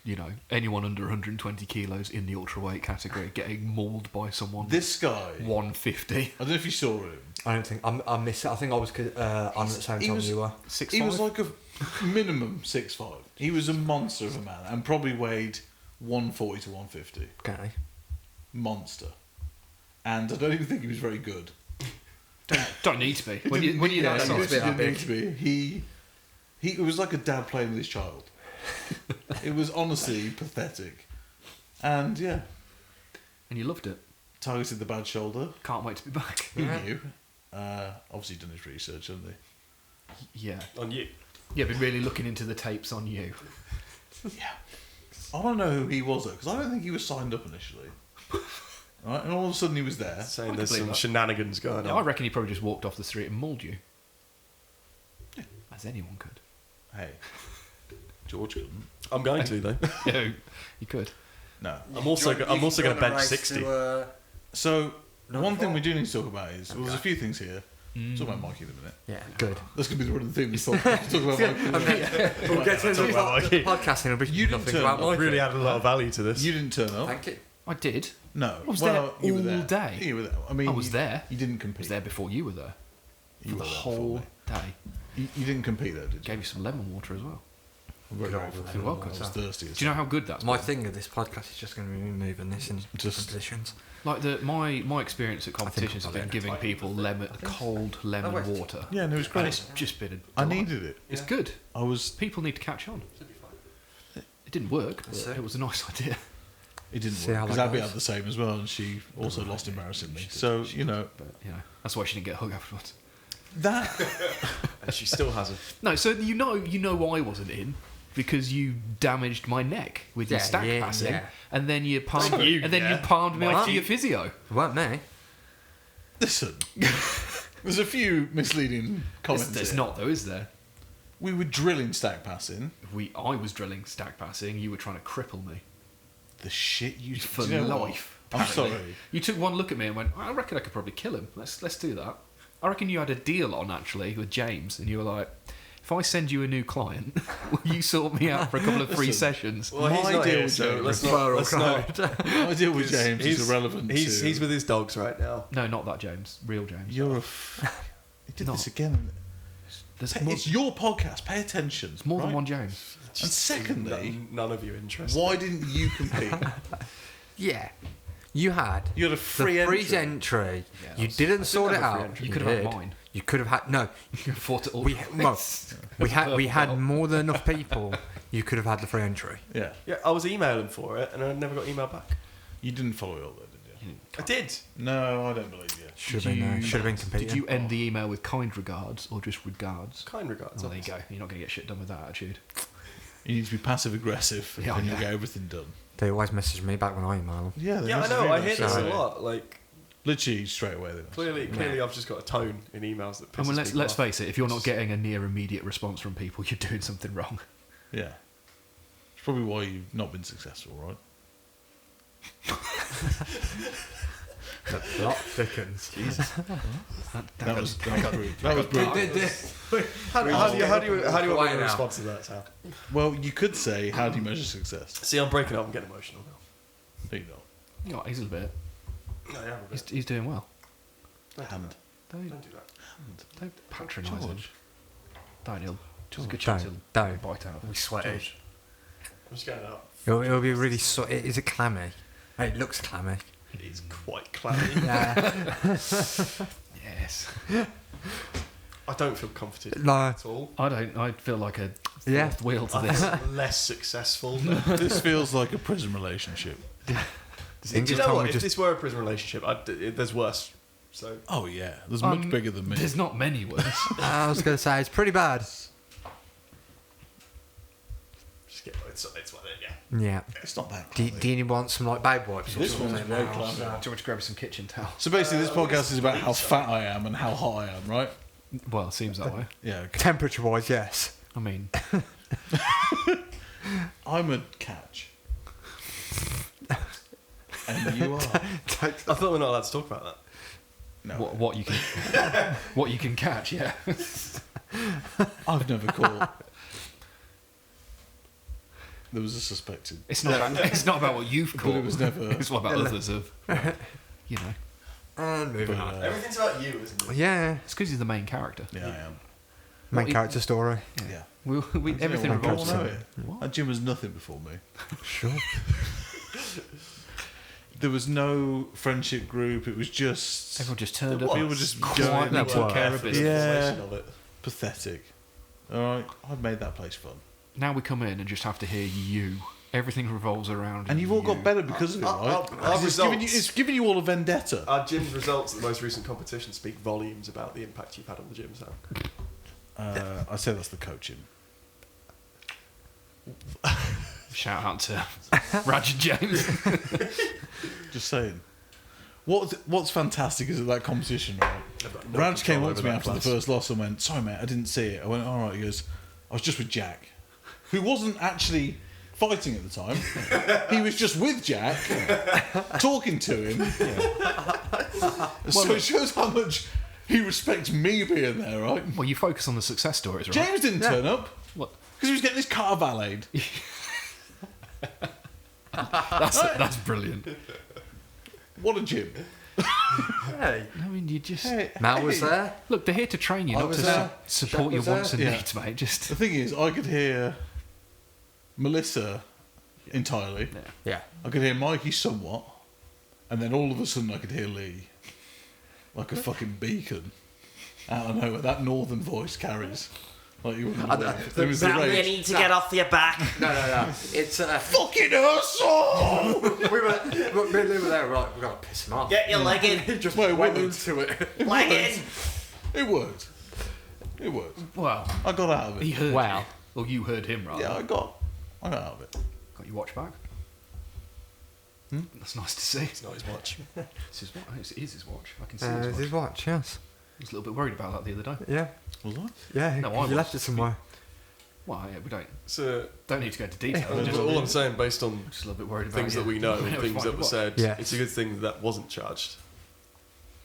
anyone under 120 kilos in the ultraweight category getting mauled by someone This guy, 150. I don't know if you saw him. I don't think I missed it. I think I was on at the same He time was- you were. 6'5"? He was like a minimum 6'5". He was a monster of a man and probably weighed 140 to 150. Okay. Monster. And I don't even think he was very good. Don't need to be. He When didn't you're need- that he size. literally That didn't need to be. It was like a dad playing with his child. It was honestly pathetic. And yeah, and you loved it. targeted the bad shoulder. Can't wait to be back. He Yeah. knew. Obviously done his research, hadn't he? Yeah. On you. Yeah, been really looking into the tapes on you. Yeah. I don't know who he was though, because I don't think he was signed up initially. Right, and all of a sudden he was there. Saying I there's could some believe that. shenanigans going Yeah, I on. reckon he probably just walked off the street and mauled you. As anyone could. Hey, George couldn't. I'm going to though. Yeah, you could. No. I'm also going to bench 60. So Not one thing far. we do need to talk about is well, there's a few things here. Talk about Mikey in a minute. Yeah, good. That's gonna be the running thing. We talk about Mikey. We'll get to Talk the about Mikey. podcasting. It'll be You didn't nothing turn about up. Mikey. Really added a lot of value to this. You didn't turn up. Thank you. I did. No. I was there you were all day. You were there. I mean, I was there. You didn't I compete. was there before you were there. You For were the there whole before day. me. You didn't compete though, did you? Gave you some lemon water as well. I'm very Good grateful old for You're that. welcome. I was thirsty. Do you know how good that's My been? thing of this podcast is just going to be moving this in Just- positions. Like my experience at competitions has I'll been let giving people cold lemon wait. water. Yeah, no, it was And great. it's just been a I delight. needed it. It's good. I was. People need to catch on. It didn't work, but That's it. it was a nice idea. It didn't See how work because that Abby goes. had the same as well, and she also lost embarrassingly. So She you did, know but that's why she didn't get a hug afterwards. that. And she still hasn't. No, so you know why I wasn't in because you damaged my neck with your Yeah, stack yeah, passing, yeah. and then you palmed You, and then yeah. you palmed me off to Mikey. your physio. It weren't me. Listen, there's a few misleading comments. There's here. not though, is there? We were drilling stack passing. I was drilling stack passing. You were trying to cripple me The shit you for do you know what? life. I'm apparently. sorry. You took one look at me and went, "I reckon I could probably kill him. Let's do that." I reckon you had a deal on actually with James, and you were like, "If I send you a new client, will you sort me out for a couple of free Listen. sessions?" Well, he's My not deal here, with so James. let's not. My deal with James is irrelevant. He's, to, he's with his dogs right now. No, not that James. Real James. You're a. You did No. this again. There's more, It's your podcast. Pay attention. it's more than right? one James. And secondly, none of you interested. why didn't you compete? Yeah. You had You had a the free free entry. entry. Yeah, You that's- didn't I sort didn't it have a free out. entry. You could have had did. mine. You could have had no. You fought it all. We had more than enough people. You could have had the free entry. Yeah. Yeah, I was emailing for it and I never got emailed back. You didn't follow it up there, did you? I did. No, I don't believe you. Should have been. Should have been competing. Did you end the email with kind regards or just regards? Kind regards. Oh, there you go. You're not going to get shit done with that attitude. You need to be passive aggressive Yeah, and you'll yeah. get everything done. They always message me back when I email them. Yeah, they Yeah, I message know. me I about hear stuff. this a lot. Like, Literally straight away. They message. clearly, I've just got a tone in emails that pisses I mean, people let's off. face it. If you're not getting a near immediate response from people, you're doing something wrong. Yeah. It's probably why you've not been successful, right? The plot thickens. Jesus. That was brutal. That was brutal. How do you want me Why to now? respond to that, Sam? Well, you could say, how do you measure success? See, I'm breaking up and getting emotional now. No, you don't. Yeah, he's a bit. No, yeah, He's doing well. Hand. Don't Don't do that. patronise him. George. Don't. He'll. There's a good Don't, chance he'll don't. bite out of We it. sweaty. I'm just getting up. It'll be really. Is it clammy? It looks clammy. It is quite clammy. Yeah. Yes. I don't feel comforted No. at all. I don't. I feel like a Yeah. fourth wheel to I this. feel less successful. This feels like a prison relationship. Do English you know told what? me If just. this were a prison relationship, there's worse. So Oh, yeah. There's much bigger than me. There's not many worse. I was going to say it's pretty bad. just get it's what it, yeah. Yeah. It's not that Do clammy. you want some like babe wipes? or This something? one's very No. clammy. Do you want me to grab some kitchen towel? So basically, this podcast is about how fat I am and how hot I am, right? Well, it seems that way. Yeah. Okay. Temperature wise, yes. I mean, I'm a catch. And you are. I thought we're not allowed to talk about that. No. what you can what you can catch. Yeah. I've never caught. There was a suspected. It's not. About, it's not about what you've But caught. it was never. It's what about others have. You know. And moving But, on. Everything's about you, isn't it? Yeah. It's because he's the main character. yeah, I am. Main Well, character story. Yeah. We everything I revolves know around it. What? And Jim was nothing before me. Sure. There was no friendship group. It was just Everyone just turned It up. was. people just Quietly going took care of Effort, business. Yeah. information of it. pathetic. All right, I've made that place fun. Now we come in and just have to hear you. Everything revolves around. And you've all you. got better because of it, right? our Because it's giving you, results- it's giving you all a vendetta. Our gym's results at the most recent competition speak volumes about the impact you've had on the gym, Sam. I say that's the coaching. Shout out to Roger James. Just saying. What's fantastic is at that competition, right? I've got no Raj came control up to over me that after class. the first loss and went, "Sorry, mate, I didn't see it." I went, "All right." He goes, "I was just with Jack, who wasn't actually fighting at the time. He was just with Jack, talking to him." So it shows how much he respects me being there, right? Well, you focus on the success stories, right? James didn't turn up What? because he was getting his car valeted. That's brilliant. What a gym! Hey, I mean, you just Matt was there. look. They're here to train you, I not was to there. support Jack your was wants there. and Yeah. needs, mate. Just The thing is, I could hear Melissa entirely. Yeah. I could hear Mikey somewhat, and then all of a sudden I could hear Lee, like a fucking beacon, out of nowhere. That northern voice carries. Like you wouldn't believe. It was the Sam, you rage. need to get off your back. No. It's Fucking asshole! we were there. Right, we got to piss him off. Get your leg in. Just Wait, went what? into it. Leg in. It worked. It worked. well, I got out of he it. heard. Wow. You. Or you heard him, rather. Yeah, I got out of it. Got your watch back. That's nice to see. It's not his watch. It's his watch. It is his watch. I can see It's his watch. his watch, yes. I was a little bit worried about that the other day. Yeah. Was I? Yeah, No, I you was. left it somewhere. Well, yeah, we So, don't need to go into detail. just all I'm saying, based on just a little bit worried about things you. that we know and It was things fine that to were watch. said, Yeah. it's a good thing that wasn't charged.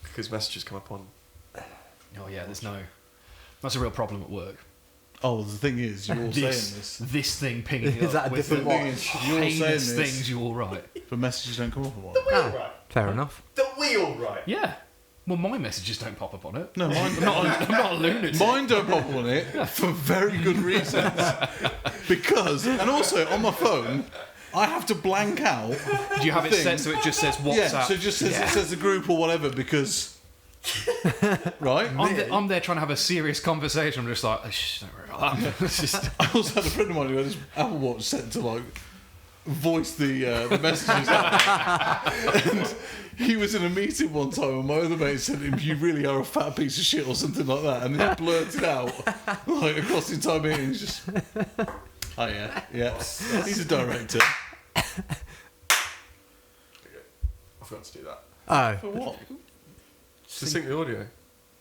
Because messages come up on. Oh yeah, there's no. That's a real problem at work. Oh, the thing is, you're all saying this. This thing pinging Is up that a with different the watch? You're saying heinous this. things you all write. But messages don't come up on one. Ah, fair enough. The wheel, right? Yeah. Well, my messages don't pop up on it. No, mine, I'm not a lunatic. mine don't pop on it for very good reasons. Because, and also on my phone, I have to blank out. Do you have it thing. set so it just says WhatsApp? Yeah, so it just says Yeah. it says the group or whatever because, right? I'm there trying to have a serious conversation. I'm just like, oh, shh, don't worry about that. It's just, I also had a friend of mine who had his Apple Watch set to like voice the messages out. And he was in a meeting one time and my other mate said to him, "You really are a fat piece of shit," or something like that, and he blurted out like across the entire meeting. He's just, "Oh yeah, yeah." He's a director. I forgot to do that. Oh. For what? To sync the audio.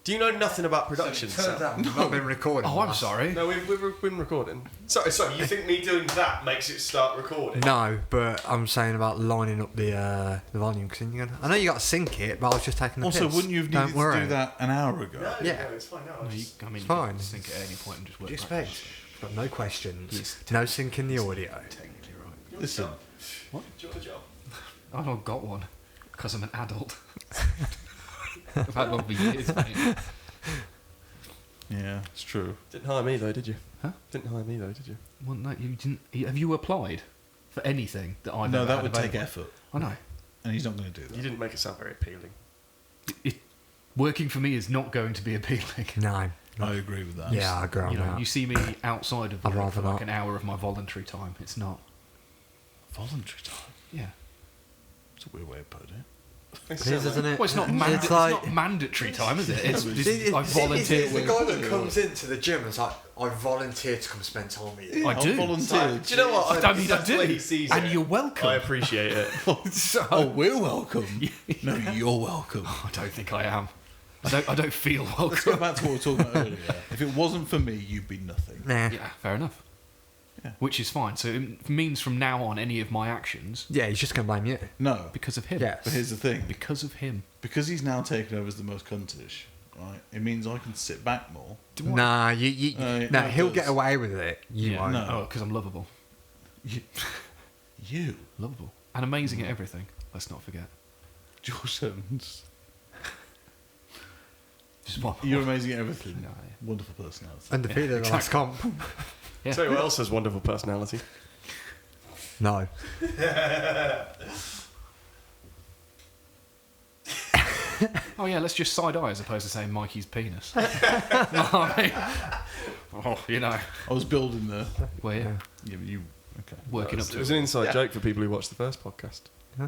Do you know nothing about production? Turns Sam? out we've not been recording. Oh, I'm last- sorry. No, we've been recording. Sorry, you think me doing that makes it start recording? No, but I'm saying about lining up the volume because I know you got to sync it, but I was just taking the Also, piss. wouldn't you have Don't needed worry. to do that an hour ago? No, Yeah. no, it's fine now. No, you, Just- I mean, It's you fine. can sync at any point and just What work do you backwards. expect? Got no questions. Yes. No syncing the audio. Technically right. Listen, Do you want a job? I've not got one because I'm an adult. I've had one for years, mate. yeah, it's true. Didn't hire me though, did you? Huh? Didn't hire me though, did you? Well, no, you didn't. Have you applied for anything that I've No, ever that had would take available? effort, I know. and he's not going to do that. You didn't make it sound very appealing. Working for me is not going to be appealing. No. I agree with that. Yeah, I agree on You know, that. you see me outside of I'd work rather for like not. an hour of my voluntary time. It's not. Voluntary time. Yeah. It's a weird way of putting it. It is, isn't it? Well, it's not. It's like- it's not mandatory time, is it? It's, It- I it's volunteer. the guy that comes into the gym and is like, I volunteer to come spend time with you. I do. volunteered. Do you know what? I mean, I That's the way do. he sees And it. you're welcome. I appreciate it. Oh, we're welcome. No, you're welcome. I don't think I am. I don't feel Let's welcome. go back to what we were talking about earlier. If it wasn't for me, you'd be nothing. Nah. Yeah, fair enough. Yeah. Which is fine. So it means from now on, any of my actions Yeah, he's just going to blame you. No, because of him. Yeah. but here's the thing. Because of him. Because he's now taken over as the most cuntish, right? It means I can sit back more. Nah, no, he'll it get does. away with it. You Yeah. won't. No. Oh, because I'm lovable. You, Lovable. And amazing at everything. Let's not forget. George Evans. Just one. You're amazing at everything. No, yeah. Wonderful personality. Undefeated in the last comp. Yeah. Tell you what else has wonderful personality. No. Oh yeah, let's just side eye as opposed to saying Mikey's penis. I mean, oh, you know, I was building the. well, yeah, Yeah, but you. Okay. working up It to was it. an inside joke for people who watched the first podcast. Yeah.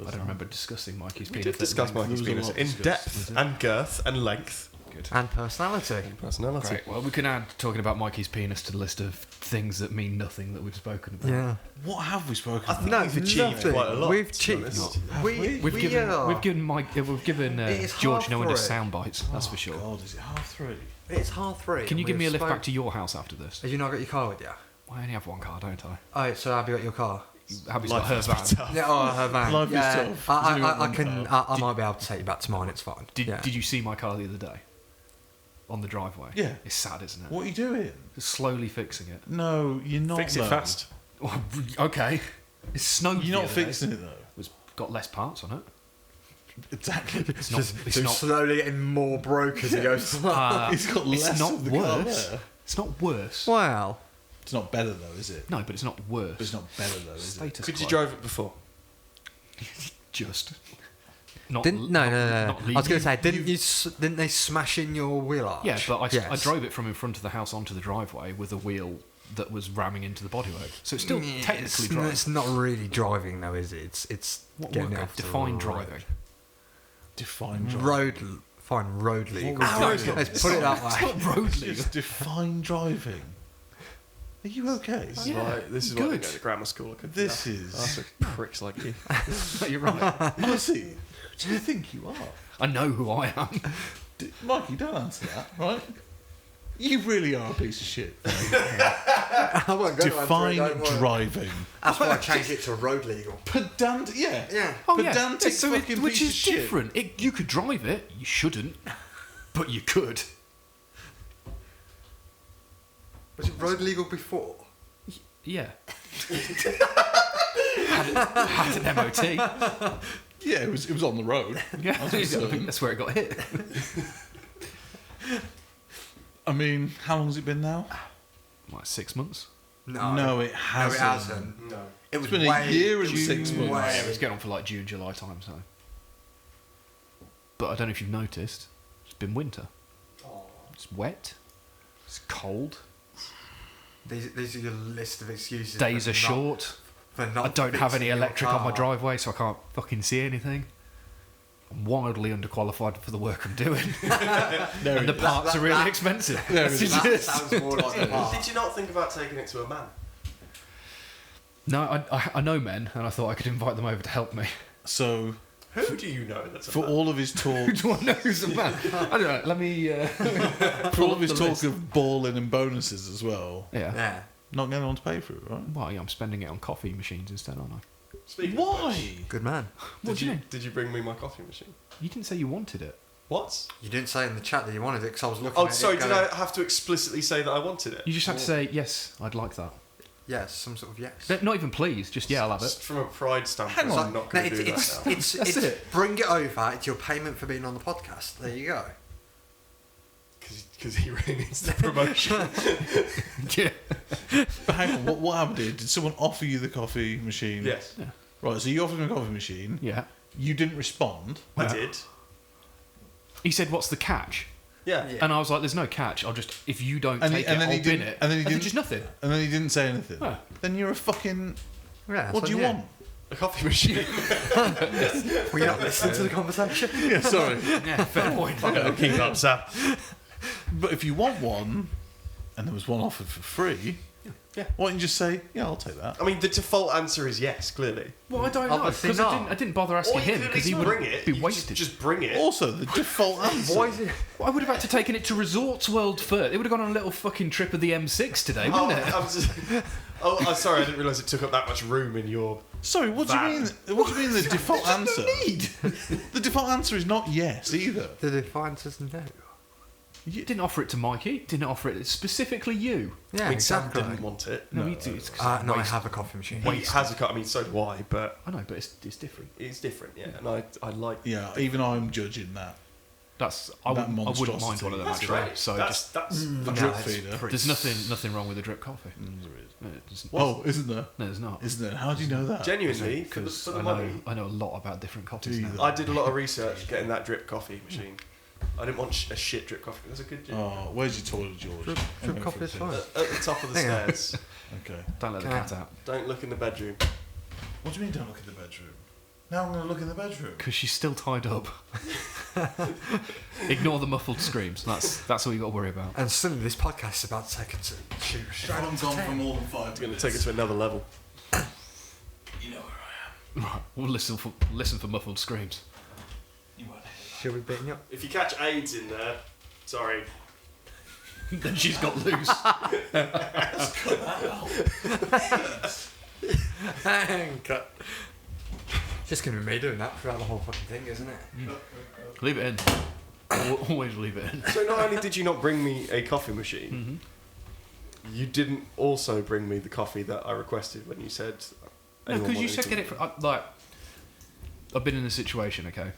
I don't remember discussing Mikey's We penis. did at discuss length. Mikey's There penis was a lot in discussed. depth and girth and length Good. And personality. and personality. Great. Well, we can add talking about Mikey's penis to the list of things that mean nothing that we've spoken about. Yeah. What have we spoken I about? think No, we've achieved nothing. quite a lot. We've to be achieved. honest. We've given Mike. We've given It's George half no end of three. sound bites. That's for sure. God, is it 3:30? It's 3:30. Can you give me a lift We've back to your house after this? Have you not got your car with you? I only have one car, don't I? Oh, so have you got your car? Abby's got her van. Yeah, oh, her van. Life is yeah, tough. There's only I one can. car. I might be able to take you back to mine. It's fine. Did yeah. Did you see my car the other day? On the driveway. Yeah. It's sad, isn't it? What are you doing? Just slowly fixing it. No, you're not. Fix it though. fast. Okay. It snowed. You're the not other day. fixing it though. Was got less parts on it. Exactly. It's not. It's not. slowly getting more broke as he goes. He's got less it's not of the car worse. there. It's not worse. Well, It's not better though, is it? No, but it's not worse. But it's not better though, is it? Status Could you quo. drive it before? Just. Not, didn't not- no. not I was going to say, legally. didn't they smash in your wheel arch? Yeah, but I Yes. drove it from in front of the house onto the driveway with a wheel that was ramming into the bodywork. So it's still technically it's, driving. it's not really driving though, is it? It's What getting work? it off the Define road. driving. Define driving. Road, fine road legal. was that? Let's put it that way. It's not road It's legal. just define driving. Are you okay? This is Yeah, why. This is why they good. go to grammar school. I couldn't This do that. is- That's for pricks like you. You're right. Honestly, who do you think you are? I know who I am. Mikey, don't answer that, right? You really are a piece of shit. I won't go Define don't worry. driving. That's why I changed it to road legal. Pedantic, yeah. Yeah. Oh yeah, Pedantic so it- fucking which piece is of shit. different. You could drive it. You shouldn't, but you could. Was it road legal before? Yeah. had an MOT. Yeah, it was on the road. Yeah, That's I what's think certain. that's where it got hit. I mean, how long's it been now? Like 6 months. No, it hasn't. No. It was It's been a year and 6 months. Yeah, it was getting on for like June, July time. So, but I don't know if you've noticed. It's been winter. It's wet. It's cold. These are your list of excuses. Days for are not- short. For not I don't have any fixing your electric on my car. driveway, so I can't fucking see anything. I'm wildly underqualified for the work I'm doing, There and the it is. parts are really expensive. There it is. That sounds more like the part. Did you not think about taking it to a man? No, I know men, and I thought I could invite them over to help me. So Who do you know that's a for man? all of his talk, Do I know who's a man? I don't know. Let me. for all of his the talk list. of balling and bonuses as well, Yeah. Yeah. not getting on to pay for it, right? Well, yeah, I'm spending it on coffee machines instead, aren't I? Speaking of Why? which, Good man. What do you mean? Did you bring me my coffee machine? You didn't say you wanted it. What? You didn't say in the chat that you wanted it because I was looking Oh, at it. sorry. Did going, I have to explicitly say that I wanted it? You just had to say yes. I'd like that. Yes, some sort of yes. No, not even please. Just yeah, I'll have Just it. from a pride standpoint, Hang on. I'm not No, going to do it's, that now. it's, That's it's it. bring it over. It's your payment for being on the podcast. There you go. Because he really needs the promotion. Yeah. But hang on, what happened here? Did someone offer you the coffee machine? Yes, Right, so you offered him a coffee machine. Yeah. You didn't respond. I Yeah. did. He said, "What's the catch?" Yeah. Yeah. And I was like, "There's no catch. I'll just if you don't And take he- and it, then I'll he bin didn't- it." and then he I said, didn't- just nothing. And then he didn't say anything. Oh. Then you're a fucking. Yeah, What so, do you yeah. want? A coffee machine. Were you not listening to the conversation? Yeah, sorry. Yeah, fair point. Keep up, Sam. But if you want one, and there was one offered for free, Yeah. why don't you just say, yeah, I'll take that? I mean, the default answer is yes, clearly. Well, I don't know Obviously because not. I didn't bother asking Or you him could at because he least would bring it. be You wasted. Just bring it. Also, the default answer. Why is it? Well, I would have had to taken it to Resorts World first. It would have gone on a little fucking trip of the M6 today, Oh, wouldn't it? I'm just, I'm sorry, I didn't realise it took up that much room in your. Sorry, what do you Van. mean? What do you mean the default answer? The default answer is not yes either. The defiance is no. You didn't offer it to Mikey. Didn't offer it specifically you. Yeah, I mean, Sam exactly. didn't want it. No, you do. It's 'cause No, I waste. have a coffee machine. He has a cut. I mean, so do I, but I know, but it's different. it's different, yeah. And I like. Yeah, even I'm judging that. That's That I wouldn't mind monstrosity. one of them That's actually. right. So that's The No, drip it's feeder. pretty- there's nothing wrong with a drip coffee. No, it's- Oh, isn't there? no, there's not. Isn't there? How do you know that? genuinely for the, Because for the I money. know a lot about different coffees Do you now. though? I did a lot of research getting that drip coffee machine. I didn't want a shit drip coffee. It was a good drip. Oh, where's your toilet, George? Drip I'm going coffee for is a fine. piss. At the top of the Hang on. stairs. Okay. Don't let the Can I- cat out. Don't look in the bedroom. What do you mean don't look in the bedroom? Now I'm going to look in the bedroom. Because she's still tied up. Ignore the muffled screams. That's all you got to worry about. And suddenly this podcast is about to take it to shoot straight on to 10. more than 5 It's going to take it to another level. You know where Right, we'll listen for muffled screams. I am. You won't. Should we beat you up? If you catch AIDS in there, sorry. Then she's got loose. Hang cut. Just gonna be me doing that throughout the whole fucking thing, isn't it? Leave it in. Always leave it in. So not only did you not bring me a coffee machine, you didn't also bring me the coffee that I requested when you said. No, anyone because you wanted said to- get it from I've been in a situation, okay,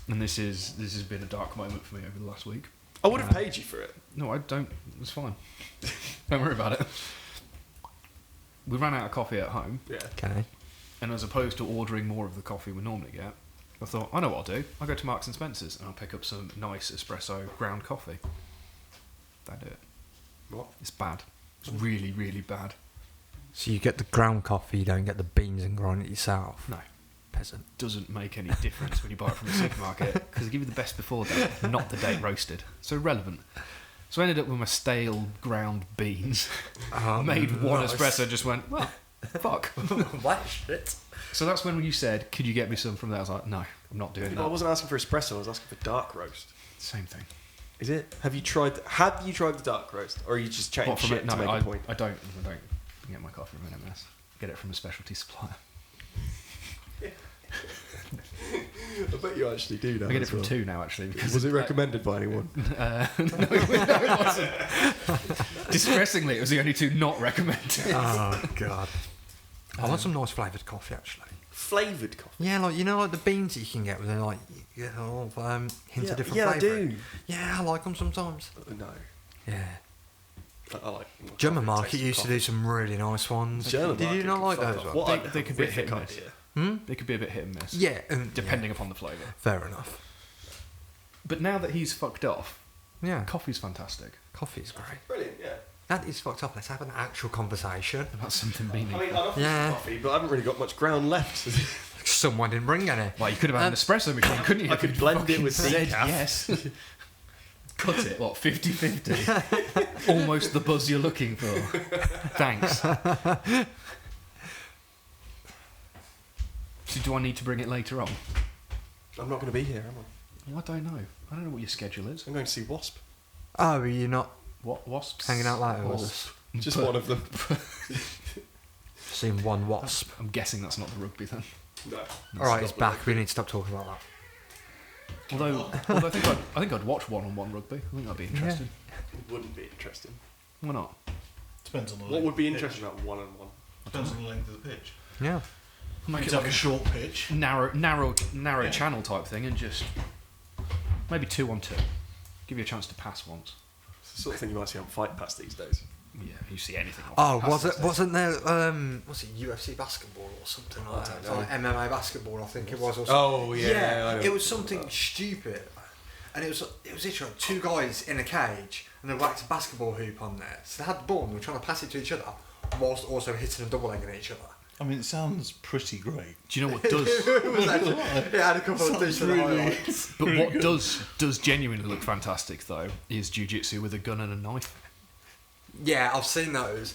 and this has been a dark moment for me over the last week. I would have paid you for it. No, I don't. It's fine. Don't worry about it. We ran out of coffee at home, Yeah. Okay. and as opposed to ordering more of the coffee we normally get, I thought, I know what I'll do. I'll go to Marks and Spencer's and I'll pick up some nice espresso ground coffee. That it. What? It's bad. It's really, really bad. So you get the ground coffee, you don't get the beans and grind it yourself. No. Peasant. Doesn't make any difference when you buy it from the supermarket because they give you the best before date, not the date roasted. So irrelevant. So I ended up with my stale ground beans. Made one nice. espresso, just went, well, fuck. What shit? So that's when you said, could you get me some from there? I was like, no, I'm not doing No, I that. wasn't asking for espresso. I was asking for dark roast. Same thing. Is it? Have you tried the dark roast, or are you just chatting What, from shit it? No, to make a point? I don't get my coffee from NMS. Get it from a specialty supplier. I bet you actually do now. I get it as from well. two now, actually. Because Was it recommended by anyone? no, it wasn't. Distressingly, it was the only two not recommended. Oh god. I want some nice flavoured coffee actually. Flavoured coffee. Yeah, like you know, like the beans that you can get with like you get a lot of hints of different yeah, flavour. I do. Yeah, I like them sometimes. No, Yeah. I like. German coffee Market tastes of used to coffee. do some really nice ones. German Did you Market not can like fuck those off. ones? What They a could be horrific hit and miss. idea. Hmm? They could be a bit hit and miss. Yeah, and Depending yeah, upon the flavour. fair enough. But now that he's fucked off, Yeah, coffee's fantastic. coffee's great. Brilliant, yeah. That is fucked up. Let's have an actual conversation. About something meaning. I mean, I love Yeah. coffee, but I haven't really got much ground left. Someone didn't bring any. Well, you could have had an espresso machine, couldn't you? I If could you'd blend it fucking with said decaf. yes. Cut it, what, 50-50? Almost the buzz you're looking for. Thanks. So do I need to bring it later on? I'm not going to be here, am I? Well, I don't know. I don't know what your schedule is. I'm going to see Wasp. Oh, are you not What wasps? hanging out later with Wasps. us? Just one of them. Seen one wasp. I'm guessing that's not the rugby then. No. Alright, it's back. We need to stop talking about that. Although I think I'd watch one-on-one rugby. I think that'd be interesting. It wouldn't be interesting. Why not? Depends on the What length would be of the interesting about one-on-one? pitch. Depends on the length of the pitch. Yeah. Make You it could have like a short pitch. narrow Yeah. channel type thing, and just maybe 2-on-2. Give you a chance to pass once. It's the sort of thing you might see on Fight Pass these days. Yeah, you see anything. on Oh, pass was these it? days. Wasn't there? Was it UFC basketball or something like that? don't know. Like MMA basketball, I think it was. Or Oh, yeah, I know it was what something you're talking stupid, and it was literally like two guys in a cage, and they whacked a basketball hoop on there. So they had the ball, and they were trying to pass it to each other, whilst also hitting and double legging each other. I mean, it sounds pretty great. Do you know what does? It was actually, it had a couple of Sounds decent really- highlights. But what does genuinely look fantastic though is jiu-jitsu with a gun and a knife. Yeah, I've seen those.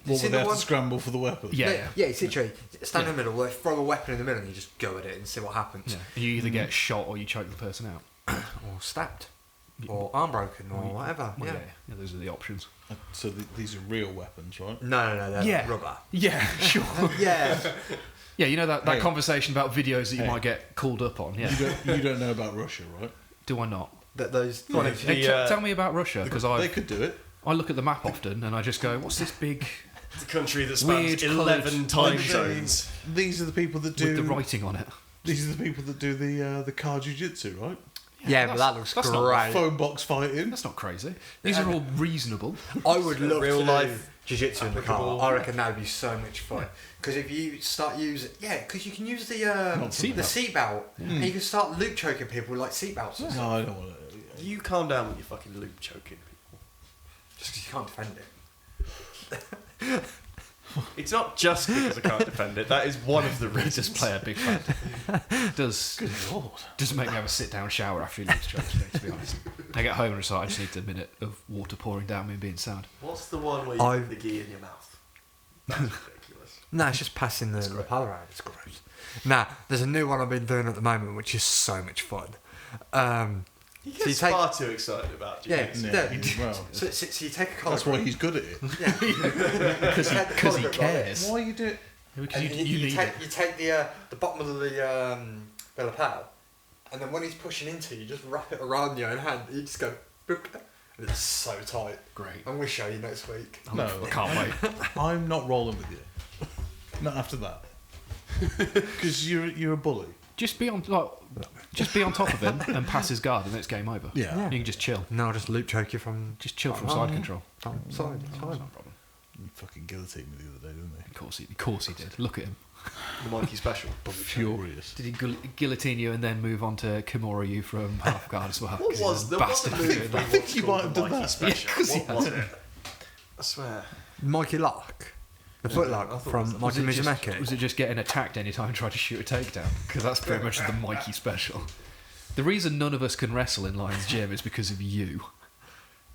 You What seen would they the have one? to scramble for the weapon? Yeah. Yeah, it's literally stand in the middle, they throw a weapon in the middle, and you just go at it and see what happens. Yeah. And you either get shot or you choke the person out. Or stabbed, or arm broken, or whatever. Well, yeah. yeah, those are the options. So these are real weapons, right? No, they're Yeah. rubber. Yeah, sure. Yeah. Yeah, you know that Hey. conversation about videos that you Hey. might get called up on. Yeah. You don't know about Russia, right? Do I not? Those. Go on, those- The, Hey, tell me about Russia because They I could do it. look at the map often and I just go, what's this big The country that Weird spans 11 coloured- time zones. These are the people that do. with the writing on it? These are the people that do the car jiu-jitsu, right? Yeah, but that's- that looks that's not great. Phone box fighting. That's not crazy. These are all reasonable. I would love Real to do life jiu-jitsu in the applicable. car. I reckon that would be so much fun. Because if you start using, because you can use the seatbelt, and you can start loop choking people with like seatbelts. and No, stuff. I don't want to. You calm down with your fucking loop choking people. Just 'cause you can't defend it. It's not just because I can't defend it. That is one of the It reasons. does play a big factor. Does make me have a sit down shower after he leaves church, to be honest. I get home and it's like, I just need a minute of water pouring down me and being sad. What's the one where you I- put the gi in your mouth? That's ridiculous. No, it's just passing the lapel around. It's gross. Nah, there's a new one I've been doing at the moment, which is so much fun. He So gets you take- far too excited about Yeah, jiu-jitsu. Yeah, well, So you take a collar. that's why he's good at it. Because he cares. Why you do it? Because And you need take, it. you take the bottom of the lapel, and then when he's pushing into you, just wrap it around your own hand. You just go, boop, and it's so tight. Great. I'm gonna show you next week. No, I can't wait. I'm not rolling with you. Not after that. Because you're a bully. Just be on top of him and pass his guard, and then it's game over. Yeah. You can just chill. No, I'll just loop choke you from Just chill from Oh, side yeah. control. side. It's fine. That's not a problem. You fucking guillotined me the other day, didn't they? Of course he did. Look at him. The monkey special. Furious. Did he guillotine you and then move on to Kimura you from half guard as well? What 'Cause he's was a the bastard for doing I that. think you might have done that. Special. Yeah, 'cause he What was it? I swear. Mikey Lock, the foot I lock thought from it Mikey Was Mizumaki. it just getting attacked anytime you try to shoot a takedown? Because that's pretty much the Mikey special. The reason none of us can wrestle in Lion's Gym is because of you.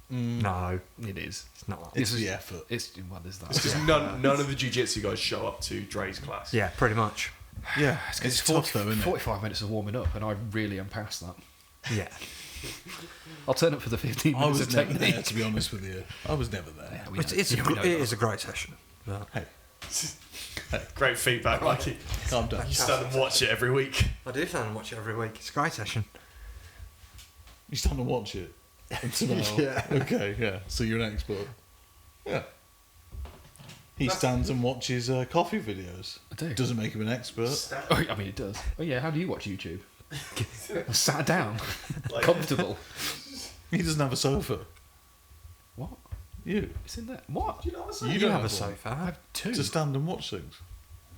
No, It is. it's not. It's This is- the effort. It's well, there's that. It's because none of the jiu-jitsu guys show up to Dre's class. Yeah, pretty much. Yeah, It's it's tough though, isn't it? 45 minutes of warming up, and I really am past that. Yeah. I'll turn up for the 15 I minutes was of never there, technique. to be honest with you. I was never there. Yeah, we It's, know- it's a, yeah, we gr- know it that. is a great session. Yeah. Hey, Great feedback, Mikey. calm down. You stand and watch it every week. I do stand and watch it every week. It's a great session. You stand and watch it. And smile. Yeah. Okay, yeah. So you're an expert. Yeah. He stands and watches coffee videos. I do. Doesn't make him an expert. Oh, I mean, it does. Oh, yeah, how do you watch YouTube? Sat down, Like- comfortable. He doesn't have a sofa. What? You. It's in there. What? You know what's You You don't have a one. sofa. I have two. To stand and watch things.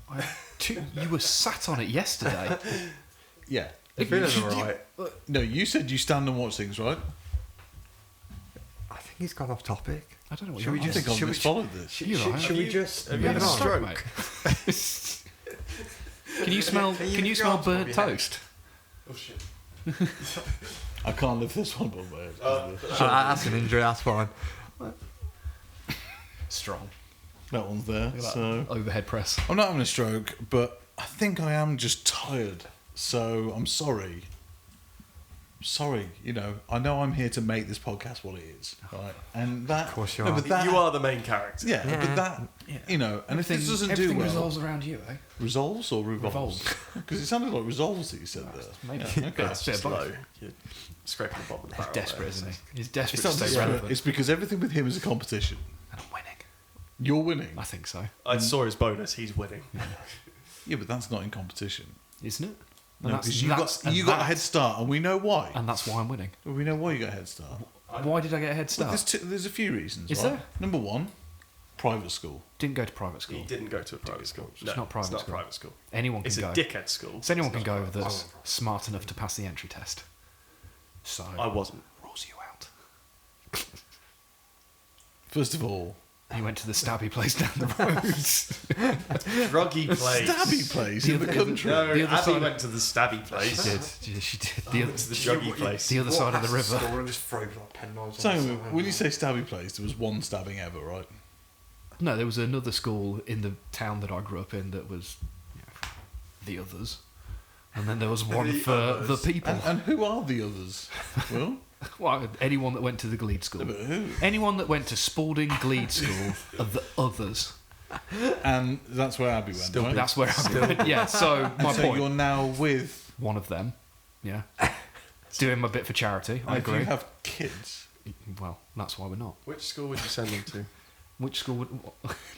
I have two. You were sat on it yesterday. Yeah. Feeling alright. No, you said you stand and watch things, right? I think he's gone off topic. I don't know what Should you're we I on. think I've should we- misfollowed this. You're right. Should we just have You you had had a a stroke, stroke? mate. Can you smell? Can you Can you lift your smell arms above burnt your head? toast? Oh shit. I can't lift this one above my head. That's an injury, that's fine. Strong. That one's there. Look at that So overhead press. I'm not having a stroke, but I think I am just tired. So I'm sorry. Sorry, I know I'm here to make this podcast what it is, right? And that, Of course you no, are. but that, You are the main character. yeah, Yeah. but that, and if this doesn't do everything well, resolves around you, eh? resolves or revolves? Revolves. Because it sounded like resolves that you said there. Maybe. Yeah, okay. That's Bit just of both. low. You're scraping the bottom of the barrel. Desperate, there. isn't he? He's desperate It's to not stay desperate. relevant. It's because everything with him is a competition. And I'm winning. You're winning. I think so. I saw his bonus. He's winning. Yeah, but that's not in competition. Isn't it? No, because you got a head start, and we know why. And that's why I'm winning. Well, we know why you got a head start. Why did I get a head Well, start? there's a few reasons. Is right? there? Number one, private school. Didn't go to private school. He didn't go to a private school. It's not private It's not school. private school. Anyone can It's a go. dickhead school. So anyone It's can not go private that's school. smart enough to pass the entry test. So I wasn't. rules you out. First of all, He went to the stabby place down the road. Druggy place. stabby place The in the other- country. No, The other Abby side- went to the stabby place. She did. The druggy place. The other side of the river. And just throw like pen knives So on the side. when you say stabby place, there was one stabbing ever, right? No, there was another school in the town that I grew up in that was the others. And then there was one The for the others. people. And who are the others? Well, Well, anyone that went to the Glebe school. no, but who? Anyone that went to Spalding Glebe School are the others. And that's where Abby went, right? That's where I went. Yeah, so my so point. you're now with. One of them. Yeah. Doing my bit for charity. I If agree. you have kids. Well, that's why we're not. Which school would you send him to? Which school would.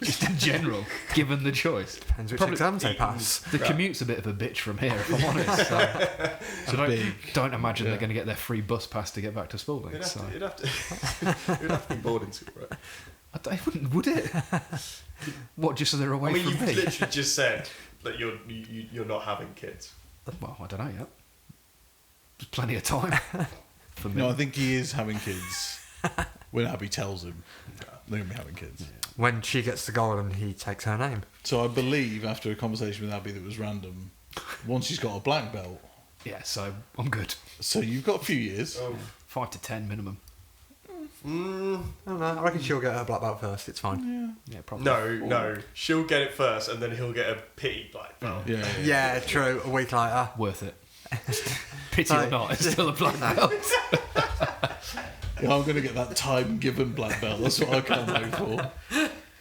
Just in general, given the choice. Depends which Probably- exams they pass. The commute's a bit of a bitch from here, if I'm honest. So I don't imagine yeah. they're going to get their free bus pass to get back to Spalding. It'd So. have to be boarding school, right? It wouldn't, would it? What, just so they're away I mean, from you've me? literally just said that you're not having kids. Well, I don't know yet. There's plenty of time for me. No, I think he is having kids when Abby tells him they're going to be having kids. When she gets the goal and he takes her name. So I believe after a conversation with Abby that was random, once she's got a black belt, Yeah, so I'm good. so you've got a few years. Oh. 5 to 10 minimum. Mm, I don't know. I reckon she'll get her black belt first. It's fine. Yeah, probably. no. She'll get it first, and then he'll get a pity black belt. Yeah, Yeah, true. A week later. Worth it. Pity or not, it's still a black belt. Yeah, I'm going to get that time given black belt. That's what I can't wait for.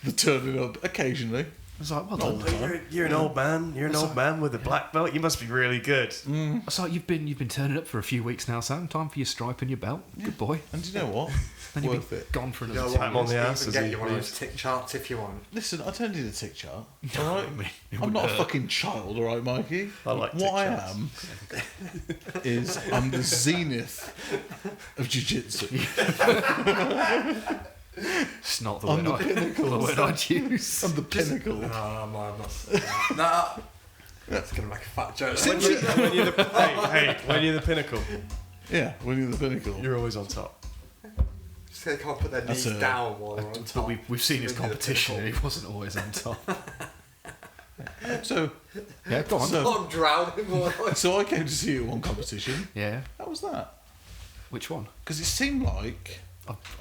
The turning up occasionally. It's like, well Not all done. the time. You're an old man. You're an old man with a black belt. You must be really good. It's like you've been turning up for a few weeks now, Sam. Time for your stripe and your belt. Good boy. And do you know what? Then you'll Worth be it. gone for another Go 2 Tap on the years. ass Even as get he you one of leaves. those tick charts if you want. Listen, I don't need a tick chart. All right, It I'm not a would hurt. fucking child. All right, Mikey. I like what tick I charts. am is I'm the zenith of jiu-jitsu. It's not the I'm word, the pinnacle. the word I'd use. I'm the pinnacle. No, I'm not. Nah. That's going to make a fat joke. When you're when you're the pinnacle, Yeah, when you're the pinnacle. you're always on top. So they can't put their That's knees a- down while they're on But top. we've seen his Really the competition and pinnacle. he wasn't always on top. So, Yeah, go on. So- I'm drowning. More like. so I came to see you at one competition. Yeah. How was that? Which one? Because it seemed like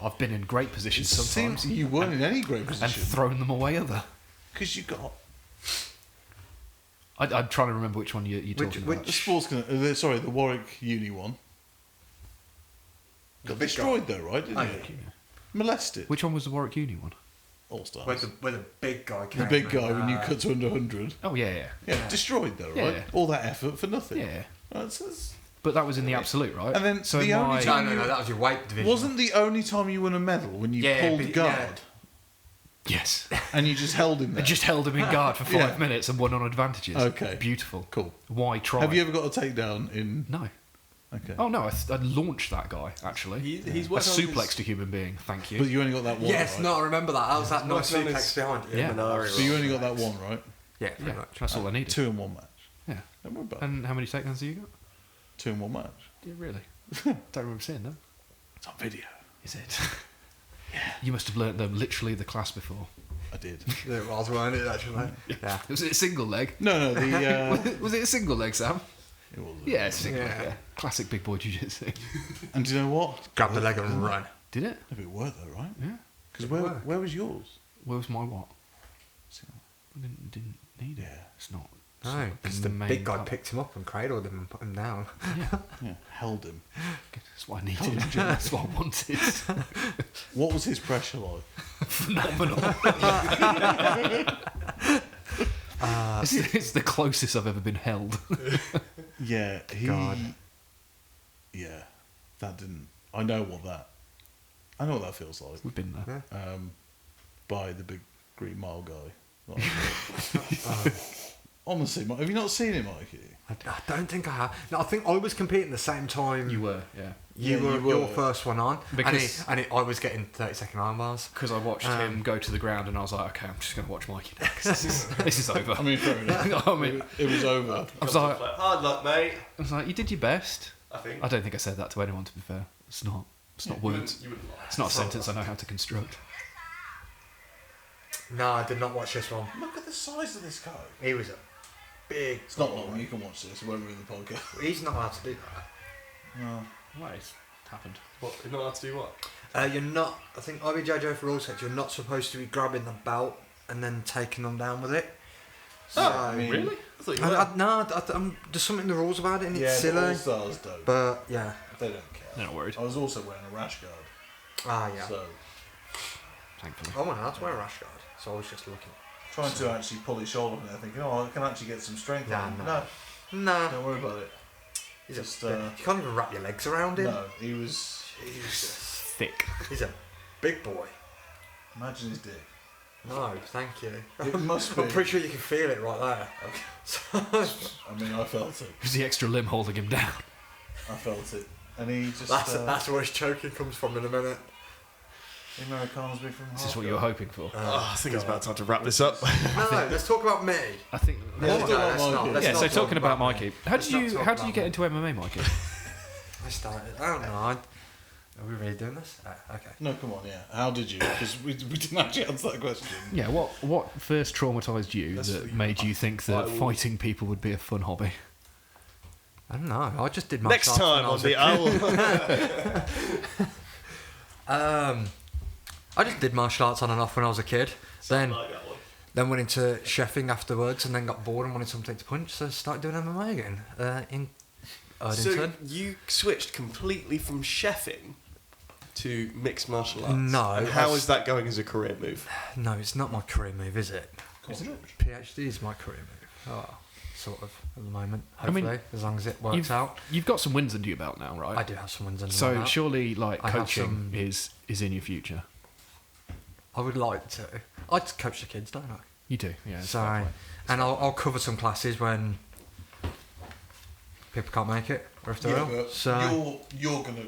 I've been in great it positions seemed sometimes you weren't in any great and position thrown them away other. because you got I'm trying to remember which one you're talking about. the sports. Sorry, the Warwick Uni one. Got big destroyed though, right? Didn't Oh, you? yeah. Molested. Which one was the Warwick Uni one? All stars. Where the big guy The came big guy and, when you cut to under 100. Oh yeah. Yeah, destroyed though, right? Yeah. All that effort for nothing. Yeah. Right, so it's- But that was in the absolute, right? And then so the my, only No, that was your weight division. wasn't the only time you won a medal when you Yeah, pulled but- guard yes, and you just held him I there. just held him in guard for 5 Yeah. minutes and won on advantages. Okay. Beautiful. Cool. Why try? Have you ever got a takedown in? No. Okay. Oh no, I launched that guy actually. He's I working on suplexed a human being. Thank you. But you only got that one. Yes, right? no, I remember that. That was that nice Working on suplex his- behind you. Yeah. Minari So you roll. only got that one, right? Yeah, pretty yeah, much. that's all I needed. 2 in 1 match. Yeah. Don't worry about it. And how many takedowns have you got? 2 in 1 match. Yeah, really. Don't remember seeing them. It's on video. Is it? Yeah. You must have learnt them literally the class before. I did. It was, weren't it, actually? Yeah. Was it a single leg? No, the. Was it a single leg, Sam? It was. Yeah, it's a single Yeah. leg. Yeah. Classic big boy jiu-jitsu. And do you know what? Grab the leg and run. Did it? No, but it worked though, right? Yeah. Because It where worked. was yours? Where was my what? See, I didn't need it. Yeah. It's not. No, because the main big guy part. picked him up and cradled him and put him down. Yeah, held him. That's what I needed. That's what I wanted. What was his pressure like? Phenomenal. It's the closest I've ever been held. Yeah, God. Yeah, that didn't. I know what that feels like. We've been there. By the big green mile guy. Like, honestly, have you not seen it, Mikey? I don't think I have. No, I think I was competing the same time. You were, yeah. You Yeah, were you were. your first one on. Because- I was getting 30-second arm bars. Because I watched him go to the ground and I was like, okay, I'm just going to watch Mikey now 'cause this is over. I mean, fair enough. I mean, It was over. I was like, hard luck, mate. you did your best. I think. I don't think I said that to anyone, to be fair. It's not words. You wouldn't lie. It's not a sentence I know how to construct. No, I did not watch this one. Look at the size of this guy. He was a big. It's not long. You can watch this. It won't ruin the podcast. He's not allowed to do that. No. What has happened? What? You're not allowed to do what? You're not. I think IBJJ for all sets. You're not supposed to be grabbing the belt and then taking them down with it. So, I mean, Really? I thought you were. there's something in the rules about it, and Yeah, it's the silly. All-Stars don't. But yeah, They don't care. They're not worried, I was also wearing a rash guard. yeah. So, thankfully. I went out to wear a rash guard, so I was just looking. trying to actually pull his shoulder from there, thinking, I can actually get some strength Nah, on him. nah. No, Nah, don't worry about it. he's Just, you can't even wrap your legs around him. No, he was Thick. He's a big boy. imagine his dick. No, thank you. It must be. I'm pretty sure you can feel it right there. I mean, I felt it. Who's the extra limb holding him down? I felt it. And he just... That's where his choking comes from in a minute. the Americans be from Is this what you were hoping for? I think it's about time to wrap this up. No, let's talk about me. I think. No, let's talk about let's not. Mikey. Let's Yeah. not So talk talking about Mikey, me. how Let's did not you talk how did about you get me. into MMA, Mikey? I started. I don't know. Are we really doing this? Okay. No, come on, yeah. How did you? Because we didn't actually answer that question. Yeah. What first traumatized you That's that what you- made you think that I will- fighting people would be a fun hobby? I don't know. I just did my Next time on the Owl. I just did martial arts on and off when I was a kid. Then Like that one. then went into chefing afterwards, and then got bored and wanted something to punch, so started doing MMA again in So Erdington. you switched completely from chefing to mixed martial arts. No, And how I- is that going as a career move? No, it's not my career move, is it? Isn't it? PhD is my career move. Oh, sort of at the moment. I mean, Hopefully, as long as it works out. You've got some wins under your belt now, right? I do have some wins under my So belt. surely, like I have coaching some- is in your future. I would like to. I just coach the kids, don't I? You do, yeah. it's So, fair play. and I'll cover some classes when people can't make it, or if they're Yeah, ill. but So you're gonna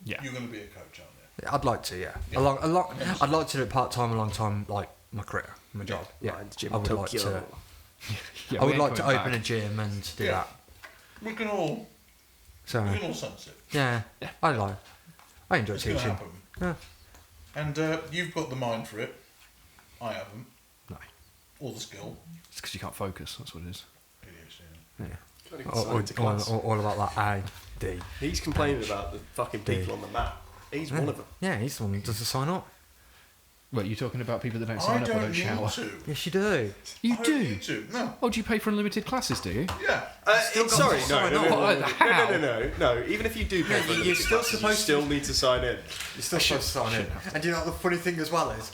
Yeah. you're gonna be a coach, aren't you? I'd like to, yeah. Yeah. I'd like to do it part time, a long time, like my career, my job. Yeah, Lions Gym I would like Tokyo. to. Yeah, I we would ain't like to coming open a back. gym and do Yeah. that. We can all So sense it. yeah, I enjoy It's gonna teaching. happen. Yeah. And you've got the mind for it. I haven't. No, Or the skill. it's because you can't focus. That's what it is. ADHD. Yeah. Can't even sign into class. All about that A, D. He's complaining about the fucking people on the map. He's one of them. Yeah, he's the one who does the sign up. Well, you're talking about people that don't I sign up or don't don't need shower. to. Yes, you do. You I don't do. need to. No. Oh, do you pay for unlimited classes? Do you? Yeah. Still got Sorry, to no, sign no, up. no, no, What? no, How? no. Even if you do pay Yeah, for you're limited still classes, supposed you still need to sign in. You're still supposed to sign in. And you know what the funny thing as well is,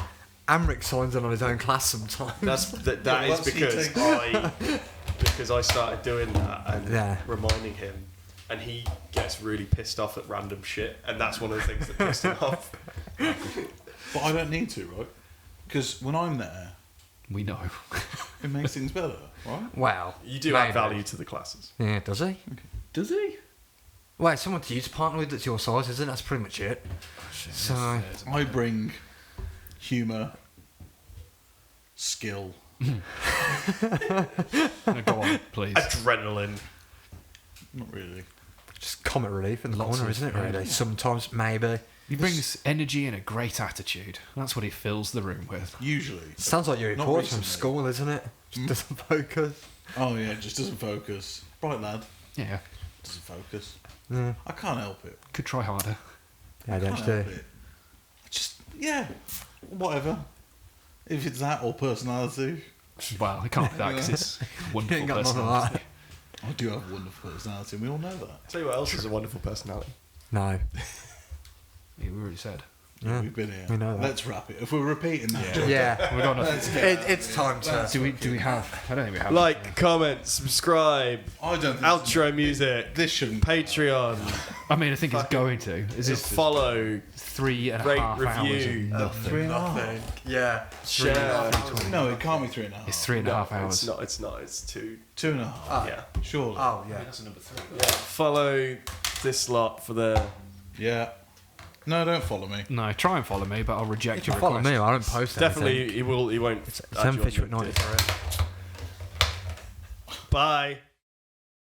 Amric signs in on his own class sometimes. That Yeah, is once he because takes- because I started doing that and Yeah. reminding him, and he gets really pissed off at random shit, and that's one of the things that pissed him off. But I don't need to, right? Because when I'm there, We know. it makes things better, right? Wow. You do Maybe. add value to the classes. Yeah, does he? Does he? Well, it's someone to you to partner with that's your size, isn't it? That's pretty much it. So, I bring humour, skill. No, go on, please. Adrenaline. Not really. just comic relief in the Lots corner, of- isn't it, really? Sometimes, maybe. He brings energy and a great attitude. That's what he fills the room with. Usually. Sounds like your Not report from recently. school, isn't it? Just doesn't focus. Oh yeah, it just doesn't focus. Bright lad. Yeah, Doesn't focus. Yeah, I can't help it. could try harder. yeah, I don't can't you? help it. Just, yeah. Whatever. If it's that or personality, Well, it can't be that because it's wonderful Ain't got none of personality. I do have a wonderful personality, and we all know that. Tell you what else is a wonderful personality. No. Yeah, we already said. Yeah. We've been here. We know that. Let's wrap it. If we're repeating that, Yeah. We got nothing. let's get It's time to. Do we have? I don't think we have. Like, comment, subscribe, I don't think outro music, this shouldn't. Patreon, I mean, I think it's going to. Is this follow, 3.5 rate, hours of review. nothing? 3.5. Yeah. share. No, it can't be 3.5. It's 3.5 hours. It's not. It's 2. 2.5. Yeah. Surely. Oh, yeah. Follow this lot for the. Yeah. No, don't follow me. No, try and follow me, but I'll reject You your follow request. me, I don't post Definitely, anything. he will. He won't. It's add you on Fisher at LinkedIn. 93. Bye.